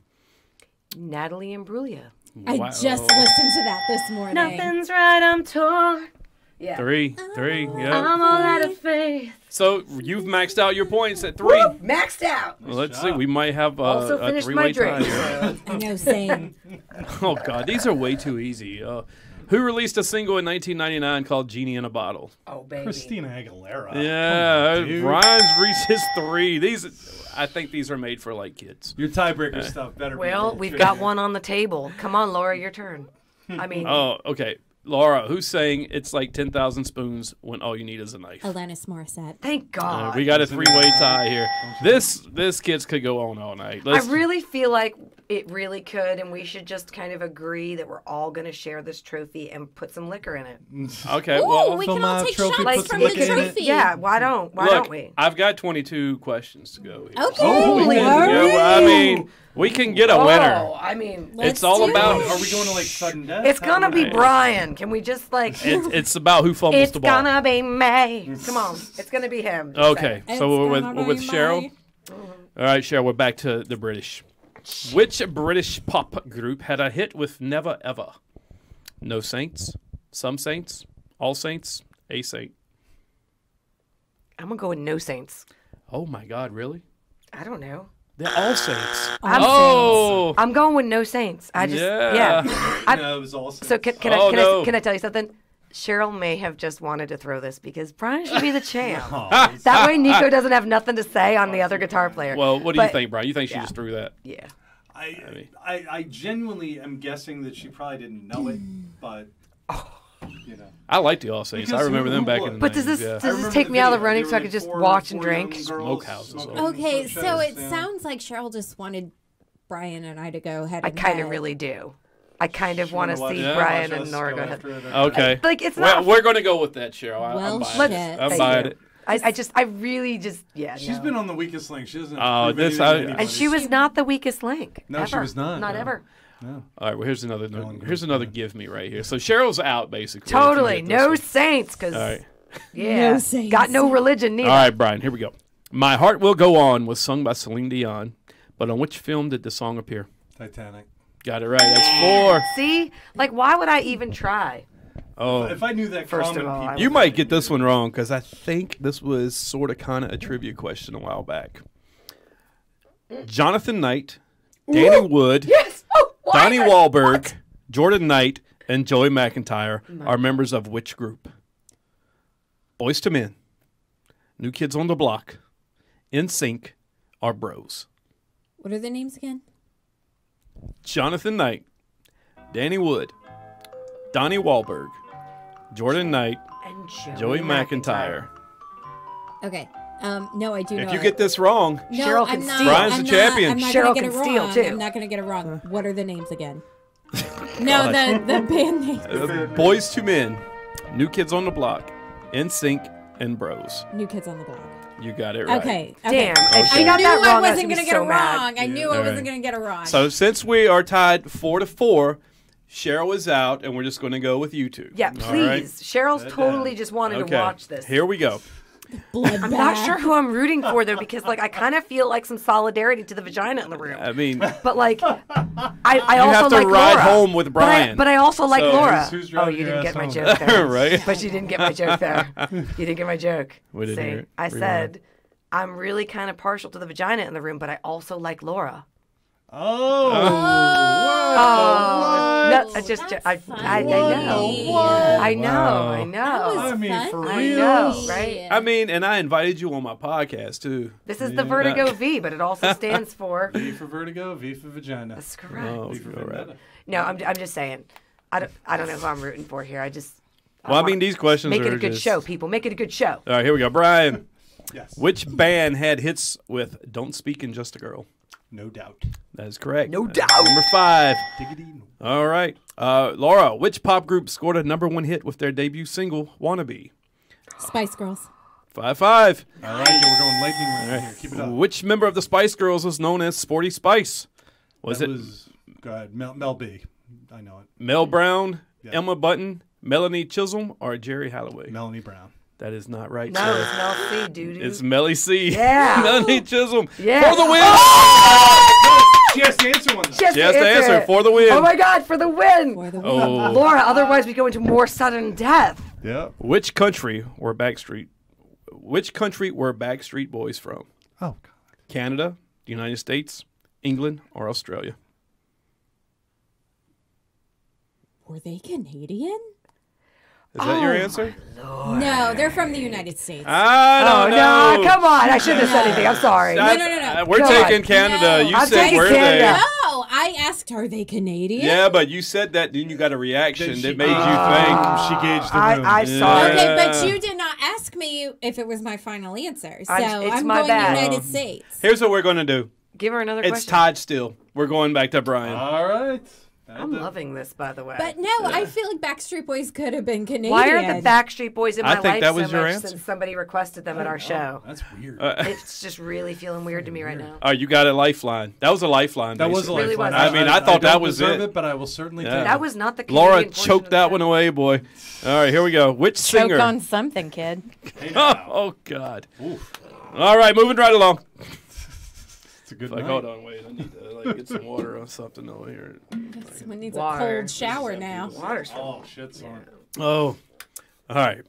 Natalie Imbruglia. I Wow. just listened to that this morning. Nothing's right, I'm torn. Yeah. Three. Yeah. I'm all out of faith. So you've maxed out your points at 3. Woo, maxed out. Well, let's see. We might have Also a finished three-way my drink. tie. I know, same. Oh, God. These are way too easy. Who released a single in 1999 called Genie in a Bottle? Oh, baby. Christina Aguilera. Yeah. Come on, dude. Ryan's reached his 3. I think these are made for, like, kids. Your tiebreaker stuff better Well, be we've got one on the table. Come on, Laura, your turn. I mean, Oh, okay. Laura, who's saying it's like 10,000 spoons when all you need is a knife? Alanis Morissette. thank God. We got a 3-way tie here. This kids could go on all night. I really feel like it really could, and we should just kind of agree that we're all going to share this trophy and put some liquor in it. Okay, Ooh, well, we fill can all my take trophy, shots put from some the liquor in it. trophy. Yeah, why don't look, we? I've got 22 questions to go here. Okay. Holy Yeah, well, I mean, we can get a winner. Oh, I mean, It's all do about. it. Are we going to like sudden death? it's going to be Right. Brian. Can we just like... It's about who fumbles It's the ball. gonna be me. Come on, it's gonna be him. Just Okay, saying. so It's we're gonna with be Cheryl. my- All right, Cheryl, we're back to the British. Which British pop group had a hit with Never Ever? No Saints, Some Saints, All Saints, A Saint. I'm gonna go with No Saints. Oh my God, really? I don't know. They're All Saints. I'm Oh, I'm going with No Saints. I just Yeah. I- No, it was also. So can Oh, no. I tell you something? Cheryl may have just wanted to throw this because Brian should be the champ. Oh, That way Nico doesn't have nothing to say on the other guitar player. well, what do you But- think, Brian? You think she just threw that? Yeah. I genuinely am guessing that she probably didn't know it, but you know. I like the All Saints. I Because remember who them back would? in the But does 90s, this yeah. does I this remember take the me out of the video. running There so I were could just four- watch and four young drink? girls Smokehouses. smoking Okay, smoke so it shows, yeah. sounds like Cheryl just wanted Brian and I to go head I and kind head. of really do. I kind of want to Wanna see watch- Brian watch and us Nora go go ahead. after it? Okay. Like it's Well, not. we're going to go with that, Cheryl. Well, I'm shit. buying it. I'm Thank buying you. it. I really just She's no. been on the weakest link. She doesn't. Oh, prove this- anything to I- anybody. And she was not the weakest link. No, she ever. was not, Not no. ever. No. All right, well, here's another Ellen here's Green, another yeah. give me right here. So Cheryl's out, basically. if you Totally. get this No one. saints, because All right. yeah, No saints. got no religion neither. All right, Brian, here we go. My Heart Will Go On was sung by Celine Dion, but on which film did the song appear? Titanic. Got it right. That's 4. See, like, why would I even try? Oh, If I knew that, First common of all, I people. you might get this one wrong because I think this was sort of kind of a trivia question a while back. Jonathan Knight, Danny Wood, Yes. Oh, why? Donnie Wahlberg, Jordan Knight, and Joey McIntyre are members of which group? Boys to Men, New Kids on the Block, NSYNC, or Bros? What are the names again? Jonathan Knight, Danny Wood, Donnie Wahlberg, Jordan Knight, And Joey McIntyre. Okay. No, I do know. If you it. get this wrong, No, Cheryl I'm can not, steal. Brian's I'm the not- champion. I'm not Cheryl gonna get can it steal, wrong. too. I'm not gonna get it wrong. What are the names again? No, the band names. Boys to Men, New Kids on the Block, NSYNC, and Bros. New Kids on the Block. You got it right. Okay. Damn. If I she got knew that I wrong, wasn't gonna gonna get it so mad. wrong. I knew I All wasn't right. gonna get it wrong. So since we are tied 4-4, Cheryl is out, and we're just going to go with you two. Yeah, All right? please. Cheryl's totally just wanted Okay. to watch this. Here we go. Bloodbath. I'm not sure who I'm rooting for though, because like I kind of feel like some solidarity to the vagina in the room. I mean, you But like, I also have to like ride Laura. home with Brian. But I also like So- Laura. Who's Oh, driving you your didn't ass get my home? joke there. Right? But you didn't get my joke there. You didn't get my joke. We didn't See, hear it. I Rewind. said I'm really kind of partial to the vagina in the room, but I also like Laura. Oh. No, I just I know. I know. Wow. I know. I mean, for I real. know, right? I mean, and I invited you on my podcast too. This is the Vertigo V, but it also stands for. V for vertigo, V for vagina. That's correct. Oh, V for all right. vendetta. No, I'm just saying. I don't know who I'm rooting for here. I just. Well, I mean, these questions Make are it a good just... show, people. Make it a good show. All right, here we go. Brian, Yes. which band had hits with Don't Speak in Just a Girl? No doubt. That is correct. No That is doubt. Number 5. Diggity. All right. Laura, which pop group scored a #1 hit with their debut single, Wannabe? Spice Girls. 5-5. I like it. We're going lightning round here. Keep it up. Which member of the Spice Girls was known as Sporty Spice? Was it Go ahead. Mel B. I know it. Mel Brown, Yeah. Emma Button, Melanie Chisholm, or Jerry Halloway? Melanie Brown. That is not right. No, Cheryl. it's Mel C, dude. It's Melly C. Yeah. Melanie Chisholm. Yeah. For the win. She has to answer one. Though. She has She has to answer it. for the win. Oh my God, for the win. For the win. Oh. Laura, otherwise we go into more sudden death. Yeah. Which country were Backstreet Boys from? Oh, God. Canada, the United States, England, or Australia? Were they Canadian? Is that your answer? No, they're from the United States. I don't know. No, come on. I shouldn't have said anything. I'm sorry. No, no. We're Go taking on. Canada. No. You I'm said taking were Canada. No, I asked, are they Canadian? they? Yeah, but you said that, then you got a reaction Then that she- made you think. She gauged the room. I saw it. Okay, but you did not ask me if it was my final answer. So It's I'm my going bad. United States. Here's what we're going to do. Give her another It's question. tied still. We're going back to Brian. All right. I'm loving this, by the way. But no, I feel like Backstreet Boys could have been Canadian. Why are the Backstreet Boys in I my think life that was so your much answer. since somebody requested them at our show? That's weird. It's just really feeling weird to me right now. Oh, you got a lifeline. That was a lifeline. that was a basically. Really lifeline. was. I mean, I thought that don't was deserve it. But I will certainly Yeah. take That it. was not the Canadian Laura portion choked of the that show. one away, boy. All right, here we go. Which Choke singer? on something, kid. Hey, now. Oh, God. All right, moving right along. It's a good Like, night. hold on, wait. I need to get some water or something over here. Someone needs Water. a cold shower now. Water's Oh, shit, sorry. Oh, all right.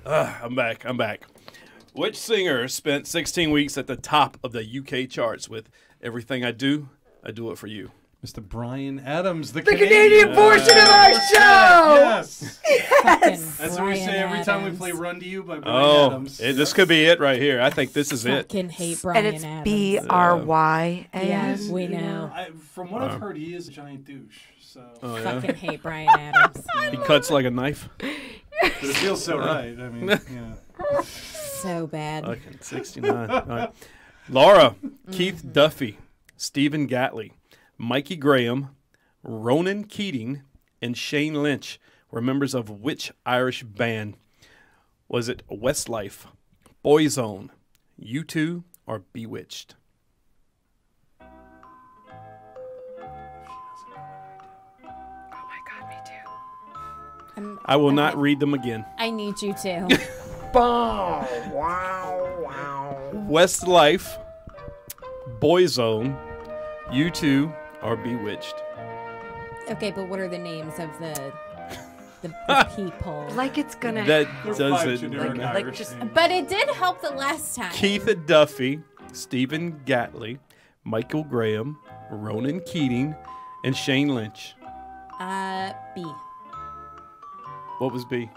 I'm back. Which singer spent 16 weeks at the top of the UK charts with Everything I Do It For You? Mr. Brian Adams, the Canadian portion of our show! Yes. Fucking That's what we say Brian every time we Adams. play Run to You by Brian Oh, Adams. this could be it right here. I think this is it. Fucking hate Brian And it's Adams. Bryan. Yes, we know. From what I've heard, he is a giant douche. So, Oh, yeah? Fucking hate Brian Adams. He cuts like a knife. but it feels so right. I mean, yeah. So bad. Fucking 69. All right. Laura, Keith Duffy, Stephen Gatley, Mikey Graham, Ronan Keating, and Shane Lynch were members of which Irish band? Was it Westlife, Boyzone, U2, or Bewitched? Oh my God, me too. I will not read them again. I need you to. Wow, wow. Westlife, Boyzone, U2, or Bewitched? Okay, but what are the names of the people? Like it's gonna That They're does five it. generic like Irish just- names. But it did help the last time. Keith Duffy, Stephen Gatley, Michael Graham, Ronan Keating, and Shane Lynch. B. What was B?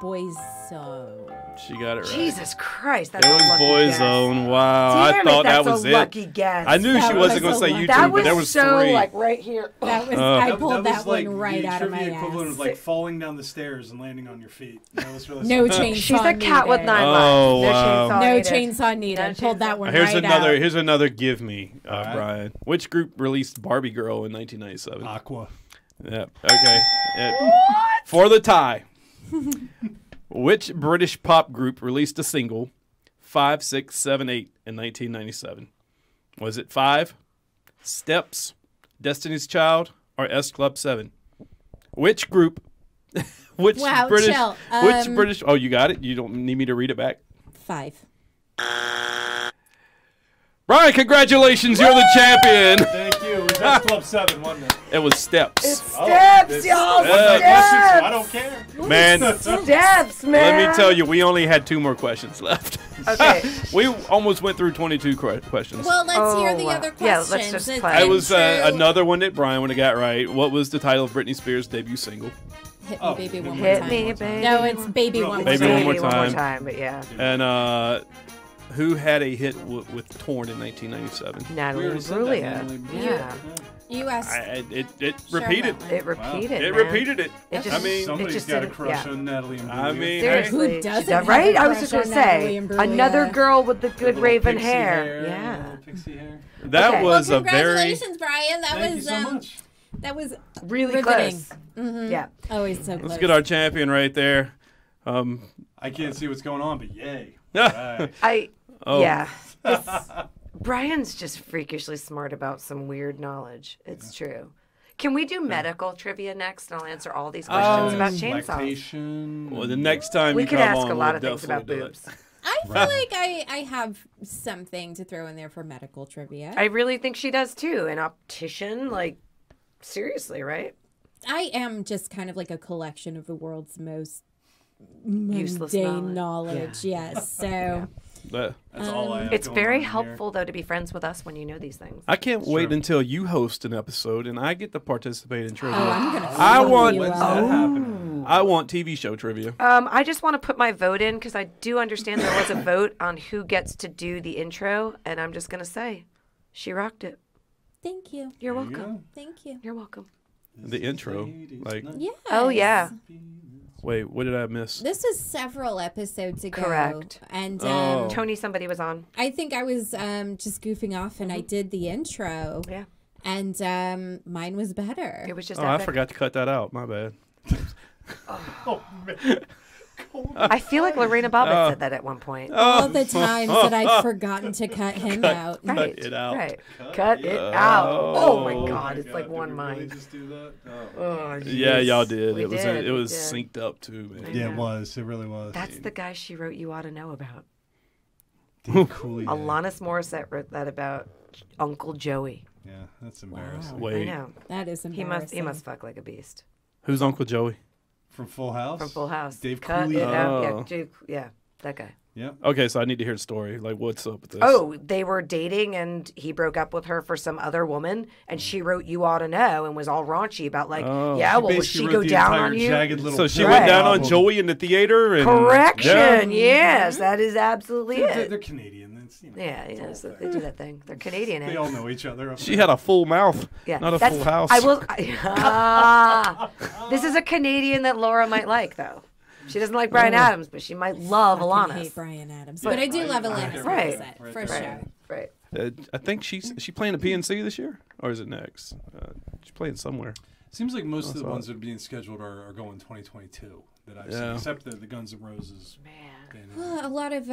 Boys. So. She got it right. Jesus Christ, that's It a was lucky Boyzone. Wow, Guess. I Damn thought it, that's that was a it. lucky guess. I knew That she wasn't was going to say a YouTube, lucky- that but there was so three. like right here. That was. Oh. I pulled that, like one right the out of my trivia equivalent ass. of like falling down the stairs and landing on your feet. That was really No something. chainsaw She's a cat with needed. 9 Oh, lives. wow. No chainsaw No needed. chainsaw needed. No Pulled that chainsaw. one Here's right another. out. Here's another. Give me, right. Brian. Which group released Barbie Girl in 1997? Aqua. Yeah. Okay. For the tie. Which British pop group released a single 5, 6, 7, 8 in 1997? Was it 5, Steps, Destiny's Child, or S Club 7? Which group? Which Wow, British? chill. Which British? Oh, you got it. You don't need me to read it back. 5. Brian, congratulations! You're the champion. Thank you. It was S Club 7, wasn't it? It was Steps. Steps, y'all. I don't Steps. care. Man, Steps, man. let me tell you, we only had 2 more questions left. Okay. We almost went through 22 questions. Well, let's hear the wow. other Yeah, questions. let's just It's play. It been was true. another one that Brian would have got right. What was the title of Britney Spears' debut single? Hit me, baby, one more Hit time. me, baby. No, it's baby one more Baby, time. one more time. But yeah. And who had a hit with Torn in 1997? We Natalie already said that, Imbruglia. Natalie. Yeah. You asked. It repeated. Cheryl It repeated. It man. repeated it. It just, I mean, it Somebody's just got a didn't- crush yeah. on Natalie Imbruglia. I mean, Seriously. Who doesn't Yeah, have right? a I was crush just going to on say, Natalie Imbruglia? another girl with the good Little raven pixie hair. little Yeah. Pixie hair. that Okay. was Well, a very. congratulations, Brian. That Thank was you so much. that was Really riveting. close. Yeah. Always so close. Let's get our champion right there. I can't see what's going on, but yay. Oh. Yeah. Brian's just freakishly smart about some weird knowledge. It's true. Can we do medical trivia next? And I'll answer all these questions about chainsaws. Lactation. Well, the next time We you could come ask on, a lot we'll of things about definitely do it. boobs. I feel like I have something to throw in there for medical trivia. I really think she does too. An optician, like, seriously, right? I am just kind of like a collection of the world's most Useless mundane knowledge. knowledge. Yes. So But That's all I have. It's going very on here. helpful, though, to be friends with us when you know these things. I can't wait Sure. until you host an episode and I get to participate in trivia. I'm gonna. I fuck want- you When's up. that happening? I want TV show trivia. I just want to put my vote in because I do understand there was a vote on who gets to do the intro, and I'm just gonna say, she rocked it. Thank you. You're There you welcome. go. Thank you. You're welcome. The intro, like, Yeah. Oh yeah, wait, what did I miss? This was several episodes ago. Correct. And Oh. Tony, somebody was on. I think I was just goofing off and I did the intro. Yeah, And mine was better. it was just. Oh, I epic. forgot to cut that out. My bad. Oh man. I feel like Lorena Bobbitt said that at one point. All the times that I've forgotten to cut him out. Right. it out. Right. Cut it out. Oh my God, it's God, like did one we really mind. just do that? Oh, Yeah, jeez. y'all did. We It was did, it we was did. synced up too, man. Yeah, it was. It really was. That's the guy she wrote You Ought to Know about. Cooley. Alanis Morissette wrote that about Uncle Joey. Yeah, that's embarrassing. I Wait, know. That is He embarrassing. must fuck like a beast. who's Uncle Joey? From Full House. From Full House. Dave Cut Cooley. it out. Oh. Yeah, yeah, that guy. Yep. Okay, so I need to hear the story. Like, what's up with this? Oh, they were dating and he broke up with her for some other woman and she wrote You Ought to Know and was all raunchy about like, Oh. yeah, well, would Basically she wrote go the down entire on you? Jagged Little so she Pill went down on album. Joey in the theater and Correction. Yeah. Yes, that is absolutely They're it. Canadian. That's, you know, Yeah, it's you know, all so fair. they do that thing. They're Canadian. They Eh? all know each other. She had a full mouth, Yeah, not a that's- full house. I will. This is a Canadian that Laura might like, though. She doesn't like Bryan Adams, but she might love I Alanis. hate Bryan Adams. But I do love Alanis Right. Morissette, for Right. sure. Right. I think she's playing the PNC this year, or is it next? She's playing somewhere. Seems like most of the That's ones that are being scheduled are going 2022 that I've seen, Yeah. except the Guns N' Roses. Man. Well, a lot of,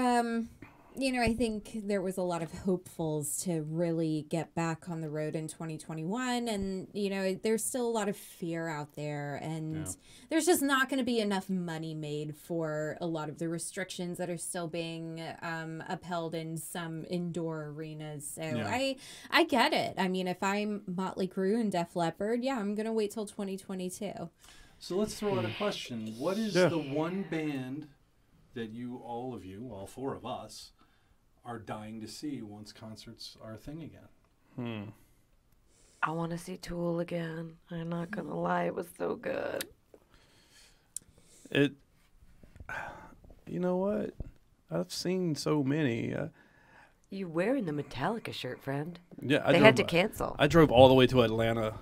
I think there was a lot of hopefuls to really get back on the road in 2021. And, there's still a lot of fear out there. And Yeah. there's just not going to be enough money made for a lot of the restrictions that are still being upheld in some indoor arenas. So Yeah. I get it. I mean, if I'm Motley Crue and Def Leppard, yeah, I'm going to wait till 2022. So let's throw out a question. What is Yeah. the one band that all four of us, are dying to see once concerts are a thing again? I want to see Tool again. I'm not going to lie. It was so good. You know what? I've seen so many. You wearing the Metallica shirt, friend. Yeah, They had to cancel. I drove all the way to Atlanta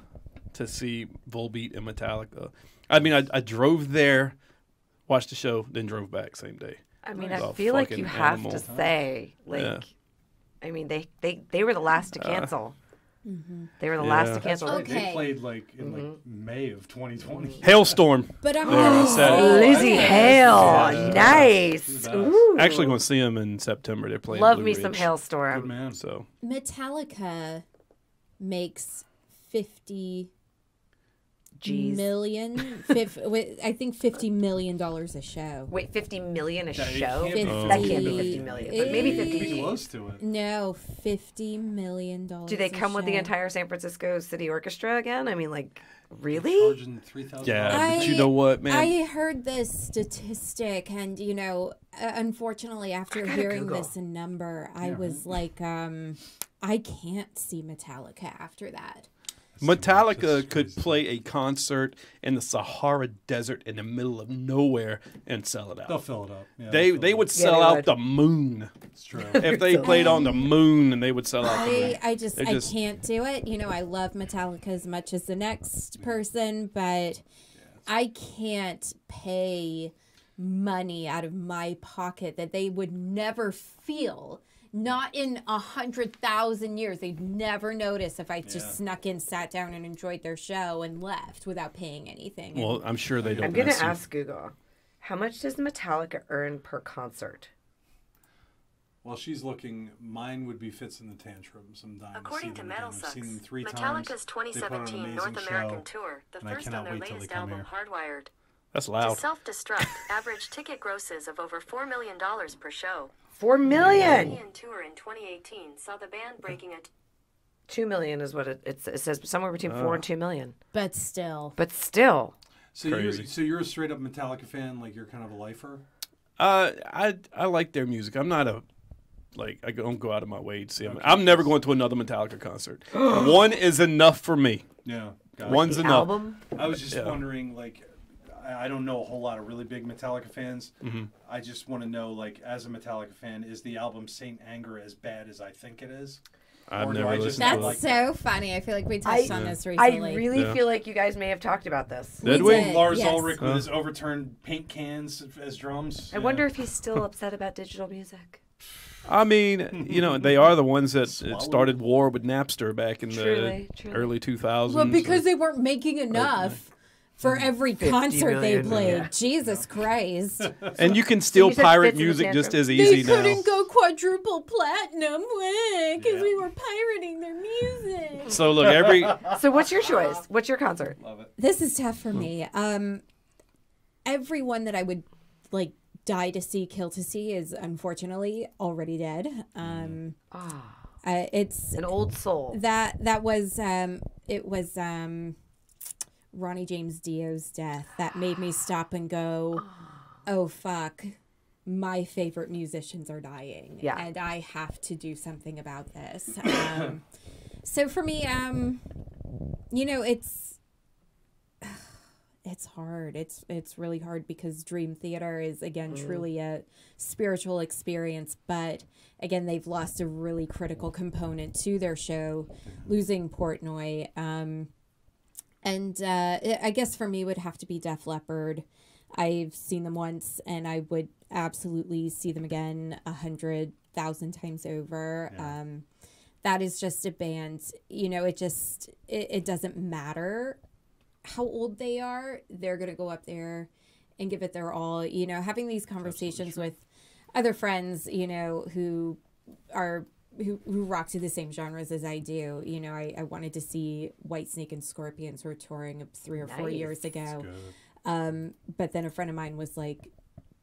to see Volbeat and Metallica. I mean, I drove there, watched the show, then drove back same day. I mean, Like I a feel like fucking you have animal. to say, like, Yeah. I mean, they were the last to cancel. They were the last to Yeah. cancel. They Okay. played in May of 2020. Hailstorm. But I'm There, going to said it. say... Lizzie Hale, nice. Ooh. Actually, going to see them in September. They're playing. Love Blue me Ridge. some Good Hailstorm. man. So Metallica makes 50 Jeez. million, I think $50 million a show. Wait, 50 million a Yeah, it show? can't be That can't be 50. 50 million, but maybe 50 Pretty G. close to it. No, $50 million. Do they come with the entire San Francisco City Orchestra again? I mean, like, really? Charging $3,000. yeah, but you know what, man? I heard this statistic, and unfortunately, after gotta hearing Google. this number, I was like, I can't see Metallica after that. Metallica That's could crazy. play a concert in the Sahara Desert in the middle of nowhere and sell it They'll out. fill it up. Yeah, They they'll fill it would up. sell they out would. the moon. It's true. If they played on the moon, and they would sell out the moon. I They just- can't do it. I love Metallica as much as the next person, but I can't pay money out of my pocket that they would never feel. Not in 100,000 years. They'd never notice if I just snuck in, sat down, and enjoyed their show and left without paying anything. Well, I'm sure they don't. I'm going mess to you. ask Google, how much does Metallica earn per concert? While she's looking, mine would be Fits in the Tantrums. I'm dying According to to see them again. I've Metal seen them Sucks, 3 times. Metallica's They put on an 2017 amazing North American show, tour, the and I first on cannot their wait till they latest come album, here. Hardwired. That's To loud. self-destruct, average ticket grosses of over $4 million per show. $4 million. European tour in 2018 saw the band breaking a 2 million is what it says. Somewhere between 4 and 2 million. But still. But still. So you're a straight up Metallica fan, like you're kind of a lifer? I like their music. I'm not I don't go out of my way to see them. I'm never going to another Metallica concert. One is enough for me. Yeah. One's enough. Album? I was just wondering, like, I don't know a whole lot of really big Metallica fans. I just want to know, like, as a Metallica fan, is the album Saint Anger as bad as I think it is? I've Or do never I just listened not to it. That's like so funny. I feel like we touched on this I recently. really feel like you guys may have talked about this. Did We we? did. Lars Yes. Ulrich with his overturned paint cans as drums? I wonder if he's still upset about digital music. I mean, they are the ones that started war with Napster back in the Truly. early 2000s. Well, because they weren't making enough for every concert they million, played. yeah. Jesus Christ. and you can still you said pirate Fits in the music just Tantrums. as They easy now. couldn't go quadruple platinum because we were pirating their music. So look, every So what's your choice? What's your concert? Love it. This is tough for me. Everyone that I would like die to see, kill to see is unfortunately already dead. It's An old soul. that was it was Ronnie James Dio's death that made me stop and go, oh fuck, my favorite musicians are dying, Yeah. and I have to do something about this. So for me, it's hard. It's really hard because Dream Theater is again truly a spiritual experience, but again they've lost a really critical component to their show, losing Portnoy. I guess for me would have to be Def Leppard. I've seen them once, and I would absolutely see them again 100,000 times over. Yeah. That is just a band. It doesn't matter how old they are, they're going to go up there and give it their all. Having these conversations with other friends, who rock to the same genres as I do. I wanted to see Whitesnake and Scorpions who were touring 3 or 4 years ago. But then a friend of mine was like,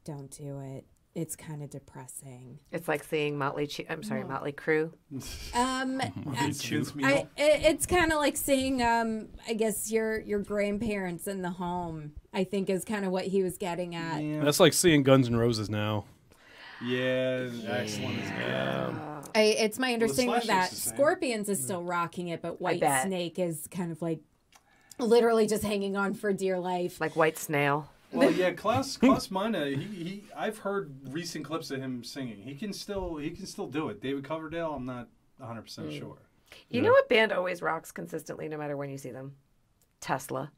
don't do it. It's kind of depressing. It's like seeing Motley Crue. It's kind of like seeing, I guess, your grandparents in the home, I think is kind of what he was getting at. That's like seeing Guns N' Roses now. Yeah, excellent. It's my understanding Slash that is the same. Scorpions is still rocking it, but I bet. Whitesnake is kind of like literally just hanging on for dear life. Like White Snail. Well, yeah, Klaus Meine, he I've heard recent clips of him singing. He can still do it. David Coverdale, I'm not 100% sure. You know what band always rocks consistently no matter when you see them? Tesla.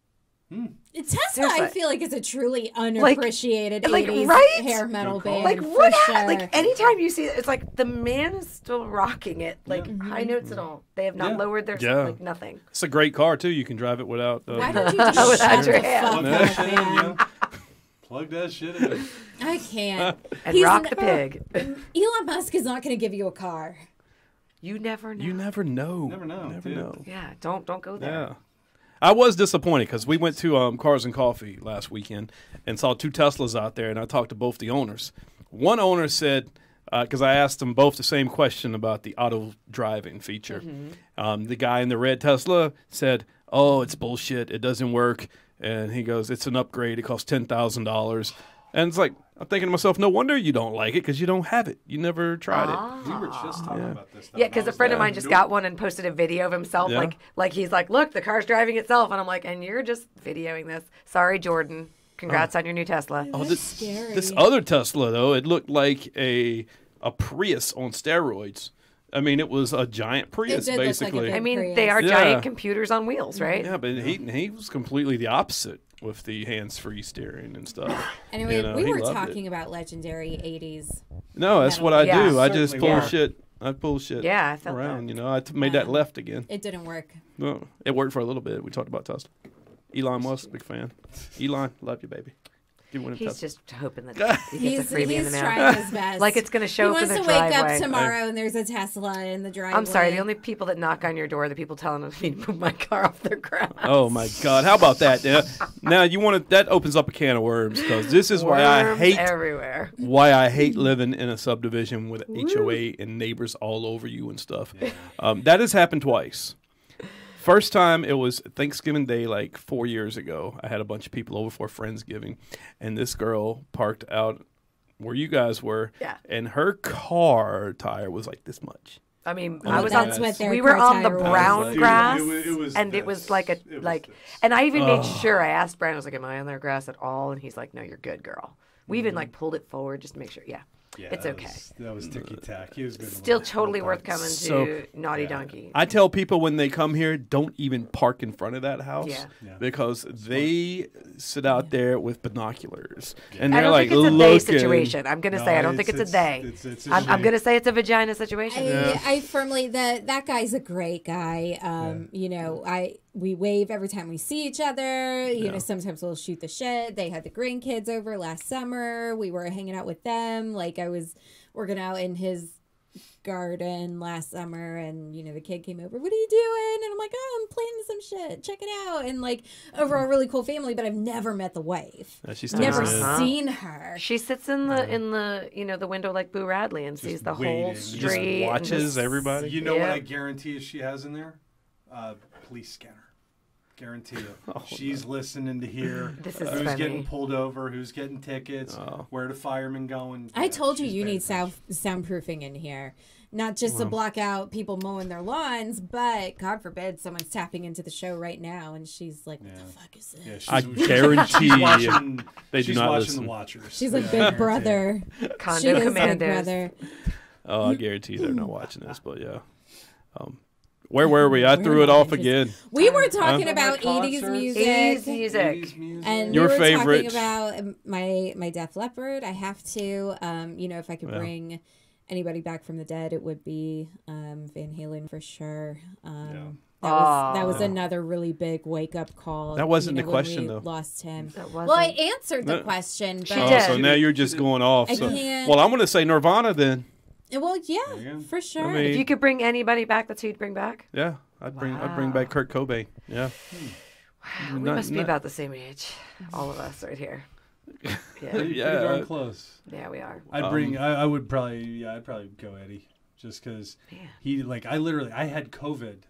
Tesla, Seriously. I feel like is a truly unappreciated 80s right? hair metal band. Like for what? sure. Like anytime you see it, it's like the man is still rocking it. Like high notes and all. They have not lowered their like nothing. It's a great car too. You can drive it without. Why don't you just Without shut your the hand. fuck Plug that up, shit in, man? Plug that shit in. I can't. And rock the pig. Elon Musk is not going to give you a car. You never know. You never know. Never know, Never dude. know. Yeah, don't go there. Yeah. I was disappointed because we went to Cars and Coffee last weekend and saw 2 Teslas out there, and I talked to both the owners. One owner said, because I asked them both the same question about the auto driving feature. The guy in the red Tesla said, oh, it's bullshit. It doesn't work. And he goes, it's an upgrade. It costs $10,000. And it's like, I'm thinking to myself, no wonder you don't like it because you don't have it. You never tried it. We were just talking about this. Yeah, because a friend of mine just got one and posted a video of himself. Yeah. Like he's like, look, the car's driving itself. And I'm like, and you're just videoing this. Sorry, Jordan. Congrats on your new Tesla. Oh, That's scary. this other Tesla, though, it looked like a Prius on steroids. I mean, it was a giant Prius, did look like a basically. big- I mean, Prius. they are Yeah. giant computers on wheels, right? Yeah, but he was completely the opposite with the hands-free steering and stuff. Anyway, You know, we he were loved talking about legendary 80s. No, that's what I Yeah, do. I just certainly pull were. shit. I pull shit Yeah, I felt around. that. You know, I made that left again. It didn't work. Well, it worked for a little bit. We talked about Tesla. Elon Musk, big fan. Elon, love you, baby. He's just hoping that he gets a freebie in the mail. Trying his best. Like it's going to show up in the driveway. He wants to wake up tomorrow and there's a Tesla in the driveway. I'm sorry. The only people that knock on your door are the people telling me to move my car off their grass. Oh my God! How about that? Now you want to? That opens up a can of worms because this is why I hate everywhere. Why I hate living in a subdivision with HOA and neighbors all over you and stuff. Yeah. That has happened twice. First time it was Thanksgiving Day, like 4 years ago. I had a bunch of people over for Friendsgiving, and this girl parked out where you guys were, and her car tire was like this much. I mean, I was on. We were on the brown grass, and it was like and I even made sure I asked Brian. I was like, "Am I on their grass at all?" And he's like, "No, you're good, girl." We even like pulled it forward just to make sure. Yeah, it's okay. That was ticky tack. He was good. Still totally worth coming to Naughty Donkey. I tell people when they come here, don't even park in front of that house because they sit out there with binoculars and they're like looking. I don't think it's a they situation. I'm gonna say I don't think it's a they. I'm gonna say it's a vagina situation. I firmly that guy's a great guy. You know, we wave every time we see each other. You know, sometimes we'll shoot the shit. They had the grandkids over last summer. We were hanging out with them. Like I was working out in his garden last summer, and you know the kid came over. What are you doing? And I'm like, oh, I'm planning some shit. Check it out. And like overall, really cool family. But I've never met the wife. She's never seen her. She sits in the you know the window like Boo Radley and sees the whole street. Just watches everybody. You know what I guarantee she has in there? Police scanner. Guarantee it. She's listening to hear who's getting pulled over, who's getting tickets, where the firemen going. I told you need soundproofing in here. Not just to block out people mowing their lawns, but God forbid someone's tapping into the show right now and she's like, what the fuck is this? I guarantee they do not listen. The Watchers. She's like Big Brother. Condo Commandos. Big Brother. Oh, I guarantee they're not watching this, but yeah. Where were we? I threw it off again. We were talking about 80s music. And your talking favorite. about my Def Leppard. I have to. You know, if I could bring anybody back from the dead, it would be Van Halen for sure. That was another really big wake up call. That wasn't the question, though. Lost him. Well, I answered the question. But so now you're just going off. Well, I'm going to say Nirvana then. Well, yeah, for sure. I mean, if you could bring anybody back, that's who you'd bring back? Yeah, I'd bring back Kurt Cobain. Yeah. Wow, we must be about the same age, all of us right here. Yeah, pretty darn close. Yeah, we are. I'd probably go Eddie, just because he I had COVID.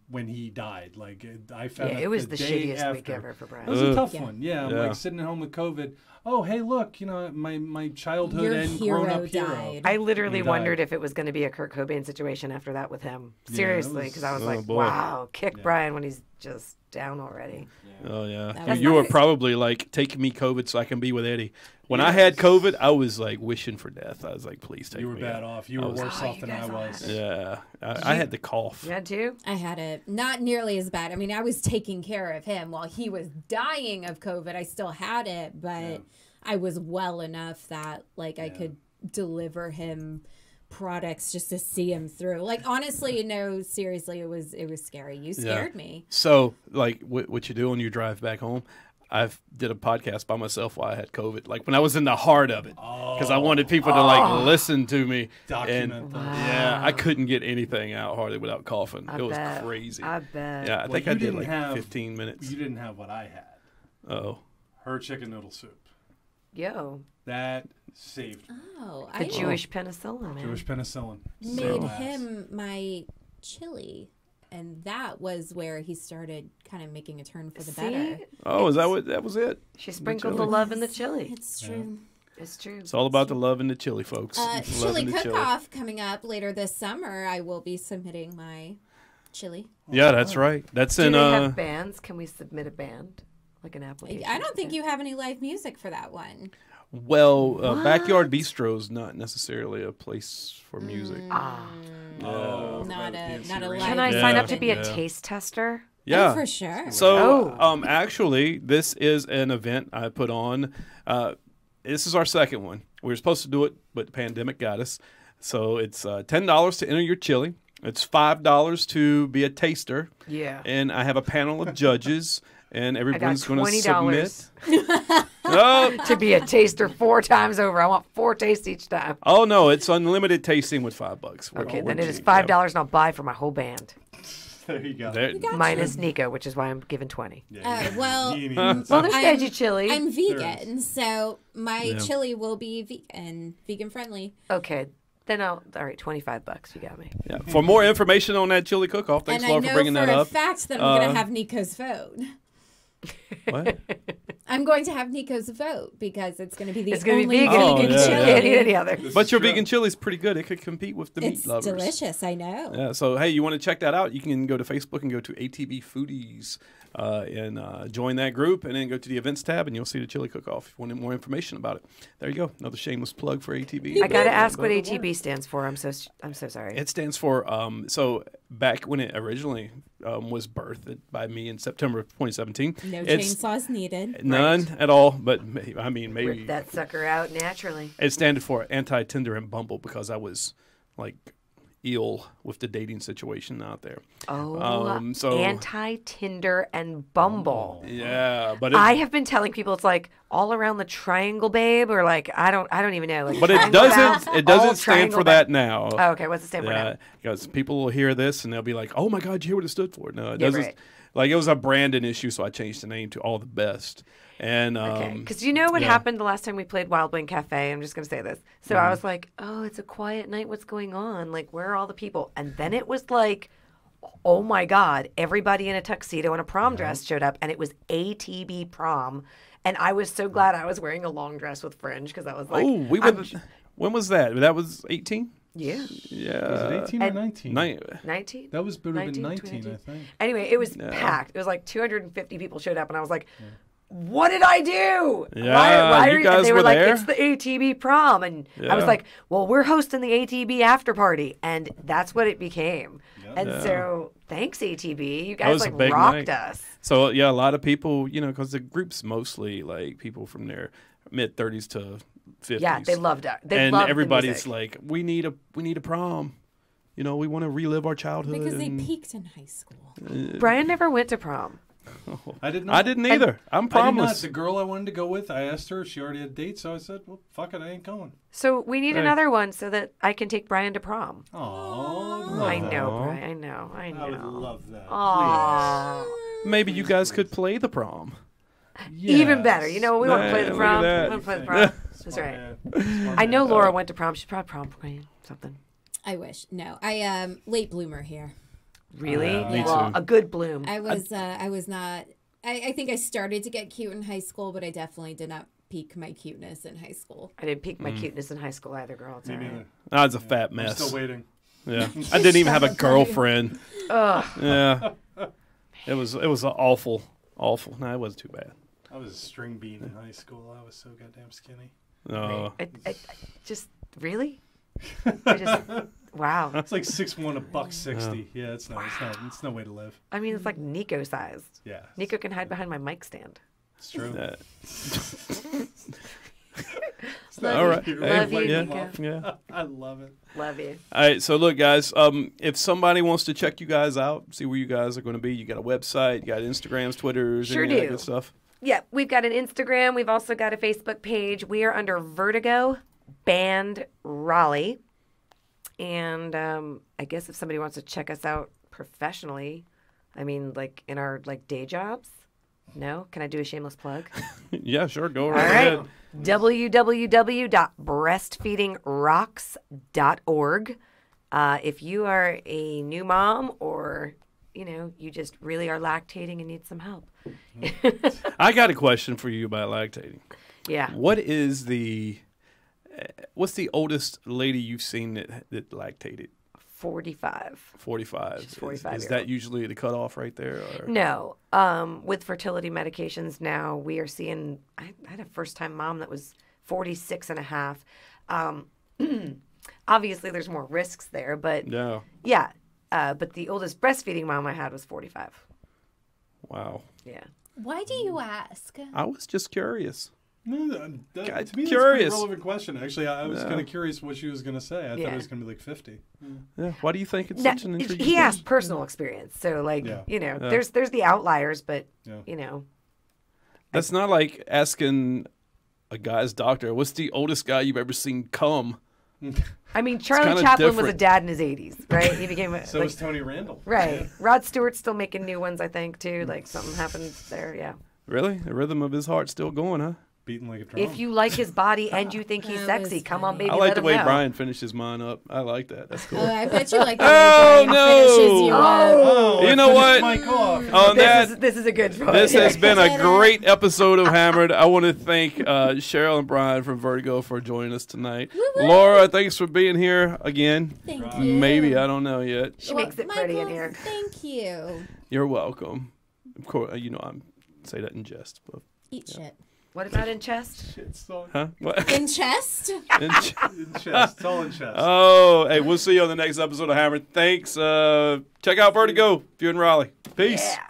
When he died, like I found out it was the day shittiest after. Week ever for Brian. It was a tough one. Yeah, I'm like sitting at home with COVID. Oh, hey, look, you know, my childhood Your and grown-up hero. I literally wondered if it was going to be a Kurt Cobain situation after that with him. Seriously, because I was like, wow, kick Brian when he's just down already. Oh, yeah. You were probably like, take me COVID so I can be with Eddie. When I had COVID, I was like wishing for death. I was like, please take me. You were bad off. You were worse off than I was. Yeah. I had the cough. You had to? I had it. Not nearly as bad. I mean, I was taking care of him while he was dying of COVID. I still had it, but I was well enough that like I could deliver him products just to see him through. Like honestly, no, seriously, it was scary. You scared me. So like what you do when you drive back home, I did a podcast by myself while I had COVID, like when I was in the heart of it, because I wanted people to like listen to me. Document them. Yeah, I couldn't get anything out hardly without coughing. It was crazy. I bet. Yeah, I think I did like 15 minutes. You didn't have what I had. Oh. Her chicken noodle soup. Yo. That saved me. Oh, the Jewish penicillin, man. Jewish penicillin. Made him my chili. And that was where he started kind of making a turn for the better. Oh, is that was it? She sprinkled the love in the chili. It's true. Yeah. It's true. It's all about the love and the chili, folks. Chili cook-off coming up later this summer. I will be submitting my chili. Yeah, that's right. That's Do they have bands? Can we submit a band? Like an application? I don't think you have any live music for that one. Well, Backyard Bistro's not necessarily a place for music. Not a live. Can I sign up to be a taste tester? Yeah, for sure. So, actually, this is an event I put on. This is our second one. We were supposed to do it, but the pandemic got us. So it's $10 to enter your chili. It's $5 to be a taster. Yeah. And I have a panel of judges. And everyone's going to submit. Oh, to be a taster 4 times over. I want 4 tastes each time. oh no, it's unlimited tasting with $5. Okay, then it is $5 and I'll buy for my whole band. There you go. There- Minus Nico, which is why I'm giving 20. Yeah, well, Well, there's I'm- veggie chili. I'm vegan, so my chili will be vegan friendly. Okay, then all right, $25. You got me. yeah. For more information on that chili cook-off, thanks, And I Laura, know for bringing for that a up. fact that I'm going to have Nico's vote. What? I'm going to have Nico's vote because it's going to be the It's going to only be vegan. Oh, You yeah, chili. can't eat any other. But your vegan chili is pretty good. It could compete with the It's meat lovers. delicious, I know. Yeah, so hey, you want to check that out? You can go to Facebook and go to ATB Foodies and join that group, and then go to the events tab, and you'll see the chili cook-off. If you want more information about it, there you go. Another shameless plug for ATB. I got to ask what ATB stands for. I'm so sorry. It stands for so back when it originally was birthed by me in September of 2017. No it's chainsaws needed. none at all, but I mean maybe Rip that sucker out naturally. it stands for anti-Tinder and Bumble because I was like ill with the dating situation out there. Oh, so anti-Tinder and Bumble. yeah, but I have been telling people it's like all around the triangle, babe, or like I don't even know. Like, but it triangle doesn't bound, it all doesn't stand triangle for bound. that now. Oh, okay, what's it stand for Yeah, now? because people will hear this and they'll be like, "Oh my God, you hear what it stood for?" No, it Yeah, doesn't. right. Like it was a branding issue, so I changed the name to All the Best. And Okay, because you know what yeah. happened the last time we played Wild Wing Cafe? I'm just going to say this. So Mm-hmm. I was like, oh, it's a quiet night. What's going on? Like, where are all the people? And then it was like, oh my God, everybody in a tuxedo and a prom dress showed up, and it was ATB prom. And I was so glad I was wearing a long dress with fringe because I was like, oh, we I'm- went. When was that? That was 18. yeah, Yeah, Was it 18 or and- 19? 19? That was would have been 19, 19, 20. I think. Anyway, it was packed. It was like 250 people showed up, and I was like, "What did I do? Yeah, why you are you?" guys And they were were like, there? "It's the ATB prom," and I was Yeah. like, "Well, we're hosting the ATB after party," and that's what it became. And so, thanks ATB, you guys was a like big rocked night. us. So yeah, a lot of people, because the group's mostly like people from their mid 30s to 50s. Yeah, they loved it. They and loved the everybody's music. like, we need a prom. We want to relive our childhood. Because they and- peaked in high school. Brian never went to prom. I did not. I didn't either. I'm I did not. promless. The girl I wanted to go with, I asked her if she already had dates, so I said, well, fuck it, I ain't going. So we need Hey. another one so that I can take Brian to prom. Oh, I know, Brian. I know. I I would know. love that. Aw. Maybe you guys could play the prom. Even better. You know what? We want to play the look at prom. We that. want to play the prom. That's right. I know Laura went to prom. She's probably prom queen. Something. I wish. No, I late bloomer here. Really? me Well, too. a good bloom. I was not. I think I started to get cute in high school, but I definitely did not peak my cuteness in high school. I didn't peak my cuteness in high school either, girl. It's all Me right. neither. I was a fat I'm mess. still waiting. Yeah, I didn't even have a girlfriend. Ugh. Yeah, it was awful. No, it wasn't too bad. I was a string bean in high school. I was so goddamn skinny. No, I just really. I just wow. It's like 6'1", $160. Yeah, it's no way to live. I mean, it's like Nico sized. Yeah, Nico can hide behind my mic stand. it's true. Yeah. Love All you. right. Love you, yeah, Nico. yeah. I love it. Love you. All right, so look, guys. If somebody wants to check you guys out, see where you guys are going to be, you got a website, you got Instagrams, Twitters, Sure any of that do. good stuff. Yeah, we've got an Instagram. We've also got a Facebook page. We are under Vertigo Band Raleigh. And I guess if somebody wants to check us out professionally, I mean, like in our like day jobs. No? Can I do a shameless plug? Yeah, sure. Go All right right. ahead. www.breastfeedingrocks.org. If you are a new mom or, you just really are lactating and need some help. I got a question for you about lactating. Yeah. What's the oldest lady you've seen that lactated? 45. 45. She's 45 Is year that old. usually the cutoff right there? Or? No. With fertility medications now, we are seeing, I had a first-time mom that was 46 and a half. Obviously, there's more risks there, but Yeah. yeah. But the oldest breastfeeding mom I had was 45. Wow. Yeah. Why do you ask? I was just curious. No, to me, I'm that's a pretty curious. relevant question. Actually, I was kind of curious what she was going to say. I thought Yeah. it was going to be like 50. Yeah. Why do you think it's No, such an intriguing he question? asked personal experience, so like Yeah. there's the outliers, but Yeah. you know, That's not like asking a guy's doctor. What's the oldest guy you've ever seen come? I mean, Charlie kinda Chaplin was a different. dad in his 80s, right? He became a, So like, was Tony Randall. right. Rod Stewart's still making new ones, I think, too. Like something happened there, yeah. Really? The rhythm of his heart's still going, huh? Beating like a drum. If you like his body and you think he's That sexy, was come on, funny. baby, I like let the him way know. Brian finishes mine up. I like that. That's cool. I bet you like the Oh, way Brian no. finishes you up. Oh, You I know finished what? my cough. On that, This is a good point. this has been a great episode of Hammered. I want to thank Cheryl and Brian from Vertigo for joining us tonight. Woo-woo. Laura, thanks for being here again. Thank you. Maybe, I don't know yet. She makes it pretty in Michael, here. Thank you. You're welcome. Of course, you know I'm say that in jest, but Eat shit. What about in chest? Shit, song. huh? What? In chest? In In chest. It's all in chest. Oh, hey, we'll see you on the next episode of Hammered. Thanks. Check out Vertigo if you're in Raleigh. Peace. Yeah.